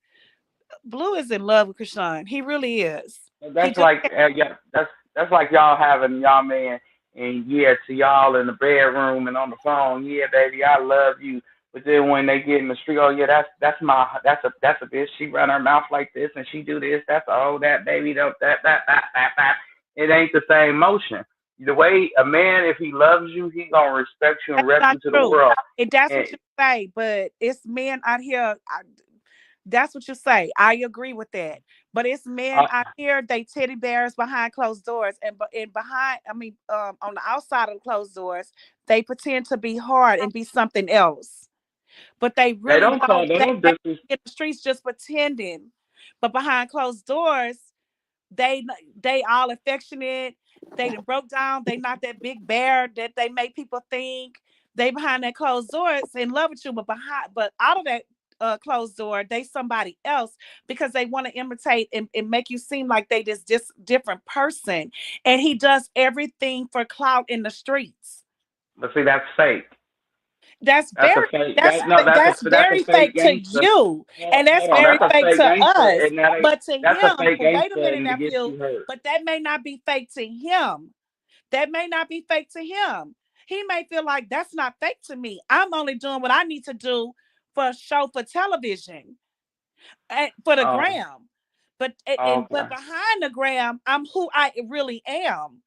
Blue is in love with Chrisean. He really is. That's like that's like y'all having y'all man. And to y'all in the bedroom and on the phone, yeah, baby, I love you. But then when they get in the street, oh yeah, that's a bitch. She run her mouth like this and she do this. That's that baby, that. It ain't the same motion. The way a man, if he loves you, he gonna respect you and rep you to the world. That's what you say, but it's men out here. That's what you say. I agree with that. But it's men out here, they teddy bears behind closed doors, and behind, on the outside of the closed doors, they pretend to be hard and be something else. But they really don't. They in the streets just pretending. But behind closed doors, they all affectionate. They broke down. They not that big bear that they make people think. They behind that closed doors in love with you, but out of that closed door. They somebody else because they want to imitate and make you seem like they this different person. And he does everything for clout in the streets. But see, that's fake. That's very fake to you, and that's very fake to us. But to him, wait a minute, nephew. But that may not be fake to him. That may not be fake to him. He may feel like that's not fake to me. I'm only doing what I need to do for a show for television, and for the gram. But but behind the gram, I'm who I really am.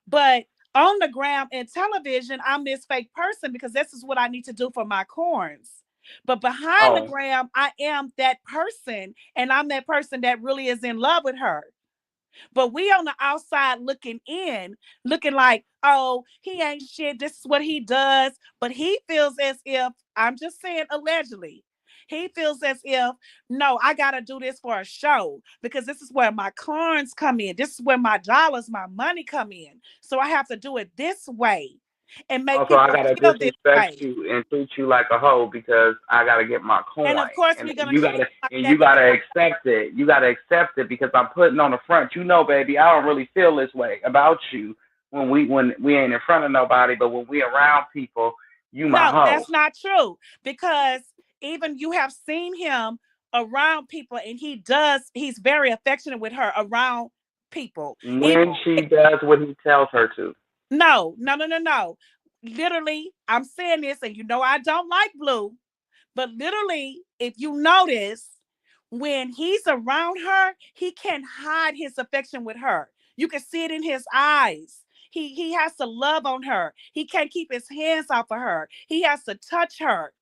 But on the gram and television, I'm this fake person because this is what I need to do for my corns. But behind the gram, I am that person, and I'm that person that really is in love with her. But we on the outside looking in, looking like, oh, he ain't shit. This is what he does. But he feels as if, I'm just saying allegedly, he feels as if, no, I got to do this for a show because this is where my corns come in. This is where my dollars, my money come in. So I have to do it this way and make also, I got to disrespect you and treat you like a hoe because I got to get my coin. And of course, we're going to you got to accept it. You got to accept it because I'm putting on the front. You know, baby, I don't really feel this way about you when we ain't in front of nobody, but when we around people, you my hoe. No, that's not true because even you have seen him around people and he's very affectionate with her around people. When she does what he tells her to. No. Literally, I'm saying this, and you know I don't like Blue, but literally, if you notice, when he's around her, he can't hide his affection with her. You can see it in his eyes. He has to love on her. He can't keep his hands off of her. He has to touch her.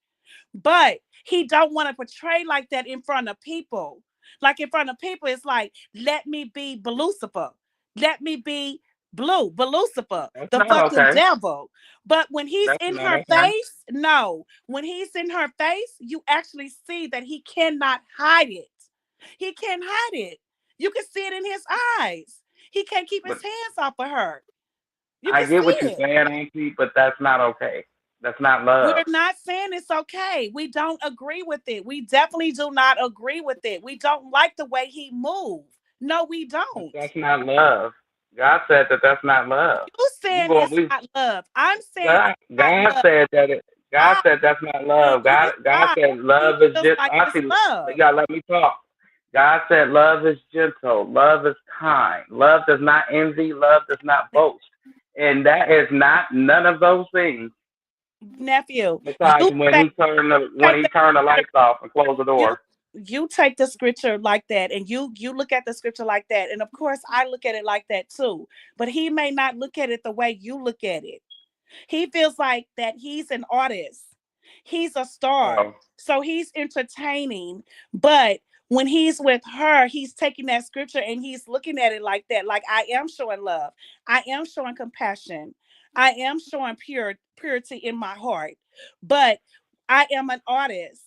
But he don't want to portray like that in front of people. Like in front of people, it's like, let me be Belucifer. Let me be Belucifer, the fucking devil. But when he's in her face, no. When he's in her face, you actually see that he cannot hide it. He can't hide it. You can see it in his eyes. He can't keep his hands off of her. I get what you're saying, Auntie, but that's not okay. That's not love. We're not saying it's okay. We don't agree with it. We definitely do not agree with it. We don't like the way he moved. No, we don't. That's not love. God said that that's not love. You saying it's not love. I'm saying God said that God said that's not love. God said love is just love. You gotta let me talk. God said love is gentle, love is kind, love does not envy, love does not boast. And that is not none of those things. Nephew. Besides when he turned the lights off and closed the door. You take the scripture like that and you look at the scripture like that. And of course, I look at it like that too. But he may not look at it the way you look at it. He feels like that he's an artist. He's a star. Oh. So he's entertaining. But when he's with her, he's taking that scripture and he's looking at it like that. Like, I am showing love. I am showing compassion. I am showing purity in my heart. But I am an artist.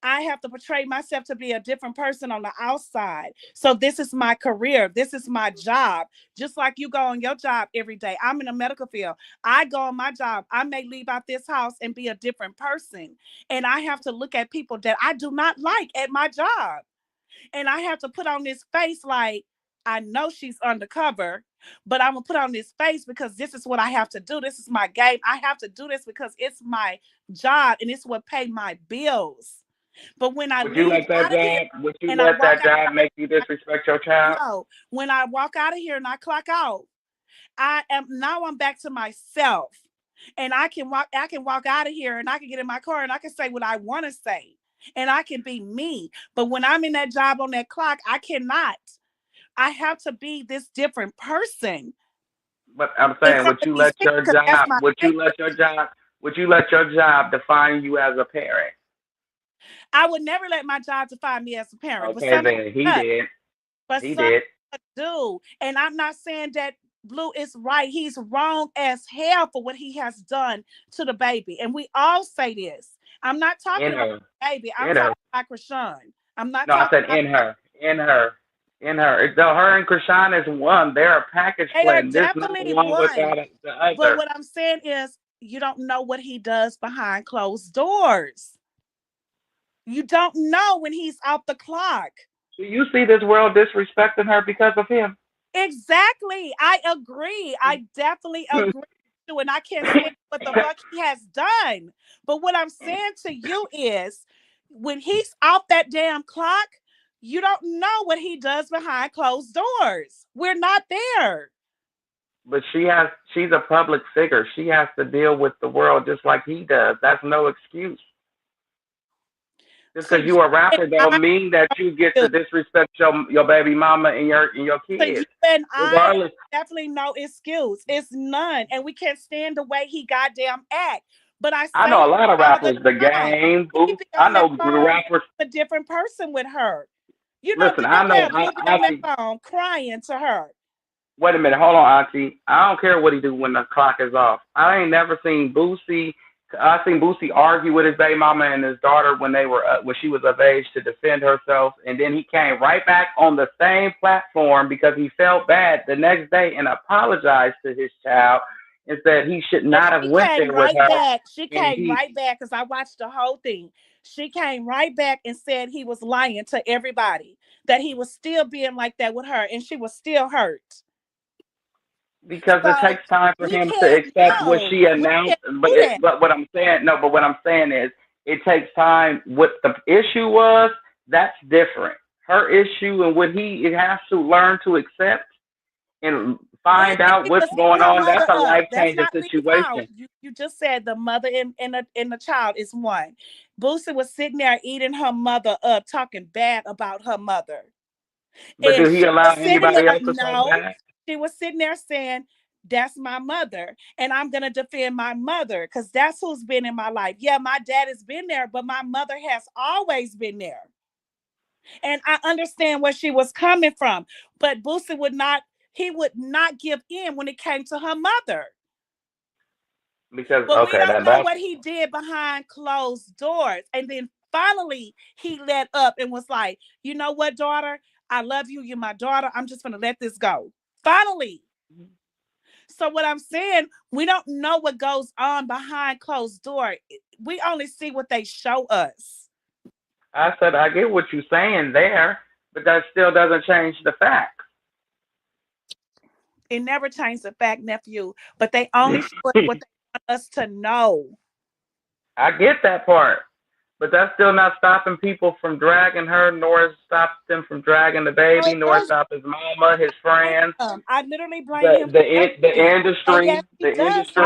I have to portray myself to be a different person on the outside. So this is my career. This is my job. Just like you go on your job every day. I'm in a medical field. I go on my job. I may leave out this house and be a different person. And I have to look at people that I do not like at my job. And I have to put on this face like, I know she's undercover, but I'm going to put on this face because this is what I have to do. This is my game. I have to do this because it's my job and it's what pay my bills. But when I would you let that job make you disrespect your child? No. When I walk out of here and I clock out, I'm back to myself. And I can walk out of here and I can get in my car and I can say what I want to say. And I can be me. But when I'm in that job on that clock, I cannot. I have to be this different person. But I'm saying, would you let your job define you as a parent? I would never let my job define me as a parent. Okay, but then he did. But he did. Do. And I'm not saying that Blue is right. He's wrong as hell for what he has done to the baby. And we all say this. I'm not talking about the baby. I'm talking about Krishan. I'm not talking about in her. Though her and Krishan is one. They're a package blend. They're definitely one without the other. But what I'm saying is you don't know what he does behind closed doors. You don't know when he's off the clock. Do you see this world disrespecting her because of him? Exactly. I agree. I definitely agree. And I can't stand what the fuck he has done. But what I'm saying to you is, when he's off that damn clock, you don't know what he does behind closed doors. We're not there. But she's a public figure. She has to deal with the world just like he does. That's no excuse. Just because you're a rapper don't mean that you get to disrespect your baby mama and your kids. You and I definitely no excuse. It's none. And we can't stand the way he goddamn act. But I know a lot of rappers, The Game, I know the rappers. A different person with her. You know, listen, I know on that phone crying to her. Wait a minute, hold on, Auntie. I don't care what he do when the clock is off. I ain't never seen Boosie. I seen Boosie argue with his baby mama and his daughter when she was of age to defend herself, and then he came right back on the same platform because he felt bad the next day and apologized to his child and said he should not have went there with her. She came right back because I watched the whole thing. She came right back and said he was lying to everybody, that he was still being like that with her, and she was still hurt. Because it takes time for him to accept what she announced. But what I'm saying is, it takes time. What the issue was, that's different. Her issue and what he has to learn to accept and find out what's going on. That's a life-changing situation. You just said the mother and the child is one. Boosie was sitting there eating her mother up, talking bad about her mother. But did he allow anybody else to talk bad? She was sitting there saying, that's my mother, and I'm going to defend my mother because that's who's been in my life. Yeah, my dad has been there, but my mother has always been there. And I understand where she was coming from, but Boosie would not give in when it came to her mother. Because, but we don't know what he did behind closed doors. And then finally, he let up and was like, you know what, daughter? I love you. You're my daughter. I'm just going to let this go. Finally. So what I'm saying, we don't know what goes on behind closed door. We only see what they show us. I said, I get what you're saying there, but that still doesn't change the fact. It never changed the fact, nephew, but they only show us what they want us to know. I get that part. But that's still not stopping people from dragging her, nor stops them from dragging the baby, nor stop his mama, his friends. I literally blame him. The industry. I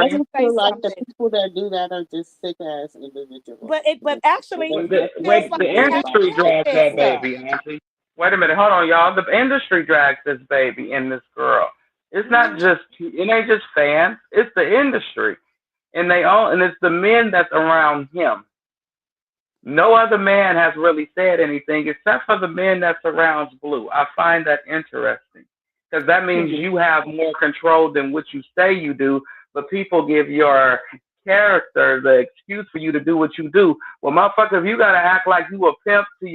just feel like the people that do that are just sick ass individuals. But actually, the industry drags that baby, Auntie. Wait a minute, hold on, y'all. The industry drags this baby and this girl. It's not just, it ain't just fans. It's the industry, and it's the men that's around him. No other man has really said anything except for the men that surrounds Blue. I find that interesting because that means you have more control than what you say you do, but people give your character the excuse for you to do what you do. Well, motherfucker, if you gotta act like you a pimp to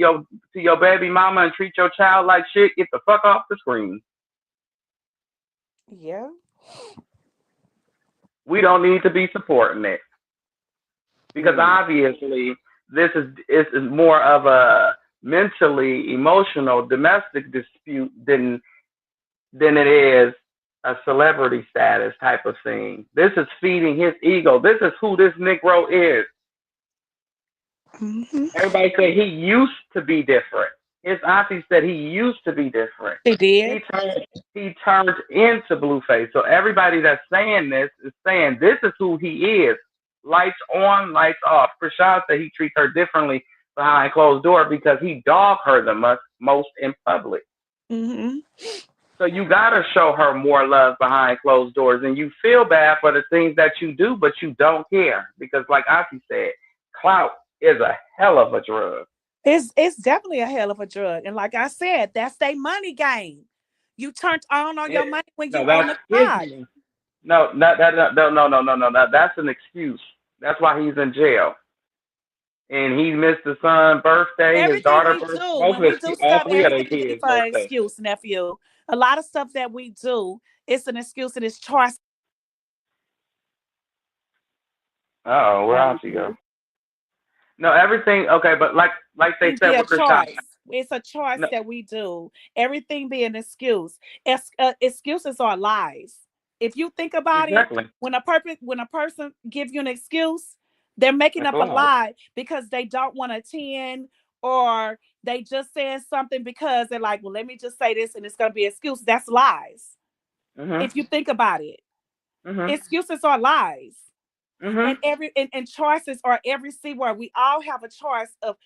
your baby mama and treat your child like shit, get the fuck off the screen. Yeah. We don't need to be supporting it because obviously this is more of a mentally emotional domestic dispute than it is a celebrity status type of thing. This is feeding his ego. This is who this Negro is. Mm-hmm. Everybody say he used to be different. His auntie said he used to be different. He did. He turned into Blueface. So everybody that's saying this is saying this is who he is. Lights on, lights off. Prashad said he treats her differently behind closed door because he dogged her the most in public. Mm-hmm. So you gotta show her more love behind closed doors, and you feel bad for the things that you do, but you don't care because, like Auntie said, clout is a hell of a drug. It's definitely a hell of a drug, and like I said, that's their money game. You turned on your money when you on the clock. No, that's an excuse. That's why he's in jail. And he missed his son's birthday, his daughter's birthday. All three of their kids' birthday. Excuse, nephew. A lot of stuff that we do, it's an excuse and it's choice. Uh-oh, where else he go? No, everything okay, but like they said with Krishan. It's a choice No, that we do. Everything being an excuse. Excuses are lies. If you think about it, exactly. when a person give you an excuse, they're making That's up a lies. lie because they don't want to attend, or they just saying something because they're like, well, let me just say this and it's gonna be an excuse. That's lies. Mhm. If you think about it, Mhm. excuses are lies. Mhm. And choices are every C word. We all have a choice of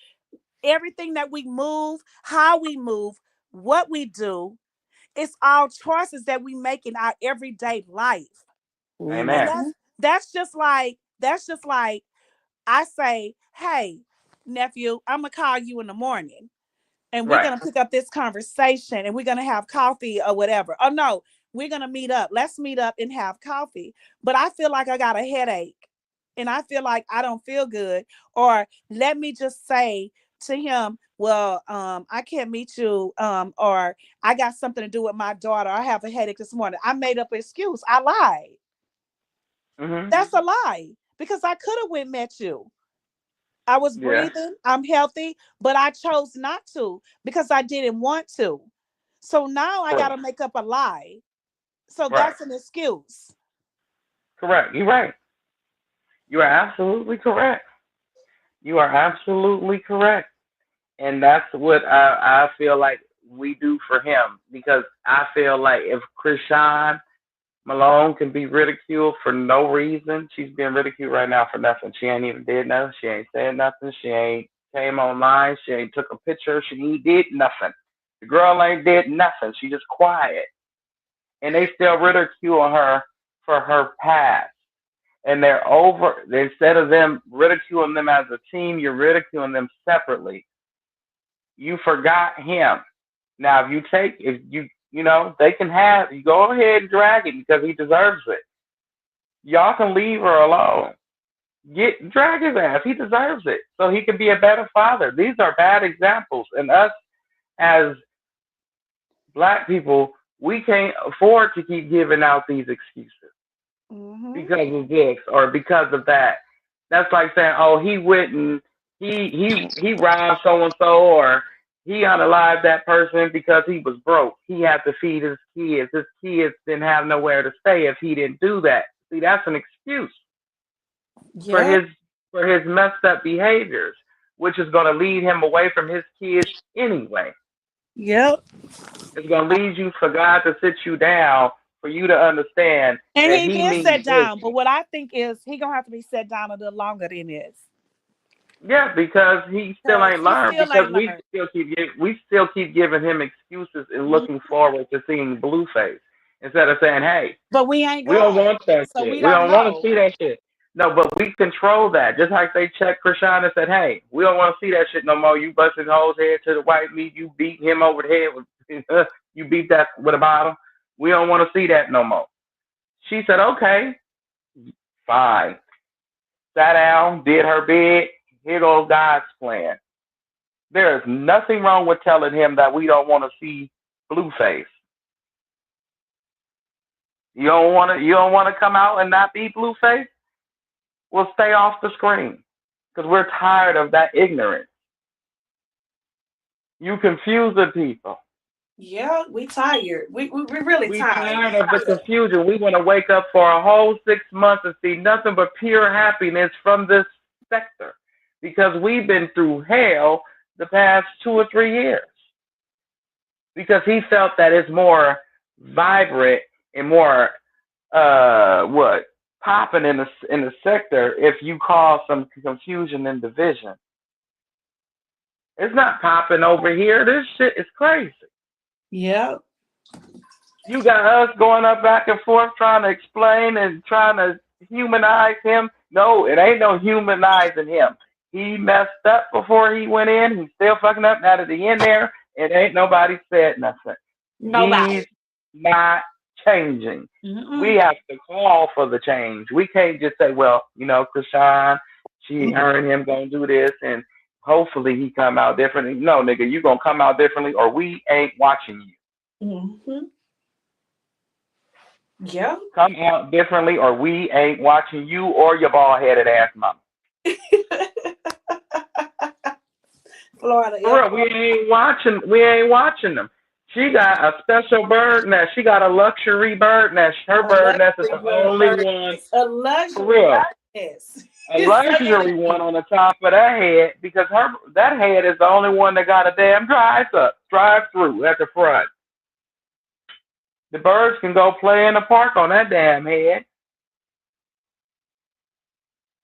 everything that we move, how we move, what we do. It's all choices that we make in our everyday life. And Amen. Mm-hmm. that's just like I say, hey, nephew, I'm gonna call you in the morning and we're Right. gonna pick up this conversation and we're gonna have coffee or whatever. Oh no, we're gonna meet up. Let's meet up and have coffee. But I feel like I got a headache and I feel like I don't feel good. Or let me just say to him, well, I can't meet you, or I got something to do with my daughter. I have a headache this morning. I made up an excuse. I lied. Mhm. That's a lie because I could have went met you. I was Yeah. breathing, I'm healthy, but I chose not to because I didn't want to. So now I got Correct. to make up a lie. So Right. that's an excuse. Correct. You're right. You are absolutely correct. You are absolutely correct. And that's what I feel like we do for him because I feel like if Krishan Malone can be ridiculed for no reason, she's being ridiculed right now for nothing. She ain't even did nothing. She ain't said nothing. She ain't came online. She ain't took a picture. She ain't did nothing. The girl ain't did nothing. She just quiet. And they still ridicule her for her past. And they're over, instead of them ridiculing them as a team, you're ridiculing them separately. You forgot him. Now, if you know, they can have, you go ahead and drag it because he deserves it. Y'all can leave her alone. Drag his ass. He deserves it. So he can be a better father. These are bad examples. And us as black people, we can't afford to keep giving out these excuses because of this or because of that. That's like saying, oh, he wouldn't, he robbed so and so, or he unalived that person because he was broke. He had to feed his kids. His kids didn't have nowhere to stay if he didn't do that. See, that's an excuse for Yeah. his messed up behaviors, which is going to lead him away from his kids anyway. Yep. It's going to lead you for God to sit you down for you to understand And that he he been means set down. But business. what I think is he gonna have to be set down a little longer than this. Yeah, because he still Because ain't he learned. still Because ain't learned. we still keep giving him excuses and Mhm. looking forward to seeing Blueface instead of saying, "Hey, But we ain't we don't God. want that So shit. we We don't don't want to know. see that shit." No, but we control that. Just like they checked Krishan and said, "Hey, we don't want to see that shit no more. You busted hoes head to the white meat. You beat him over the head with you beat that with a bottle. We don't want to see that no more." She said, "Okay, fine." Sat down, did her bid. Here goes God's plan. There is nothing wrong with telling him that we don't want to see Blueface. You don't want to come out and not be Blueface? Well, stay off the screen because we're tired of that ignorance. You confuse the people. Yeah, we tired. We really We tired. tired of the confusion. We want to wake up for a whole 6 months and see nothing but pure happiness from this sector because we've been through hell the past 2 or 3 years. Because he felt that it's more vibrant and more what popping in the sector if you cause some confusion and division. It's not popping over here. This shit is crazy. Yeah. You got us going up back and forth trying to explain and trying to humanize him. No, it ain't no humanizing him. He messed up before he went in. He's still fucking up now that he in there. It ain't nobody said nothing. Nobody. He's not changing. We have to call for the change. We can't just say, well, you know, Krishan, her and him gonna do this, and hopefully he come out differently. No, nigga, you gonna come out differently, or we ain't watching you. Mm-hmm. Yeah. Come out differently, or we ain't watching you or your bald headed ass mama. Florida. For real, we ain't watching them. She got a special bird nest. She got a luxury bird nest. Her bird nest is the only one. A luxury for real. nest. A luxury one on the top of that head because that head is the only one that got a damn drive through at the front. The birds can go play in the park on that damn head.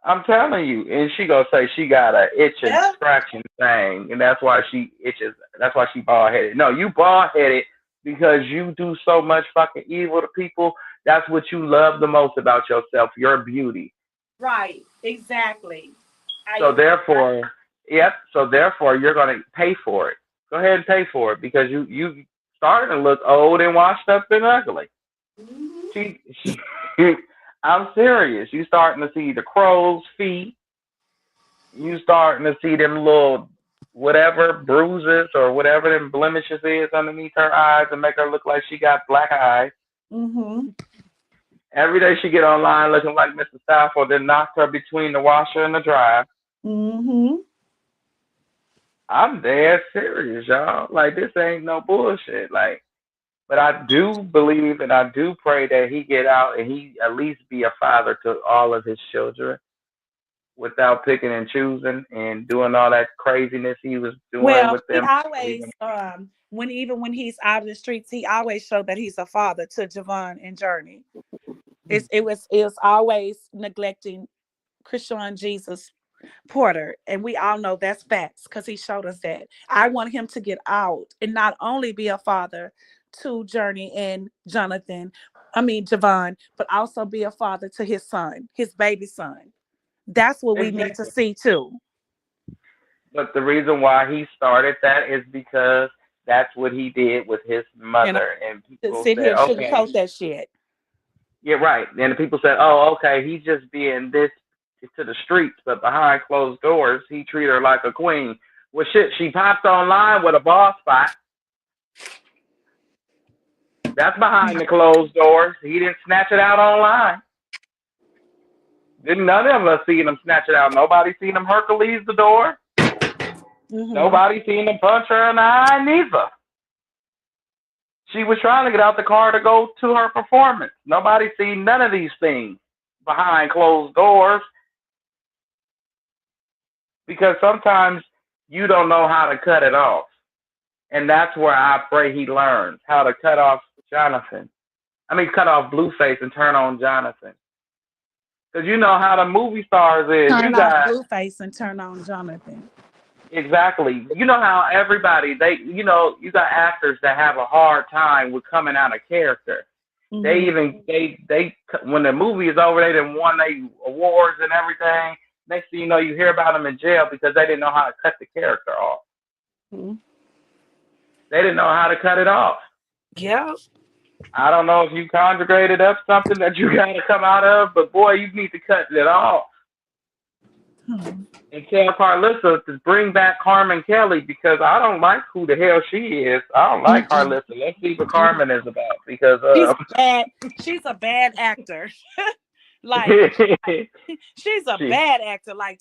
I'm telling you. And she gonna say she got a itching, scratching thing, and that's why she itches. That's why she bald headed. No, you bald headed because you do so much fucking evil to people. That's what you love the most about yourself, your beauty. Right. Exactly. So therefore, you're gonna pay for it. Go ahead and pay for it because you starting to look old and washed up and ugly. Mm-hmm. I'm serious. You starting to see the crow's feet. You starting to see them little whatever bruises or whatever them blemishes is underneath her eyes and make her look like she got black eyes. Mm-hmm. Every day she get online looking like Mr. Stafford, then knocked her between the washer and the dryer. Mm-hmm. I'm dead serious, y'all. Like, this ain't no bullshit. Like, but I do believe and I do pray that he get out and he at least be a father to all of his children without picking and choosing and doing all that craziness he was doing with them. He always, when he's out of the streets, he always showed that he's a father to Javon and Journey. It was always neglecting Chrisean Jesus Porter, and we all know that's facts because he showed us that. I want him to get out and not only be a father to Journey and Javon, but also be a father to his son, his baby son. That's what we need to see too. But the reason why he started that is because that's what he did with his mother, and people sit here and sugarcoat that shit. Yeah, right. And the people said, "Oh, okay, he's just being this to the streets, but behind closed doors, he treated her like a queen." Well, shit, she popped online with a ball spot. That's behind the closed doors. He didn't snatch it out online. Didn't none of us see him snatch it out. Nobody seen him Hercules the door. Mm-hmm. Nobody seen him punch her in the eye, neither. She was trying to get out the car to go to her performance. Nobody seen none of these things behind closed doors. Because sometimes you don't know how to cut it off. And that's where I pray he learns how to cut off cut off Blueface and turn on Jonathan. Because you know how the movie stars is. Turn off Blueface and turn on Jonathan. Exactly. You know how everybody, you got actors that have a hard time with coming out of character. Mm-hmm. They when the movie is over, they done won their awards and everything. Next thing you know, you hear about them in jail because they didn't know how to cut the character off. Mm-hmm. They didn't know how to cut it off. Yeah. I don't know if you conjugated up something that you got to come out of, but boy, you need to cut it off. Hmm. And tell Carlissa to bring back Carmen Kelly because I don't like who the hell she is. I don't like Carlissa. Let's see what Carmen is about because she's a bad actor. Like she's a bad actor. Like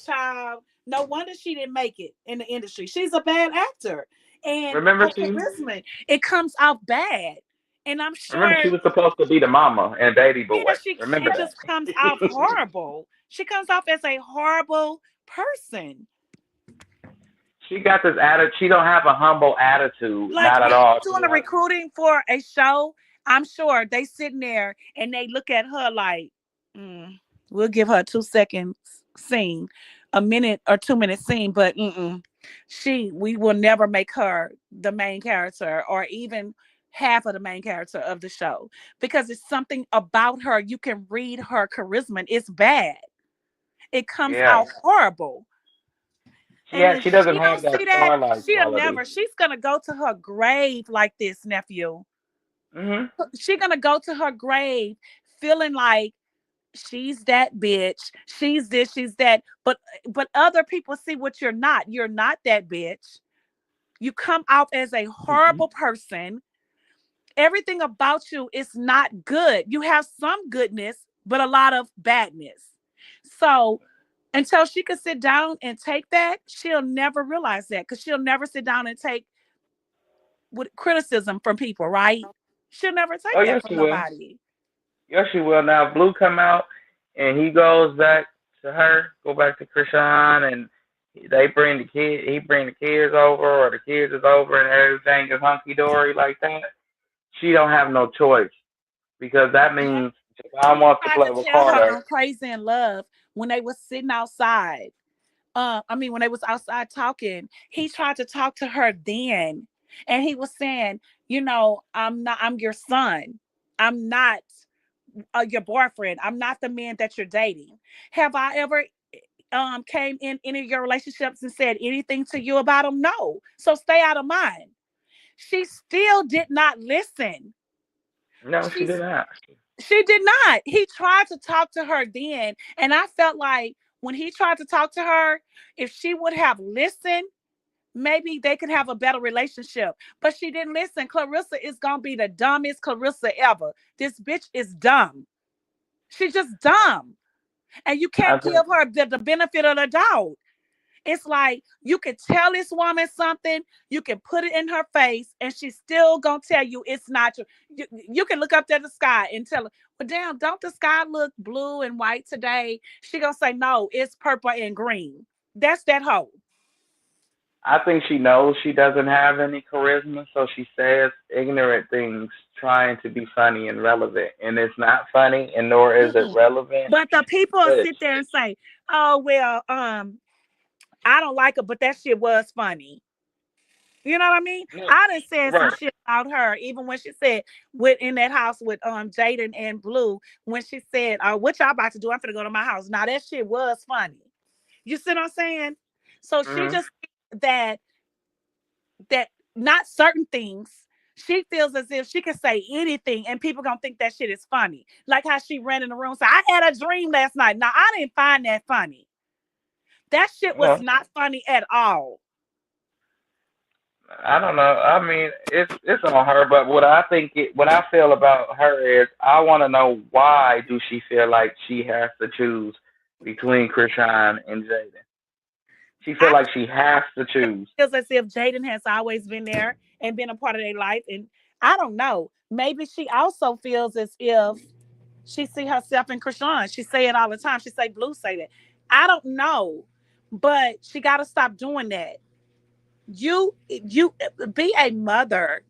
child. No wonder she didn't make it in the industry. She's a bad actor. And remember it comes out bad. And I'm sure. Remember, she was supposed to be the mama and baby boy. Yeah, she just comes out horrible. She comes off as a horrible person. She got this attitude. She don't have a humble attitude, not at all. Doing the recruiting for a show, I'm sure they sitting there and they look at her like, we'll give her a 2-second scene, a minute or 2-minute scene, but we will never make her the main character or even half of the main character of the show because it's something about her. You can read her charisma. It's bad. It comes out horrible. Yeah, she doesn't have that starlight. She'll never. She's gonna go to her grave like this, nephew. Mm-hmm. She's gonna go to her grave feeling like she's that bitch. She's this. She's that. But other people see what you're not. You're not that bitch. You come out as a horrible person. Everything about you is not good. You have some goodness, but a lot of badness. So Until she can sit down and take that, she'll never realize that because she'll never sit down and take with criticism from people, right? She'll never take Oh that yes, from she will. nobody. Yes, she will. Now, if Blue come out and he goes back to her, go back to Krishan, and they bring the kid, he bring the kids over, or the kids is over, and everything is hunky dory like that. She don't have no choice because that means Javon wants to Tried play to with tell her Carter. on Crazy in Love when they was sitting outside. When they was outside talking, he tried to talk to her then, and he was saying, I'm your son. I'm not your boyfriend. I'm not the man that you're dating. Have I ever came in any of your relationships and said anything to you about him? No. So stay out of mine. She still did not listen. No, she did not. She did not. He tried to talk to her then, and I felt like when he tried to talk to her, if she would have listened, maybe they could have a better relationship. But she didn't listen. Clarissa is gonna be the dumbest Clarissa ever. This bitch is dumb. She's just dumb. And you can't give her the benefit of the doubt. It's like you can tell this woman something, you can put it in her face, and she's still gonna tell you it's not true. You can look up to the sky and tell her, well, damn, don't the sky look blue and white today? She gonna say, no, it's purple and green. That's that hoe. I think she knows she doesn't have any charisma, so she says ignorant things trying to be funny and relevant. And it's not funny, and nor is it relevant. But the people sit there and say, oh, well, I don't like her, but that shit was funny. You know what I mean? I done said some shit about her, even when she said in that house with Jaden and Blue, when she said, what y'all about to do? I'm gonna go to my house. Now that shit was funny. You see what I'm saying? So she just that not certain things. She feels as if she can say anything and people gonna think that shit is funny. Like how she ran in the room and said, I had a dream last night. Now I didn't find that funny. That shit was not funny at all. I don't know. I mean, it's on her, but what I feel about her is I want to know why do she feel like she has to choose between Krishan and Jaden. She feels like she has to choose. Feels as if Jaden has always been there and been a part of their life, and I don't know. Maybe she also feels as if she see herself in Krishan. She say it all the time. She say Blue say that. I don't know, but she got to stop doing that. You be a mother.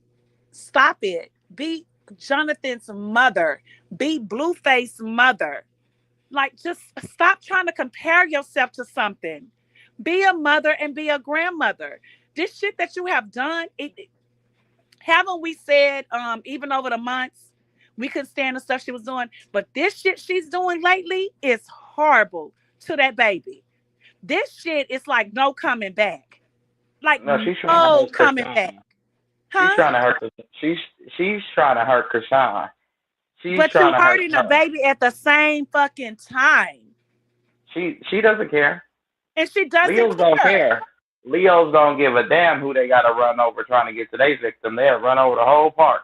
Stop it. Be Jonathan's mother. Be Blueface's mother. Like, just stop trying to compare yourself to something. Be a mother and be a grandmother. This shit that you have done, haven't we said, even over the months, we couldn't stand the stuff she was doing. But this shit she's doing lately is horrible to that baby. This shit is like no coming back. Like no, she's trying to coming back. Huh? She's trying to hurt. She's trying to hurt Krishan. But you're hurting the baby at the same fucking time. She doesn't care. And she doesn't Leos don't care. Leos don't give a damn who they got to run over trying to get to their victim. They'll run over the whole park.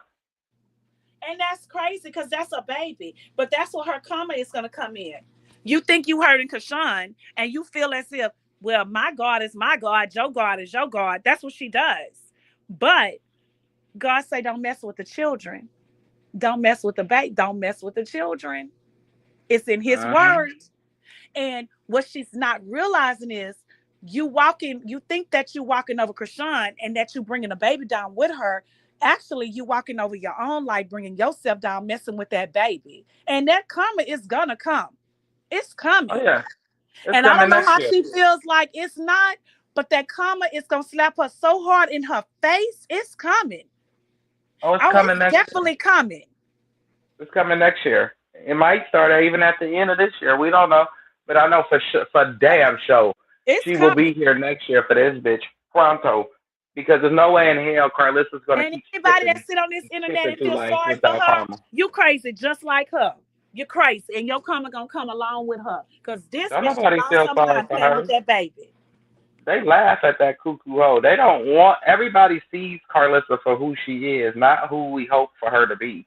And that's crazy because that's a baby. But that's where her karma is going to come in. You think you hurting Krishan and you feel as if, well, my God is my God, your God is your God. That's what she does. But God say don't mess with the children. Don't mess with the baby. Don't mess with the children. It's in his words. And what she's not realizing is you think that you walking over Krishan and that you bringing a baby down with her. Actually, you walking over your own life, bringing yourself down, messing with that baby. And that karma is going to come. It's coming. Oh, yeah. And I don't know how she feels like it's not, but that karma is going to slap her so hard in her face. It's coming. Oh, it's coming next year. Definitely coming. It's coming next year. It might start even at the end of this year. We don't know. But I know for damn sure she will be here next year for this bitch pronto. Because there's no way in hell Carlissa's going to keep anybody that sit on this internet and feel sorry for her, you crazy just like her. You're crazy. And your karma going to come along with her. Because this bitch nobody feels sorry for her. With that baby. They laugh at that cuckoo hoe. They don't want, everybody sees Carlissa for who she is, not who we hope for her to be.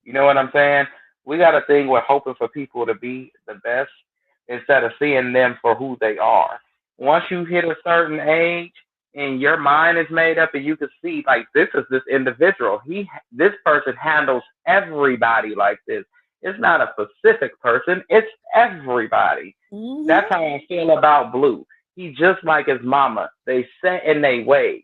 You know what I'm saying? We got a thing with hoping for people to be the best. instead of seeing them for who they are. Once you hit a certain age and your mind is made up and you can see like this is this individual. This person handles everybody like this. It's not a specific person, it's everybody. Mm-hmm. That's how I feel about Blue. He just like his mama. They set in their ways.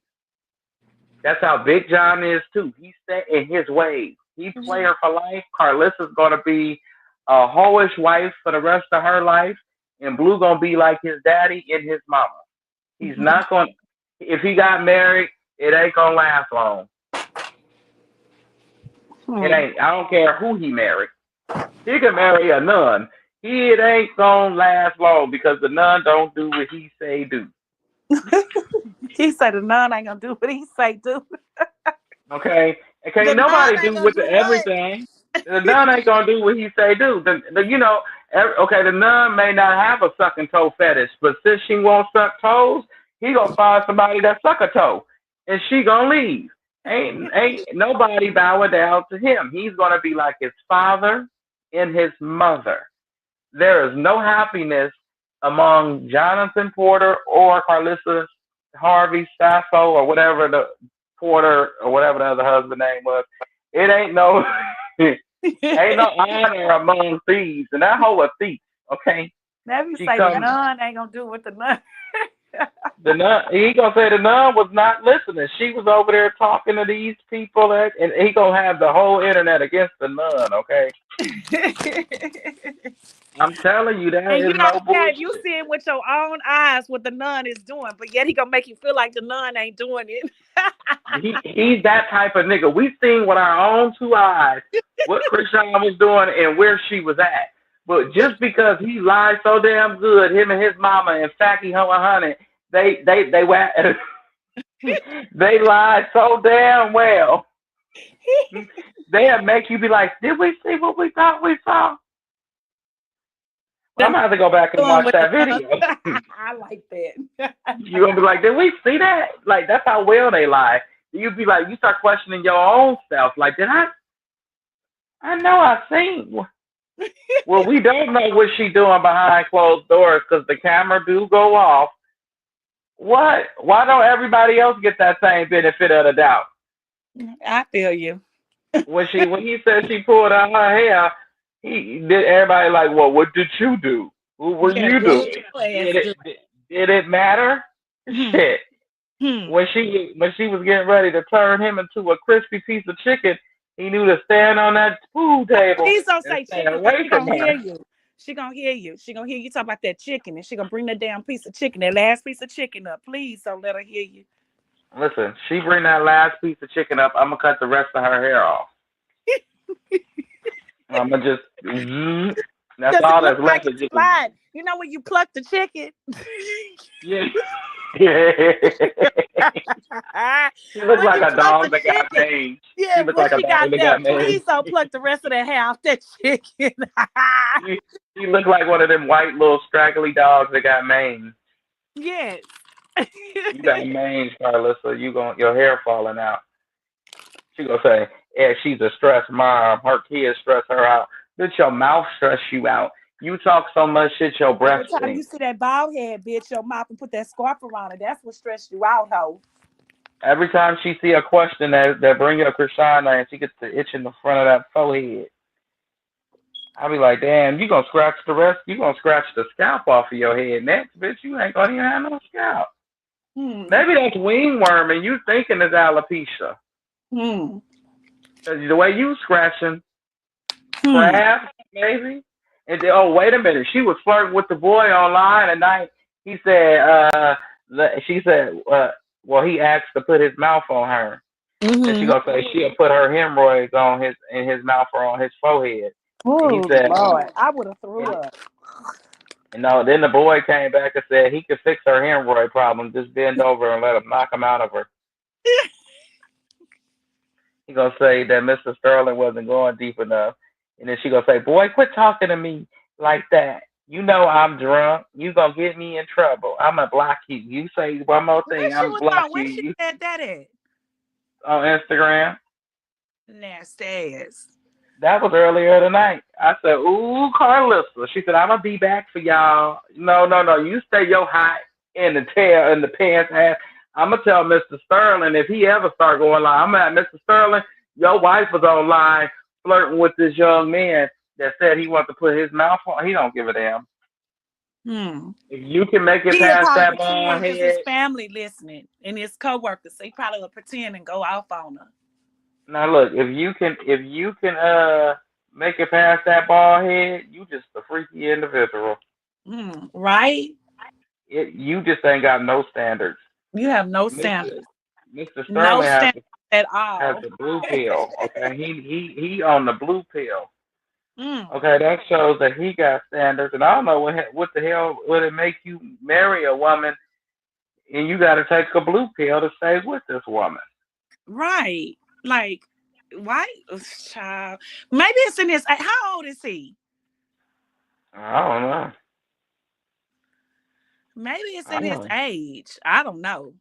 That's how Big John is too. He's set in his ways. He play her for life. Carissa's gonna be a hoish wife for the rest of her life, and Blue gonna be like his daddy and his mama. He's not gonna. If he got married, it ain't gonna last long. It ain't. I don't care who he married. He can marry a nun. It ain't gonna last long because the nun don't do what he say do. He said the nun ain't gonna do what he say do. Okay. Nobody do with everything. The nun ain't gonna do what he say do. The nun may not have a sucking toe fetish, but since she won't suck toes, he gonna find somebody that suck a toe, and she gonna leave. Ain't nobody bowing down to him. He's gonna be like his father and his mother. There is no happiness among Jonathan Porter or Carissa Harvey Sappho or whatever the Porter or whatever the other husband name was. It ain't no ain't no honor among thieves, and that whole a thief. Okay. Now you say the nun ain't gonna do what the nun. The nun, he gonna say the nun was not listening. She was over there talking to these people, and he gonna have the whole internet against the nun. Okay. I'm telling you, that and is no bullshit. You see it with your own eyes what the nun is doing, but yet he gonna make you feel like the nun ain't doing it. He's that type of nigga. We've seen with our own two eyes what Chrisean was doing and where she was at. But just because he lied so damn good, him and his mama and Facky Honey, they lied so damn well. They'll make you be like, did we see what we thought we saw? Well, I'm gonna have to go back and watch that video. I like that. You're gonna be like, did we see that? Like, that's how well they lie. You'd be like, you start questioning your own self. Like, did I know I seen. Well, we don't know what she's doing behind closed doors because the camera do go off. What? Why don't everybody else get that same benefit of the doubt? I feel you. When he said she pulled out her hair, he did. Everybody like, well, what did you do? What were you doing? Did it matter? Shit. When she was getting ready to turn him into a crispy piece of chicken, he knew to stand on that food table. Please don't say chicken. She gonna hear you. She gonna hear you. She gonna hear you talk about that chicken, and she gonna bring that damn piece of chicken, that last piece of chicken up. Please don't let her hear you. Listen, she bring that last piece of chicken up, I'm gonna cut the rest of her hair off. I'm gonna just. That's all that's left. Like you know when you pluck the chicken. Yeah. She looks like a dog that got mange. Yeah, she looks like a dog that got mange. Please don't pluck the rest of that hair off that chicken. She looked like one of them white little straggly dogs that got mange. Yes. You got mange, Carissa. Your hair falling out. She gonna say, yeah, she's a stressed mom. Her kids stress her out. Bitch, your mouth stress you out. You talk so much shit, your breath stinks. Every time you see that bald head, bitch, your mouth and put that scarf around it. That's what stressed you out, ho. Every time she see a question that bring up Chrisean and she gets the itch in the front of that forehead, I be like, damn, you gonna scratch the rest? You gonna scratch the scalp off of your head next, bitch? You ain't gonna even have no scalp. Maybe that's wingworm and you thinking it's alopecia. The way you scratching, perhaps, maybe. And then, oh, wait a minute. She was flirting with the boy online at night. He said, she said, well, he asked to put his mouth on her. And she gonna say she'll put her hemorrhoids in his mouth or on his forehead. Oh, he said, Lord, I would have threw up. Then the boy came back and said he could fix her hemorrhoid problem. Just bend over and let him knock him out of her. He gonna say that Mr. Sterling wasn't going deep enough. And then she gonna say, boy, quit talking to me like that. You know I'm drunk. You gonna get me in trouble. I'm gonna block you. You say one more thing, I'm gonna block you. Where she said that at? On Instagram. Nasty ass. That was earlier tonight. I said, "Ooh, Carlissa." She said, "I'm gonna be back for y'all." No, no, no. You stay your hot in the tail in the pants ass. I'm gonna tell Mr. Sterling if he ever start going live. I'm at Mr. Sterling. Your wife was online flirting with this young man that said he wants to put his mouth on. He don't give a damn. If you can make it past that bald head, his family listening and his coworkers, so he probably will pretend and go off on her. Now look, if you can make it past that bald head, you just a freaky individual. Right? You just ain't got no standards. You have no standards. Mr. Sterling at all. has the blue pill. Okay, he on the blue pill. Okay, that shows that he got standards, and I don't know what the hell would it make you marry a woman, and you got to take a blue pill to stay with this woman. Right? Like, why, child? Maybe it's in his. How old is he? I don't know. Maybe it's in his age. I don't know.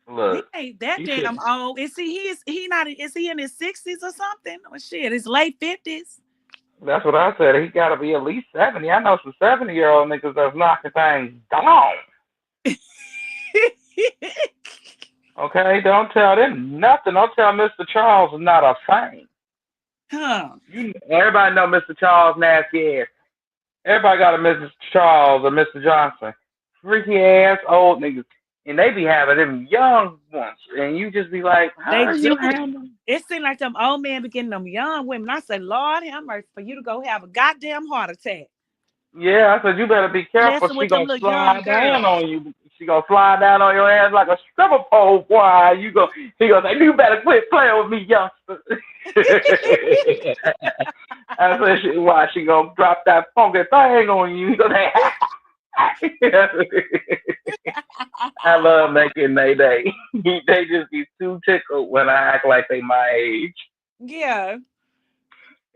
Look, he ain't that damn old. Is he? Is he in his 60s or something? Or shit, his late 50s. That's what I said. He got to be at least 70. I know some 70-year-old niggas that's knocking things down. Okay, don't tell them nothing. Don't tell Mr. Charles is not a thing. Everybody know Mr. Charles nasty ass. Everybody got a Mr. Charles or Mr. Johnson. Freaky ass old niggas. And they be having them young ones. And you just be like, how are you handling? It seems like them old men be getting them young women. I said, Lord have mercy for you to go have a goddamn heart attack. Yeah, I said, you better be careful. She going to slide down on you. She going to slide down on your ass like a stripper pole. Boy, she going to say, you better quit playing with me, youngster. I said, why she going to drop that funky thing on you? He going to I love making they day. They just be too tickled when I act like they my age. Yeah.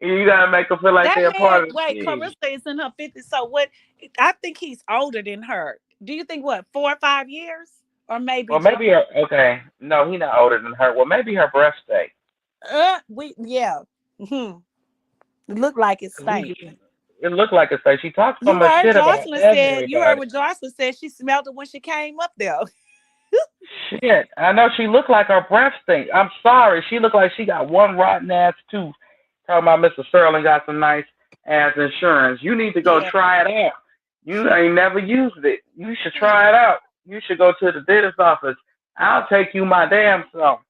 You gotta make them feel like they're part of the Wait, Carissa is in her 50s. So what? I think he's older than her. Do you think 4 or 5 years? Or maybe. Well, maybe her. Okay, no, he's not older than her. Well, maybe her breath stank. It looked like it stank. It looked like it stank. She talked so much shit about everybody. You heard what Jocelyn said. She smelled it when she came up there. Shit, I know she looked like her breath stink. I'm sorry, she looked like she got one rotten ass tooth. Talking about Mr. Sterling got some nice ass insurance. You need to go try it out. You ain't never used it. You should try it out. You should go to the dentist office. I'll take you my damn self.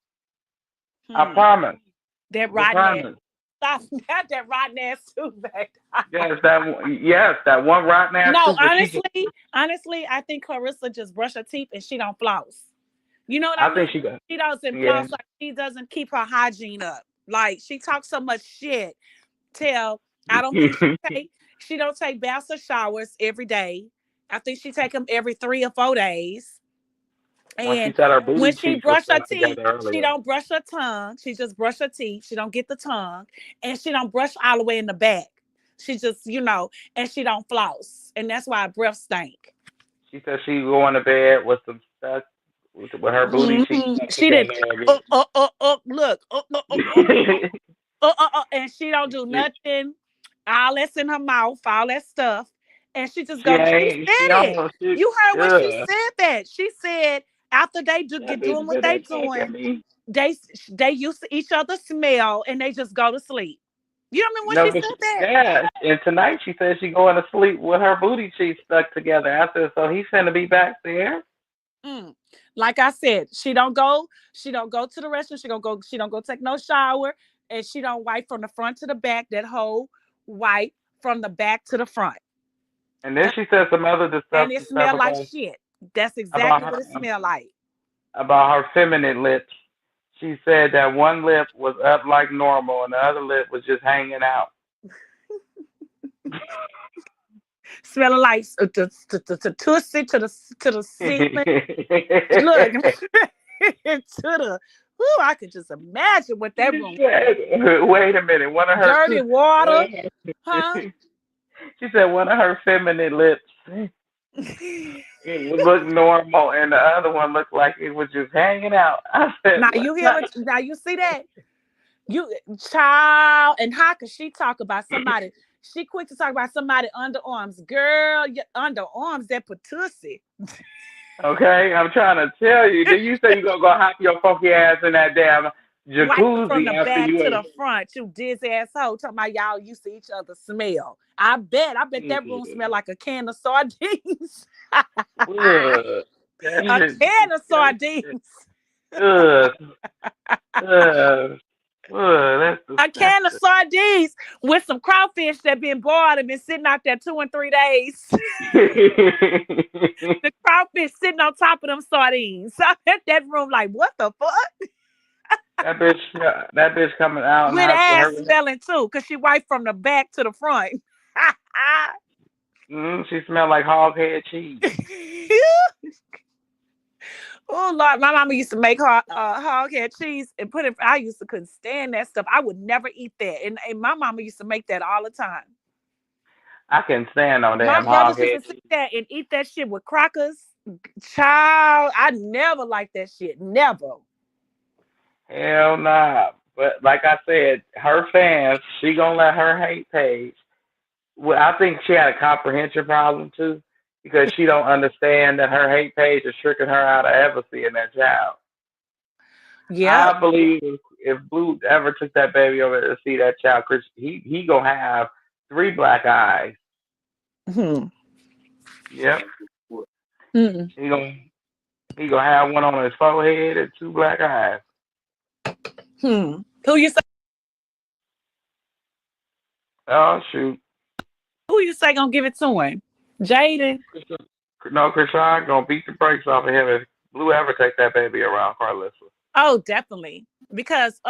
I promise. That rotten ass. Stop that rotten ass tooth back. that one rotten ass tooth. No, honestly, I think Carissa just brush her teeth and she don't floss. You know what I mean? Think she does. She doesn't floss, like she doesn't keep her hygiene up. Like she talks so much shit. I don't think she don't take baths or showers every day. I think she take them every 3 or 4 days. And when she brush her teeth, she don't brush her tongue. She just brush her teeth. She don't get the tongue, and she don't brush all the way in the back. She just, and she don't floss, and that's why her breath stink. She said she going to bed with some stuff with her booty cheeks. She did. Look. And she don't do nothing. All that's in her mouth, all that stuff, and she just goes. She said it. You heard when she said that. She said. After they doing what they doing, they used to each other's smell and they just go to sleep. You remember when she said that? Yeah, and tonight she said she going to sleep with her booty cheeks stuck together. I said, so he's finna be back there. Like I said, she don't go to the restroom. She don't go take no shower, and she don't wipe from the front to the back. That whole wipe from the back to the front. And then she said some other stuff. And it smelled like shit. That's exactly what it smelled like. About her feminine lips. She said that one lip was up like normal and the other lip was just hanging out. Smelling like the tootsie to the ceiling. Look, I could just imagine what that room was. Wait a minute. One of her dirty water. Huh? She said one of her feminine lips. It looked normal, and the other one looked like it was just hanging out. I said, now you see that? You child, and how can she talk about somebody? She quick to talk about somebody underarms. Girl, your underarms that pussy. Okay, I'm trying to tell you. Did you say you gonna go hop your funky ass in that damn jacuzzi right from the after back you to the front, you dizzy asshole. Talking about y'all used to each other smell. I bet that room smelled like a can of sardines. A can of sardines. A can of sardines with some crawfish that been boiled and been sitting out there 2 and 3 days. The crawfish sitting on top of them sardines. So that room like, what the fuck? That bitch coming out with ass smelling too, cause she wiped from the back to the front. She smelled like hog head cheese. Oh Lord, my mama used to make hog head cheese and put it. I used to couldn't stand that stuff. I would never eat that, and my mama used to make that all the time. I can stand on damn my brothers used to sit there and eat that shit with crackers. Child, I never liked that shit. Never. Hell nah. But like I said, her fans, she gonna let her hate page. Well, I think she had a comprehension problem too, because she don't understand that her hate page is tricking her out of ever seeing that child. Yeah, I believe if Blue ever took that baby over to see that child, Chris, he gonna have 3 black eyes. Yep. He gonna have one on his forehead and 2 black eyes. Who you say? Oh shoot. Who you say gonna give it to him? Jaden? No, Krishan gonna beat the brakes off of him if Blue ever take that baby around Carlissa. Oh, definitely. Because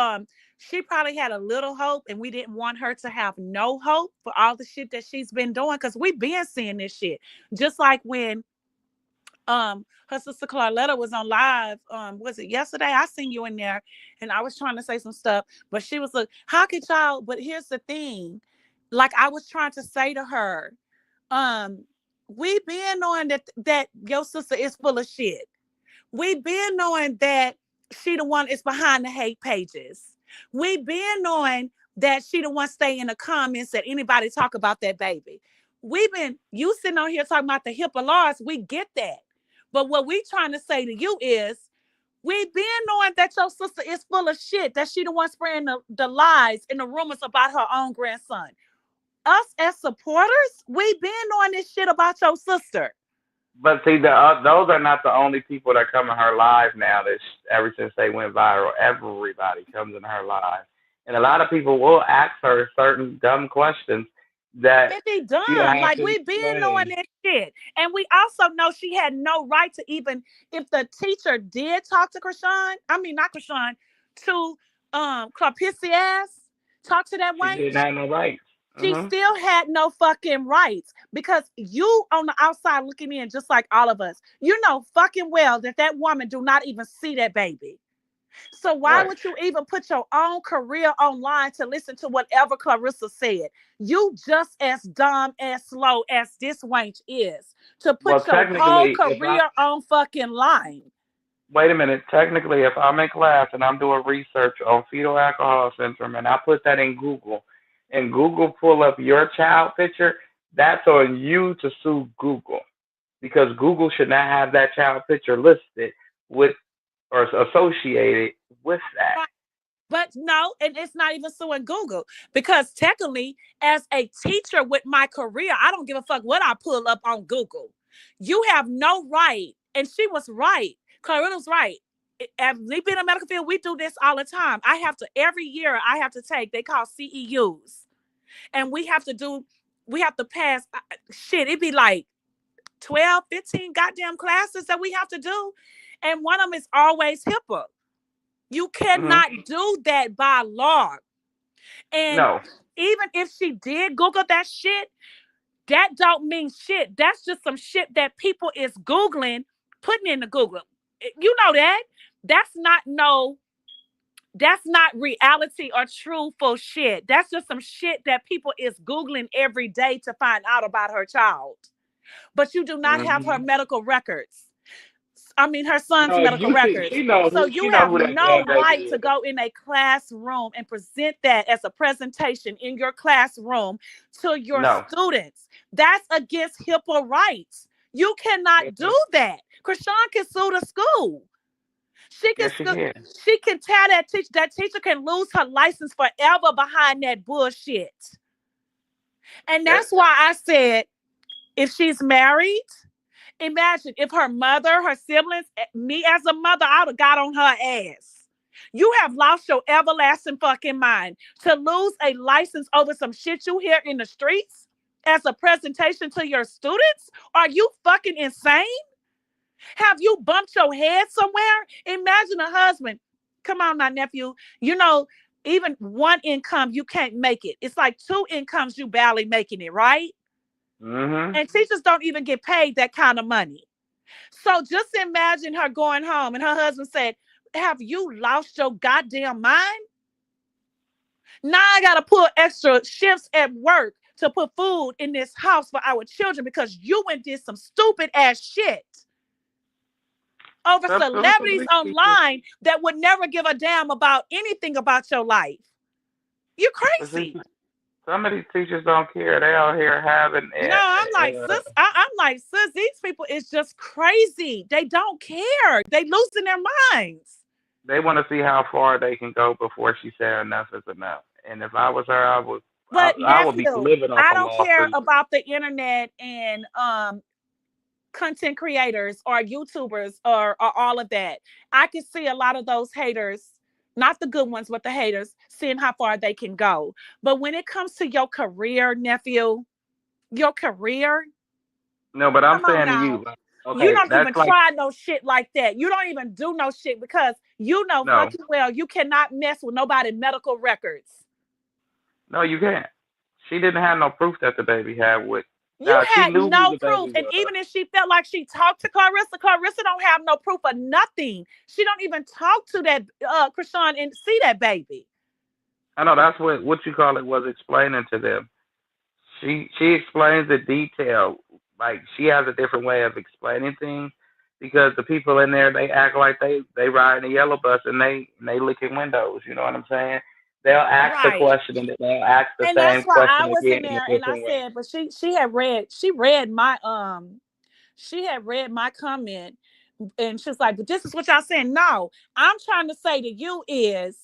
she probably had a little hope, and we didn't want her to have no hope for all the shit that she's been doing. Because we been seeing this shit. Just like when her sister Carletta was on live, was it yesterday? I seen you in there, and I was trying to say some stuff, but she was like, how could y'all? But here's the thing, like I was trying to say to her, we been knowing that your sister is full of shit. We been knowing that she the one is behind the hate pages. We been knowing that she the one stay in the comments that anybody talk about that baby. You sitting on here talking about the HIPAA laws, we get that. But what we trying to say to you is, we been knowing that your sister is full of shit, that she the one spreading the lies and the rumors about her own grandson. Us as supporters, we been knowing this shit about your sister. But see, those are not the only people that come in her live now. That ever since they went viral, everybody comes in her live, and a lot of people will ask her certain dumb questions that it be dumb. Like we been knowing that shit, and we also know she had no right to even if the teacher did talk to Krishan. I mean, not Krishan, to Pissy ass talk to that wench. She didn't have no rights. She still had no fucking rights, because you on the outside looking in, just like all of us, you know fucking well that woman do not even see that baby. So why would you even put your own career online to listen to whatever Clarissa said? You just as dumb and slow as this wench is to put your whole career on fucking line. Wait a minute. Technically, if I'm in class and I'm doing research on fetal alcohol syndrome and I put that in Google, and Google pull up your child picture, that's on you to sue Google, because Google should not have that child picture listed with or associated with that. But no, and it's not even suing Google, because technically, as a teacher with my career, I don't give a fuck what I pull up on Google. You have no right, and she was right. Claritta's right. At me being in the medical field, we do this all the time. Every year I have to take, they call CEUs. And we have to pass, it'd be like 12, 15 goddamn classes that we have to do. And one of them is always HIPAA. You cannot do that by law. And even if she did Google that shit, that don't mean shit. That's just some shit that people is Googling, putting into Google. You know that. That's not reality or truthful shit. That's just some shit that people is Googling every day to find out about her child. But you do not have her medical records. her son's medical records. So you have no right to go in a classroom and present that as a presentation in your classroom to your students. That's against HIPAA rights. You cannot do that. Krishan can sue the school. She can tell that teacher. That teacher can lose her license forever behind that bullshit. And that's why I said, if she's married, imagine if her mother, her siblings, me as a mother, I would have got on her ass. You have lost your everlasting fucking mind to lose a license over some shit you hear in the streets as a presentation to your students? Are you fucking insane? Have you bumped your head somewhere? Imagine a husband. Come on now, nephew. Even one income, you can't make it. It's like 2 incomes, you barely making it, right? Mm-hmm. And teachers don't even get paid that kind of money. So just imagine her going home and her husband said, have you lost your goddamn mind? Now I got to put extra shifts at work to put food in this house for our children because you went did some stupid ass shit over celebrities online that would never give a damn about anything about your life. You're crazy. Some of these teachers don't care. They out here having. No, I'm like, sis, these people is just crazy. They don't care. They losing their minds. They want to see how far they can go before she said enough is enough. And if I was her, I would be living off. I don't care about the internet and content creators or YouTubers or all of that. I can see a lot of those haters. Not the good ones, but the haters, seeing how far they can go. But when it comes to your career, nephew, your career. No, but I'm saying to you. Okay, you don't even try no shit like that. You don't even do no shit because fucking well you cannot mess with nobody's medical records. No, you can't. She didn't have no proof that the baby had with. You had no proof. And even if she felt like she talked to Clarissa don't have no proof of nothing. She don't even talk to that Krishan and see that baby. I know that's what you call it was explaining to them. She explains in detail. Like she has a different way of explaining things because the people in there, they act like they ride in a yellow bus and they licking windows. You know what I'm saying? They'll ask the question and then they'll ask the same question again. And that's why I was in there and I said, but she read my comment and she's like, but this is what y'all saying. No, I'm trying to say to you is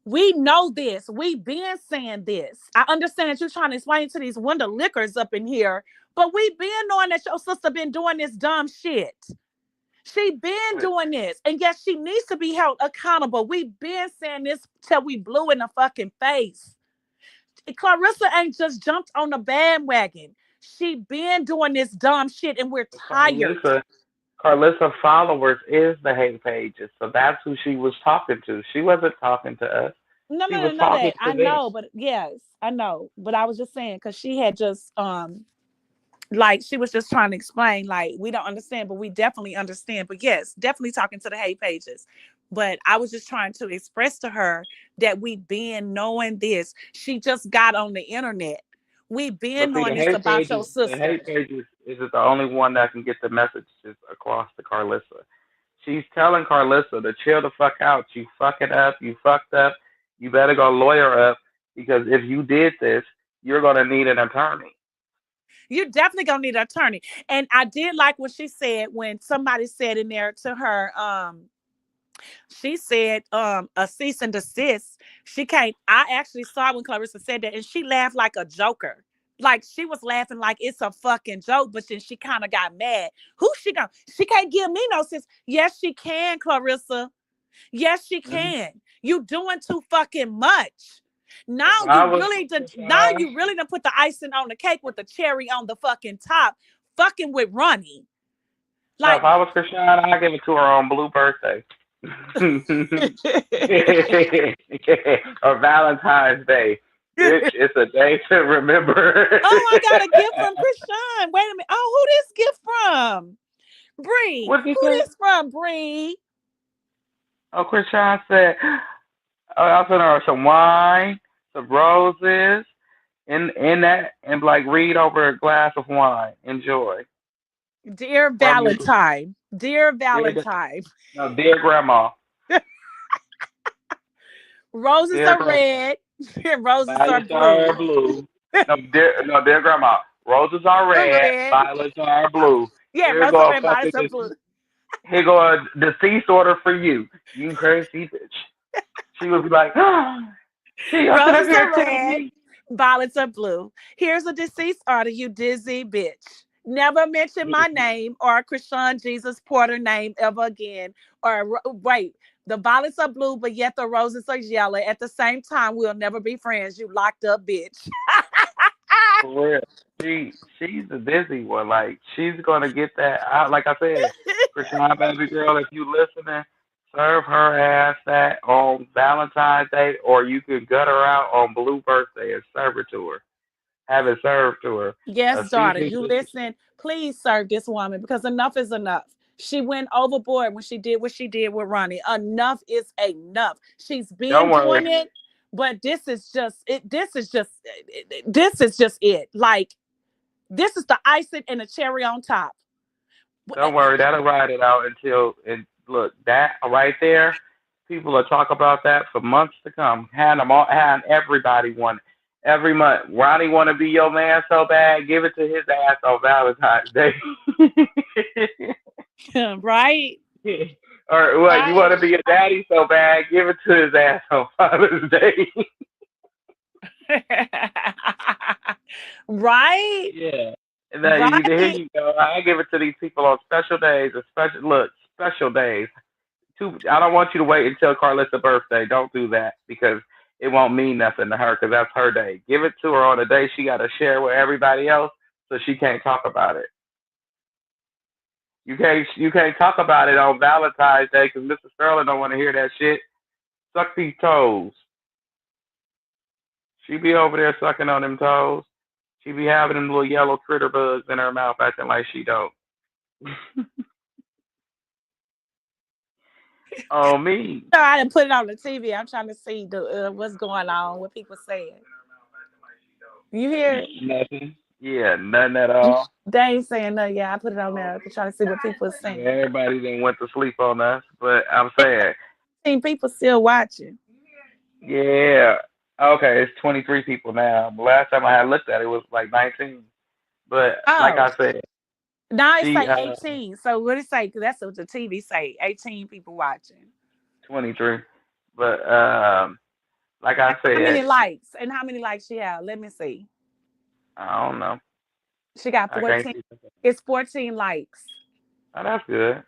we know this. We've been saying this. I understand that you're trying to explain to these window lickers up in here, but we've been knowing that your sister been doing this dumb shit. She been doing this. And yes, she needs to be held accountable. We've been saying this till we blew in the fucking face. Clarissa ain't just jumped on the bandwagon. She been doing this dumb shit and we're tired. Clarissa followers is the hate pages. So that's who she was talking to. She wasn't talking to us. No, I know, but yes, I know. But I was just saying, because she had just like she was just trying to explain, like, we don't understand, but we definitely understand. But yes, definitely talking to the hate pages. But I was just trying to express to her that we've been knowing this. She just got on the internet. We've been knowing this about your sister. The hate pages is the only one that can get the messages across to Clarissa. She's telling Clarissa to chill the fuck out. You fucking up. You fucked up. You better go lawyer up because if you did this, you're going to need an attorney. You're definitely going to need an attorney. And I did like what she said when somebody said in there to her, she said a cease and desist. She can't. I actually saw when Clarissa said that and she laughed like a joker. Like she was laughing like it's a fucking joke, but then she kind of got mad. She can't give me no sense. Yes, she can, Clarissa. Yes, she can. You doing too fucking much. Now you really done put the icing on the cake with the cherry on the fucking top, fucking with Ronnie. Like, if I was Krishan, I'd give it to her on Blue Birthday. Or Valentine's Day. It's a day to remember. Oh, I got a gift from Krishan. Wait a minute. Oh, who this gift from? Bree. Who this from, Bree? Oh, Krishan said, I sent her some wine, some roses, in that, and like read over a glass of wine. Enjoy. Dear Valentine. Dear Valentine. No, dear Grandma. Roses are red. Roses are blue. No, dear Grandma. Roses are red. Violets are blue. Yeah, roses are red. Violets are blue. Here go a deceased order for you. You crazy bitch. She would be like, roses are red. Violets are blue. Here's a deceased order, you dizzy bitch. Never mention my name or Krishan Jesus Porter name ever again. Or wait, the violets are blue, but yet the roses are yellow. At the same time, we'll never be friends. You locked up bitch. For real. She's the busy one. Like, she's gonna get that out. Like I said, Krishan, baby girl, if you listening, serve her ass that on Valentine's Day, or you can gut her out on Blue Birthday and serve it to her. Have it served to her. Yes, daughter, you listen. Please serve this woman, because enough is enough. She went overboard when she did what she did with Ronnie. Enough is enough. She's been doing it, but this is just it. This is just it. Like, this is the icing and the cherry on top. Don't worry, that'll ride it out until look, that right there. People will talk about that for months to come. Had everybody one. Every month, Ronnie want to be your man so bad, give it to his ass on Valentine's Day. Right? Or what? Right. You want to be your daddy so bad, give it to his ass on Father's Day. Right? Yeah. And then right. Here you go. I give it to these people on special days, special days. I don't want you to wait until Carlissa's birthday. Don't do that, because it won't mean nothing to her, because that's her day. Give it to her on a day she got to share with everybody else, so she can't talk about it. You can't talk about it on Valentine's Day, because Mr. Sterling don't want to hear that shit. Suck these toes. She be over there sucking on them toes. She be having them little yellow critter bugs in her mouth, acting like she don't. Oh, me. No, I didn't put it on the TV. I'm trying to see what's going on, what people saying. You hear it? Nothing. Yeah, nothing at all. They ain't saying nothing. Yeah, I put it on there to try to see what people are saying. Everybody didn't went to sleep on us, but I'm saying. People still watching. Yeah. Okay, it's 23 people now. The last time I had looked at it was like 19. But like I said. Now it's like 18. So what it say? That's what the TV say. 18 people watching. 23. But like I said. How many likes? And how many likes she have? Let me see. I don't know. She got 14. It's 14 likes. Oh, that's good.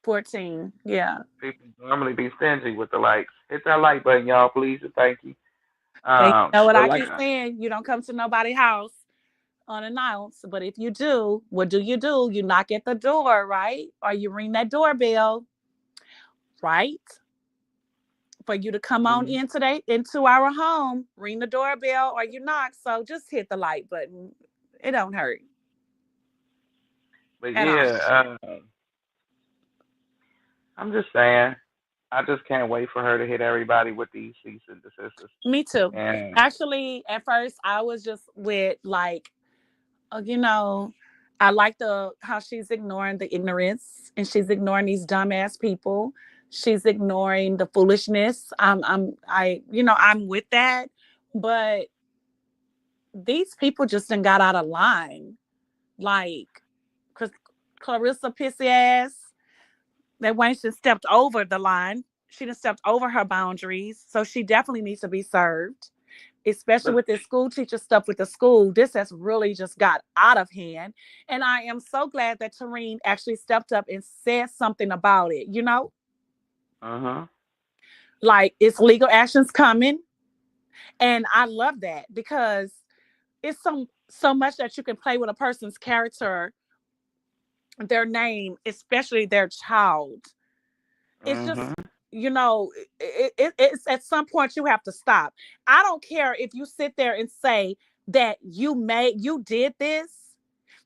14. Yeah. People normally be stingy with the likes. Hit that like button, y'all, please, and thank you. You know what I keep saying? You don't come to nobody's house unannounced, but if you do, what do? You knock at the door, right? Or you ring that doorbell, right? For you to come on in today into our home, ring the doorbell or you knock. So just hit the like button. It don't hurt. But yeah, I'm just saying, I just can't wait for her to hit everybody with these cease and desist. Me too. And actually, at first, I was just with like, I like how she's ignoring the ignorance and she's ignoring these dumbass people. She's ignoring the foolishness. I'm with that, but these people just done got out of line. Like, Clarissa pissy ass. That when she stepped over the line, she done stepped over her boundaries. So she definitely needs to be served, especially with this school teacher stuff with the school. This has really just got out of hand. And I am so glad that Tareen actually stepped up and said something about it, Like, it's legal actions coming. And I love that because it's so much that you can play with a person's character, their name, especially their child. It's just, it's at some point you have to stop. I don't care if you sit there and say that you did this,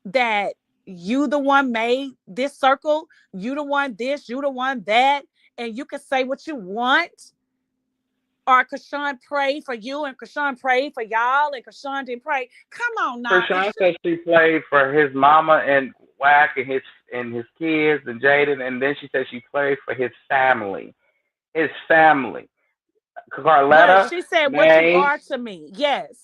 that you the one made this circle, you the one this, you the one that, and you can say what you want. Or Krishan prayed for you and Krishan prayed for y'all and Krishan didn't pray. Come on now. Krishan said she played for his mama and Wack and his kids and Jaden, and then she said she prayed for his family. His family. What Carletta, she said, what you May, are to me. Yes.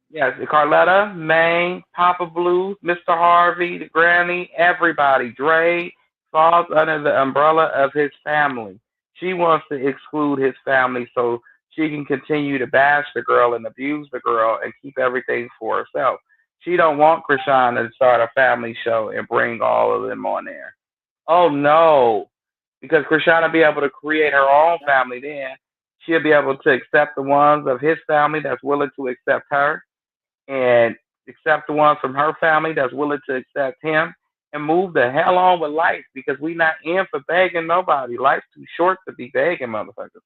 yes, Carletta, May, Papa Blues, Mr. Harvey, the Granny, everybody. Dre falls under the umbrella of his family. She wants to exclude his family so she can continue to bash the girl and abuse the girl and keep everything for herself. She don't want Krishan to start a family show and bring all of them on there. Oh no, because Krishan will be able to create her own family then. She'll be able to accept the ones of his family that's willing to accept her and accept the ones from her family that's willing to accept him and move the hell on with life because we not in for begging nobody. Life's too short to be begging motherfuckers.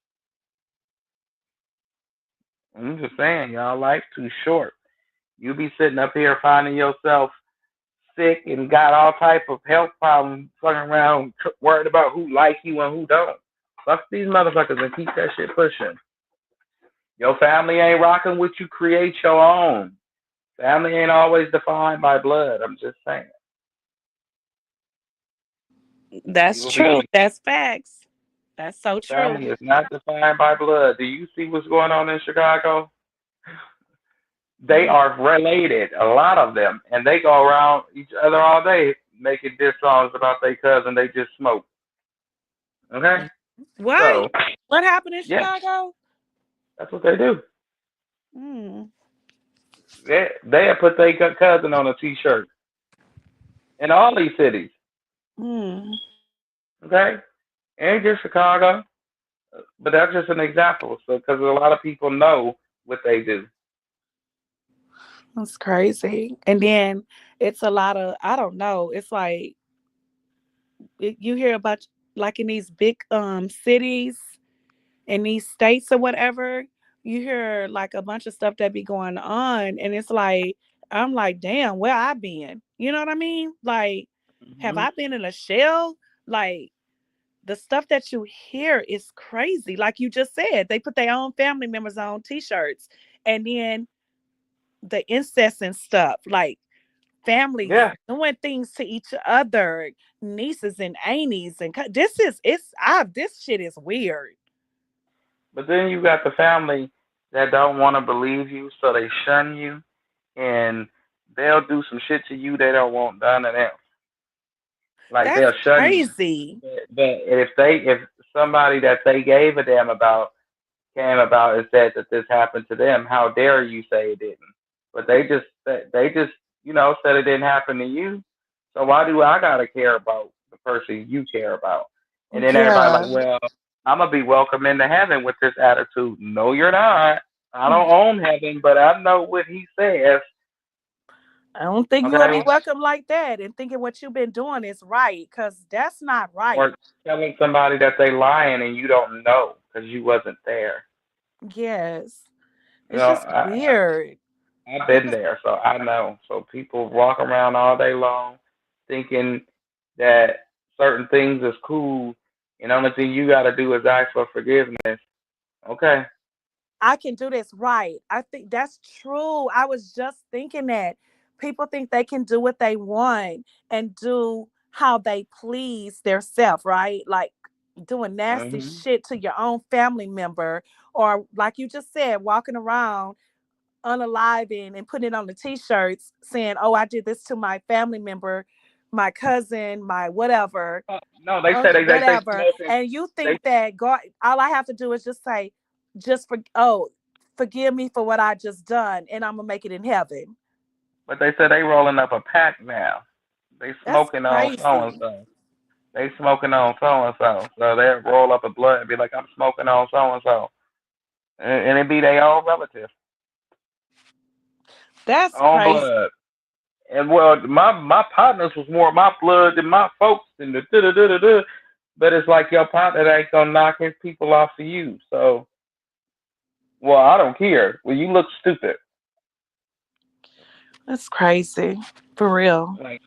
I'm just saying, y'all, life's too short. You be sitting up here finding yourself sick and got all type of health problems, fucking around, worried about who like you and who don't. Fuck these motherfuckers and keep that shit pushing. Your family ain't rocking with you, create your own. Family ain't always defined by blood. I'm just saying. That's true. That's facts. That's so true. Family is not defined by blood. Do you see what's going on in Chicago? They are related, a lot of them, and they go around each other all day making diss songs about their cousin they just smoked. Okay? What? So, what happened in Chicago? Yeah, that's what they do. Mm. They have put their cousin on a T-shirt in all these cities. Mm. Okay? Ain't just Chicago, but that's just an example. So, because a lot of people know what they do. That's crazy. And then it's a lot of, I don't know, it's like you hear about like in these big cities in these states or whatever, you hear like a bunch of stuff that be going on and it's like I'm like, damn, where I been? You know what I mean? Like, have I been in a shell? Like, the stuff that you hear is crazy. Like you just said, they put their own family members on T-shirts, and then the incest and stuff, like families doing things to each other, nieces and aunties, and this shit is weird. But then you got the family that don't want to believe you, so they shun you, and they'll do some shit to you they don't want done to them. Like that's they'll shun crazy. you. But if somebody that they gave a damn about came about and said that this happened to them, how dare you say it didn't? But they just said it didn't happen to you. So why do I gotta care about the person you care about? And then everybody like, well, I'm gonna be welcome into heaven with this attitude. No, you're not. I don't own heaven, but I know what he says. I don't think you'll be welcome like that and thinking what you've been doing is right, because that's not right. Or telling somebody that they lying and you don't know because you wasn't there. Yes. It's just weird. I've been there, so I know. So people walk around all day long thinking that certain things is cool, and the only thing you got to do is ask for forgiveness. Okay. I can do this right. I think that's true. I was just thinking that people think they can do what they want and do how they please their self, right? Like doing nasty shit to your own family member, or like you just said, walking around unaliving and putting it on the T-shirts saying, oh, I did this to my family member, my cousin, my whatever. No, they said whatever. And you think that God, all I have to do is just say, forgive me for what I just done, and I'm gonna make it in heaven. But they said they rolling up a pack now. They smoking on so and so. They smoking on so and so. So they roll up a blunt and be like, I'm smoking on so and so, and it be their own relative. That's crazy. Blood. And well, my partners was more my blood than my folks and the da-da-da-da-da. But it's like your partner ain't gonna knock his people off of you. So, well, I don't care. Well, you look stupid. That's crazy. For real. Like,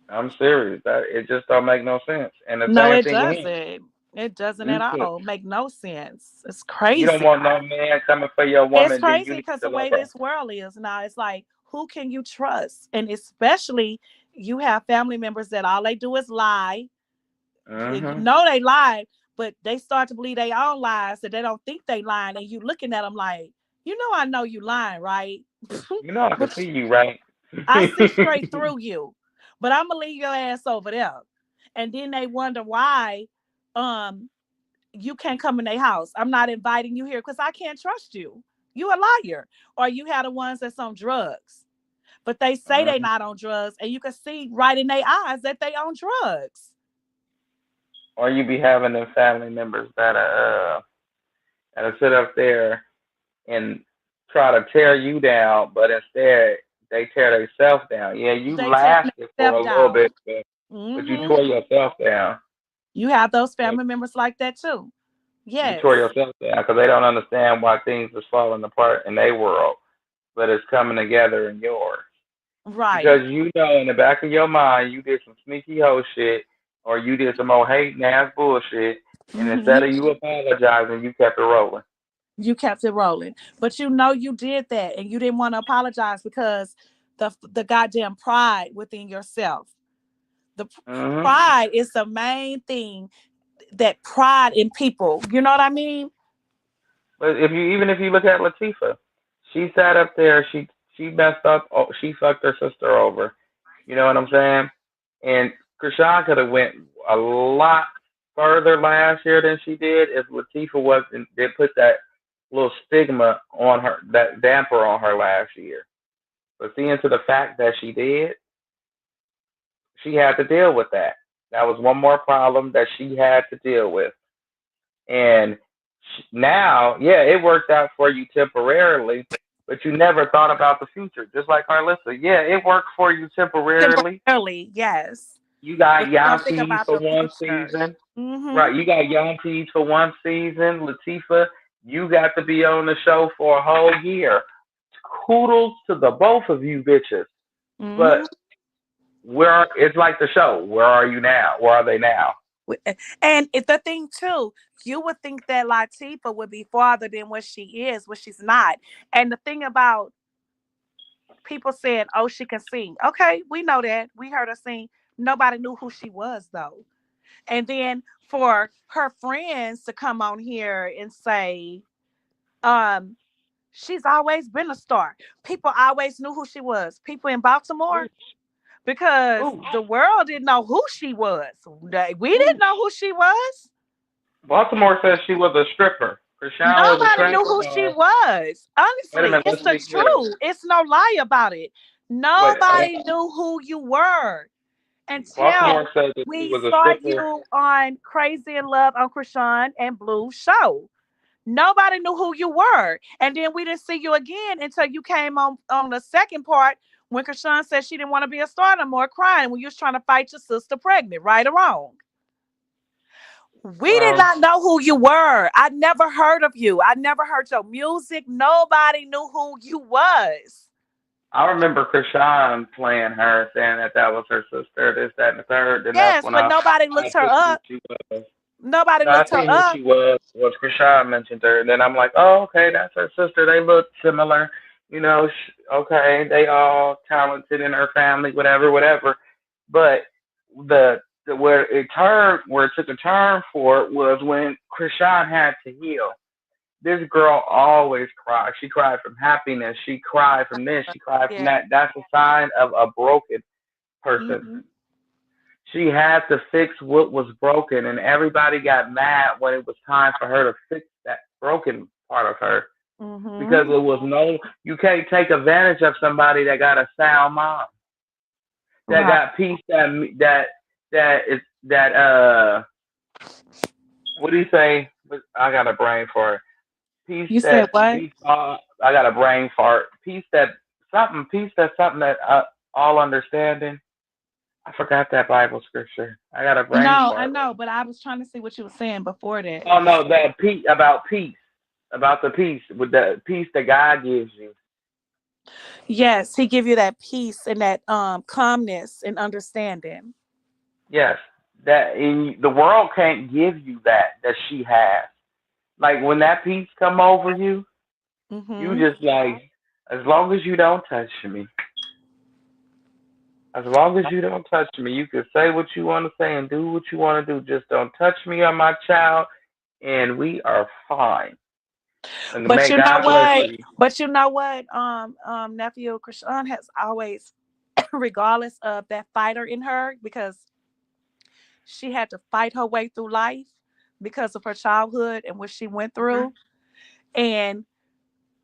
I'm serious. It just don't make no sense. And the no, same it thing doesn't. It doesn't at all make no sense. It's crazy. You don't want no man coming for your woman. It's crazy because the way this world is now, it's like, who can you trust? And especially You have family members that all they do is lie. Mm-hmm. You know they lie, but they start to believe their own lies that they don't think they lying, and you looking at them like, I know you lying, right? You know I can see you, right? I see straight through you, but I'm gonna leave your ass over there. And then they wonder why you can't come in their house. I'm not inviting you here because I can't trust you. You a liar. Or you have the ones that's on drugs. But they say they not on drugs, and you can see right in their eyes that they on drugs. Or you be having them family members that'll sit up there and try to tear you down, but instead they tear themselves down. Yeah, you lasted for a little bit, but you tore yourself down. You have those family members like that too. Yes. You tore yourself down because they don't understand why things are falling apart in their world, but it's coming together in yours. Right. Because you know in the back of your mind you did some sneaky hoe shit or you did some old hating ass bullshit, and instead of you apologizing, you kept it rolling. You kept it rolling. But you did that, and you didn't want to apologize because the goddamn pride within yourself. The pride is the main thing, that pride in people. You know what I mean? But if you look at Latifah, she sat up there, she messed up, she fucked her sister over. You know what I'm saying? And Chrisean could have went a lot further last year than she did if Latifah did put that little stigma on her, that damper on her last year. But seeing to the fact that she did, she had to deal with that. That was one more problem that she had to deal with. And now, yeah, it worked out for you temporarily, but you never thought about the future. Just like Carlissa, yeah, it worked for you temporarily. Temporarily, yes. You got Yanti for one season. Right, you got Yanti for one season. Latifah, you got to be on the show for a whole year. Kudos to the both of you bitches. But it's like the show. Where are you now? Where are they now? And the thing too, you would think that Latifah would be farther than what she is, but she's not. And the thing about people saying, "Oh, she can sing." Okay, we know that. We heard her sing. Nobody knew who she was though. And then for her friends to come on here and say, she's always been a star. People always knew who she was. People in Baltimore. Because the world didn't know who she was. We didn't know who she was. Baltimore says she was a stripper. Nobody knew who she was. Honestly, it's the truth. It's no lie about it. Nobody knew who you were until we saw you on Crazy in Love on Chrisean and Blue show. Nobody knew who you were. And then we didn't see you again until you came on the second part when Chrisean said she didn't want to be a star no more, crying when you was trying to fight your sister pregnant, right or wrong. We did not know who you were. I never heard of you. I never heard your music. Nobody knew who you was. I remember Chrisean playing her, saying that was her sister, this, that, and the third. Then yes, but nobody looked her up. Nobody looked her up. Who she was Chrisean mentioned her. And then I'm like, oh, okay, that's her sister. They look similar. You know, okay, they all talented in her family, whatever. But where it took a turn for it was when Chrisean had to heal. This girl always cried. She cried from happiness. She cried from this. She cried from that. That's a sign of a broken person. She had to fix what was broken, and everybody got mad when it was time for her to fix that broken part of her. Because it was you can't take advantage of somebody that got a sound mind, that got peace, what do you say? I got a brain fart. Peace. You said what? I got a brain fart. Peace that's something that all understanding. I forgot that Bible scripture. I got a brain fart. I know, but I was trying to see what you were saying before that. Oh no, that peace, about peace. About the peace, with the peace that God gives you. Yes, He give you that peace and that calmness and understanding. Yes, that the world can't give you that she has. Like when that peace come over you, you just like, as long as you don't touch me, As long as you don't touch me, you can say what you want to say and do what you want to do. Just don't touch me or my child, and we are fine. And But may you know God bless what? you. But you know what? Nephew Krishan has always, regardless of that fighter in her, because she had to fight her way through life because of her childhood and what she went through, and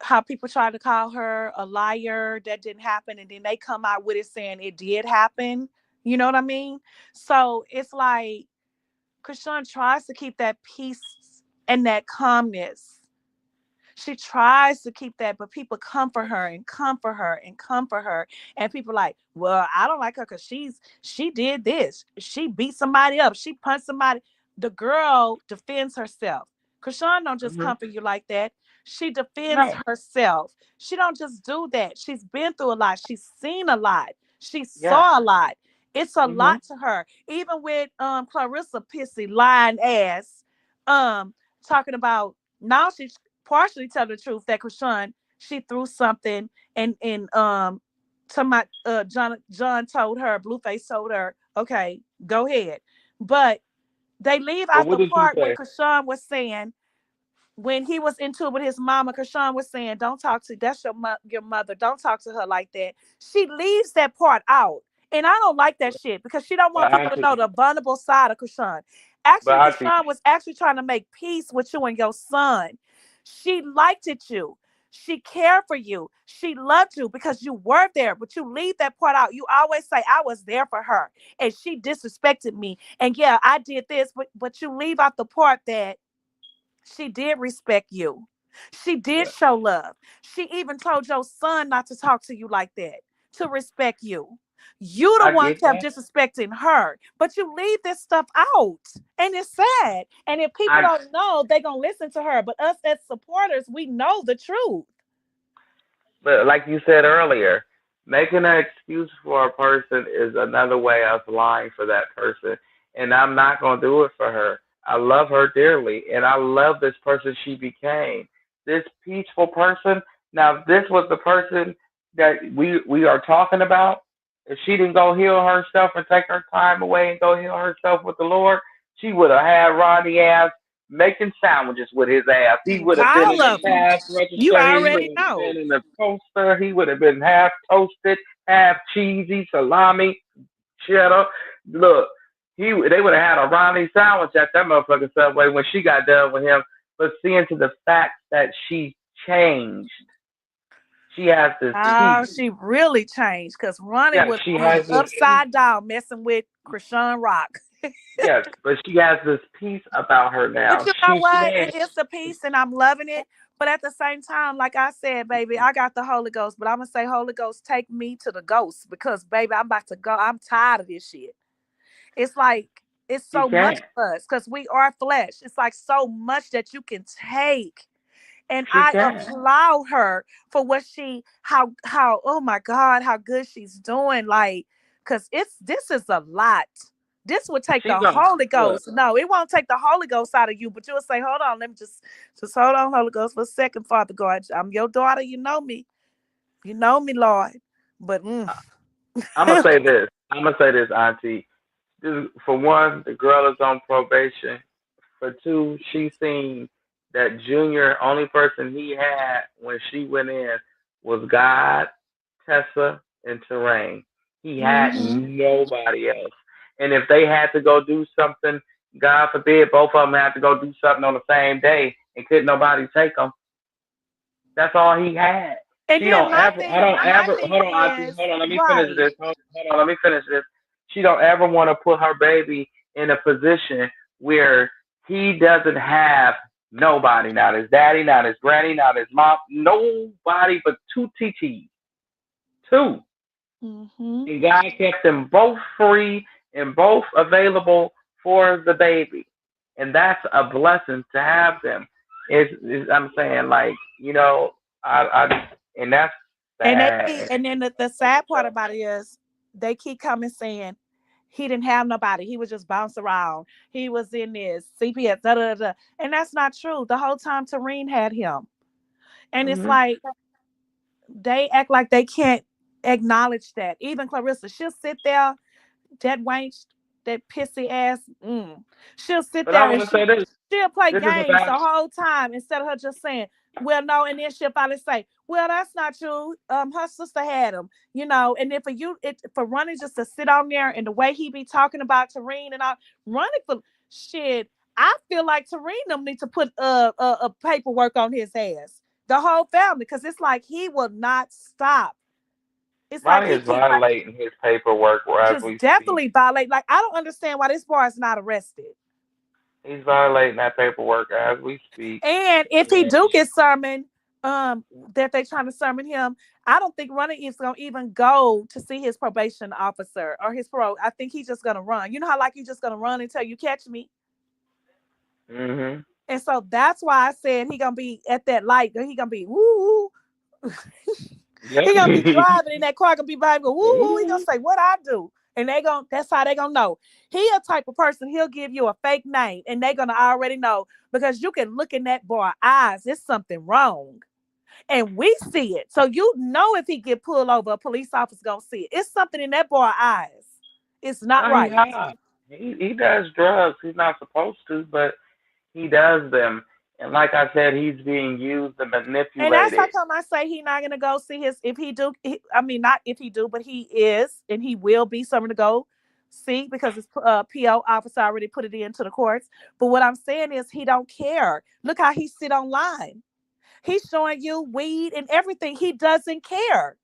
how people try to call her a liar, that didn't happen, and then they come out with it saying it did happen. You know what I mean? So it's like Krishan tries to keep that peace and that calmness. She tries to keep that, but people comfort her and comfort her and comfort her. And people like, well, I don't like her because she did this. She beat somebody up. She punched somebody. The girl defends herself. Krishan don't just Hmm. comfort you like that. She defends No. herself. She don't just do that. She's been through a lot. She's seen a lot. She Yes. saw a lot. It's a Hmm. lot to her. Even with Clarissa Pissy lying ass, talking about now she's partially tell the truth that Krishan, she threw something and to my John told her, Blueface told her, okay, go ahead. But they leave But out what the did you part when say? Krishan was saying, when he was into it with his mama, Krishan was saying, don't talk to, that's your mother. Don't talk to her like that. She leaves that part out. And I don't like that shit because she don't want But people to auntie, know the vulnerable side of Krishan. but Actually, auntie, Krishan was actually trying to make peace with you and your son. She liked it you. She cared for you. She loved you because you were there, but you leave that part out. You always say, I was there for her and she disrespected me. And yeah, I did this, but you leave out the part that she did respect you. She did yeah, show love. She even told your son not to talk to you like that, to respect you. You the I one get kept that. disrespecting her, but you leave this stuff out. And it's sad. And if people I don't know, they're going to listen to her. But us as supporters, we know the truth. But like you said earlier, making an excuse for a person is another way of lying for that person. And I'm not going to do it for her. I love her dearly, and I love this person she became. This peaceful person. Now, this was the person that we are talking about. If she didn't go heal herself and take her time away and go heal herself with the Lord, she would have had Ronnie ass making sandwiches with his ass. He would have been in All the of them. cash You register. He would already have know. been in the toaster. He would have been half toasted, half cheesy, salami, cheddar. Look, they would have had a Ronnie sandwich at that motherfucking Subway when she got done with him. But seeing to the fact that she changed, she has this Oh, peace. she really changed because Ronnie Yeah, was she on has the this peace. upside down messing with Krishan Rock. Yes, but she has this peace about her But now. you know She what? said, It is the peace and I'm loving it. But at the same time, like I said, baby, I got the Holy Ghost. But I'm going to say, Holy Ghost, take me to the ghost because, baby, I'm about to go. I'm tired of this shit. It's like, it's she so much can't. for us because we are flesh. It's like so much that you can take. And She I can. applaud her for what how oh my God, how good she's doing. Like, cause this is a lot. This would take She the gonna Holy look. Ghost. No, it won't take the Holy Ghost out of you, but you'll say, hold on, let me just hold on, Holy Ghost, for a second, Father God. I'm your daughter, you know me. You know me, Lord. But I'm gonna say this. I'm gonna say this, Auntie. For one, the girl is on probation. For two, she seen that Junior, only person he had when she went in was God, Tessa, and Terrain. He had mm-hmm. nobody else. And if they had to go do something, God forbid, both of them had to go do something on the same day and couldn't nobody take them. That's all he had. And She then don't ever. I don't my ever. thing Hold on, Auntie. is Hold on. Let me finish right. this. Hold on. Let me finish this. She don't ever want to put her baby in a position where he doesn't have nobody. Not his daddy. Not his granny. Not his mom. Nobody but two TTs. Two. Mm-hmm. And God kept them both free and both available for the baby. And that's a blessing to have them. I'm saying, like, and that's And sad. and then the sad part about it is they keep coming saying he didn't have nobody. He was just bouncing around. He was in this CPS, da, da, da. And that's not true. The whole time Tareen had him. And it's Hmm. like they act like they can't acknowledge that. Even Clarissa, she'll sit there, that wench, that pissy ass. She'll sit But there I and want to say this. she'll play This is games the about. whole time instead of her just saying, well, no, and then she'll finally say, well, that's not true. Her sister had him, and then for Ronnie just to sit on there and the way he be talking about Tareen and all, Ronnie for shit, I feel like Tareen them need to put a paperwork on his ass. The whole family, because it's like he will not stop. It's like Ronnie he is violating his paperwork as just we definitely speak. violate. Like, I don't understand why this boy is not arrested. He's violating that paperwork as we speak. And if he do get summoned, that they trying to summon him, I don't think Ronnie is gonna even go to see his probation officer or his parole. I think he's just gonna run. You know how like you just gonna run until you catch me. Mm-hmm. And so that's why I said he gonna be at that light. He gonna be woo. Yep. He gonna be driving in that car, gonna be behind, go woo woo. He gonna say what I do, and that's how they gonna know. He a type of person, he'll give you a fake name, and they gonna already know because you can look in that boy's eyes. There's something wrong, and we see it. So if he get pulled over, a police officer gonna see it. It's something in that boy's eyes. It's not right. He does drugs. He's not supposed to, but he does them. And like I said, he's being used and manipulated. And that's how come I say he's not gonna go see his. If he do, not if he do, but he is, and he will be someone to go see because his PO officer already put it into the courts. But what I'm saying is he don't care. Look how he sit online. He's showing you weed and everything. He doesn't care.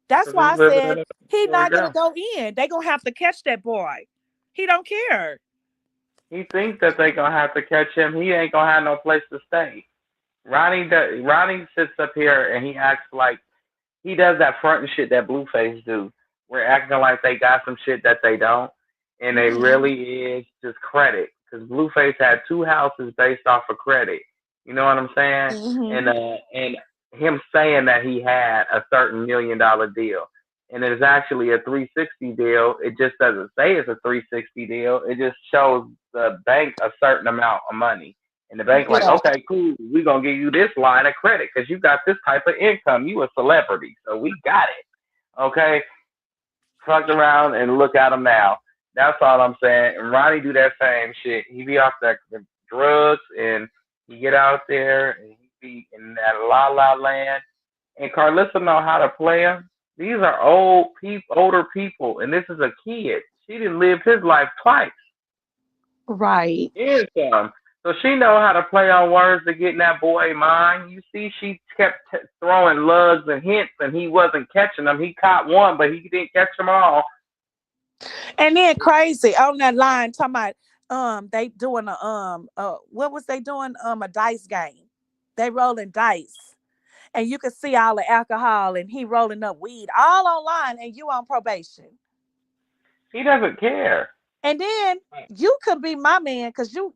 That's why I said he's not gonna go in. They gonna have to catch that boy. He don't care. He thinks that they gonna have to catch him. He ain't gonna have no place to stay. Ronnie sits up here and he acts like he does that front and shit that Blueface do. We're acting like they got some shit that they don't, and they really is just credit. Because Blueface had 2 houses based off of credit. You know what I'm saying? And him saying that he had a certain $1 million deal. And it's actually a 360 deal. It just doesn't say it's a 360 deal. It just shows the bank a certain amount of money. And the bank like, okay, cool. We're going to give you this line of credit because you got this type of income. You a celebrity. So we got it. Okay? Fuck around and look at him now. That's all I'm saying. And Ronnie do that same shit. He be off the drugs and he get out there and he be in that la-la land. And Carlissa know how to play him. These are older people, and this is a kid. She didn't live his life twice. Right. So she know how to play on words to get in that boy mind. You see, she kept throwing lugs and hints, and he wasn't catching them. He caught one, but he didn't catch them all. And then crazy on that line talking about they doing what was they doing? A dice game. They rolling dice. And you can see all the alcohol and he rolling up weed all online and you on probation. He doesn't care. And then you could be my man because you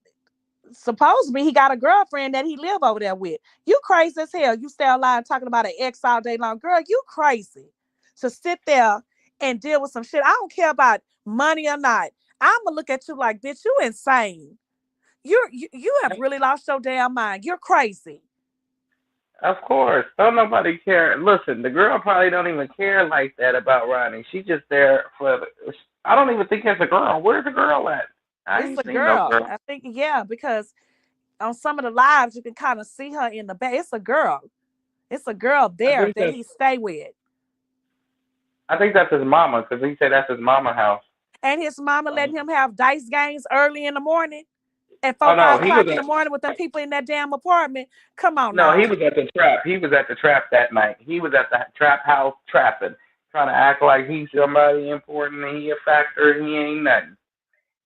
supposedly he got a girlfriend that he live over there with. You crazy as hell. You stay online talking about an ex all day long. Girl, you crazy. So sit there and deal with some shit. I don't care about money or not. I'm going to look at you like, bitch, you insane. You have really lost your damn mind. You're crazy. Of course. Don't nobody care. Listen, the girl probably don't even care like that about Ronnie. She's just there for I don't even think it's a girl. Where's the girl at? It's a girl. No girl. I think, because on some of the lives you can kind of see her in the back. It's a girl. It's a girl there that he stay with. I think that's his mama, because he said that's his mama's house. And his mama letting him have dice games early in the morning. At 4 o'clock in the morning with them people in that damn apartment. Come on now. No, he was at the trap. He was at the trap that night. He was at the trap house trapping, trying to act like he's somebody important and he a factor. He ain't nothing.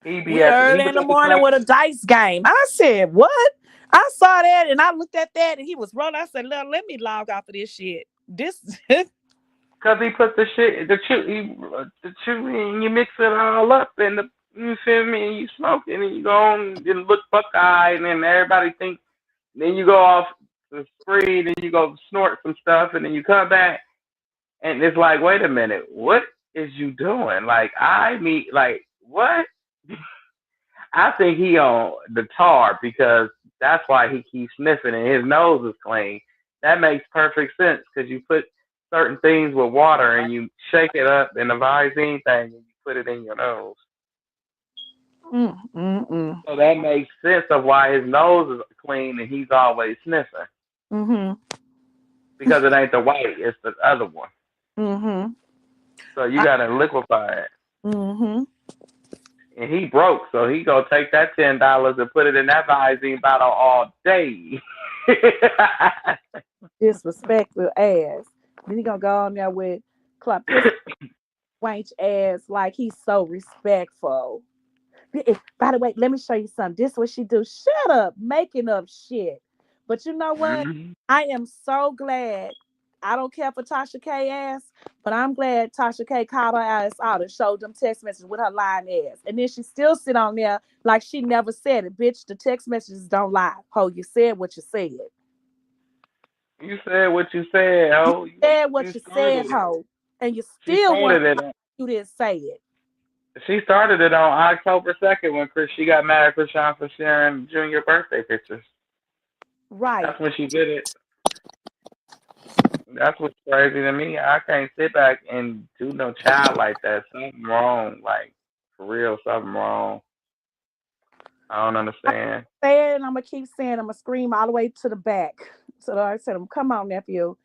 He be early in the morning with a dice game. I said, what? I saw that and I looked at that and he was rolling. I said, let me log off of this shit. This because he put the and you mix it all up and you feel me? And you smoke it and you go on and look buck-eyed and then everybody thinks, then you go off the spree and you go snort some stuff and then you come back and it's like, wait a minute, what is you doing? Like, what? I think he on the tar because that's why he keeps sniffing and his nose is clean. That makes perfect sense because you put certain things with water and you shake it up in the Visine thing and you put it in your nose. So that makes sense of why his nose is clean and he's always sniffing. Because it ain't the white, it's the other one. So you gotta liquefy it. And he broke, so he gonna take that $10 and put it in that Visine bottle all day. Disrespectful ass. Then he gonna go on there with clap his wank ass like he's so respectful. By the way, let me show you something. This is what she do. Shut up, making up shit. But you know what? I am so glad. I don't care for Tasha K ass, but I'm glad Tasha K called her ass out and showed them text messages with her lying ass. And then she still sit on there like she never said it. Bitch, the text messages don't lie. Ho, you said what you said. You said what you said, ho. You said what you said, ho. And you still want to you didn't say it. She started it on October 2nd when she got mad at Krishan for sharing junior birthday pictures. Right. That's when she did it. That's what's crazy to me. I can't sit back and do no child like that. Something wrong. Like, for real, something wrong. I don't understand. I'm going to keep saying, I'm going to scream all the way to the back. So I said, come on, nephew.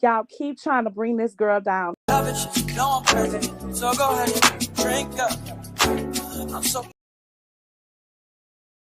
Y'all keep trying to bring this girl down. So go ahead, drink up. I'm so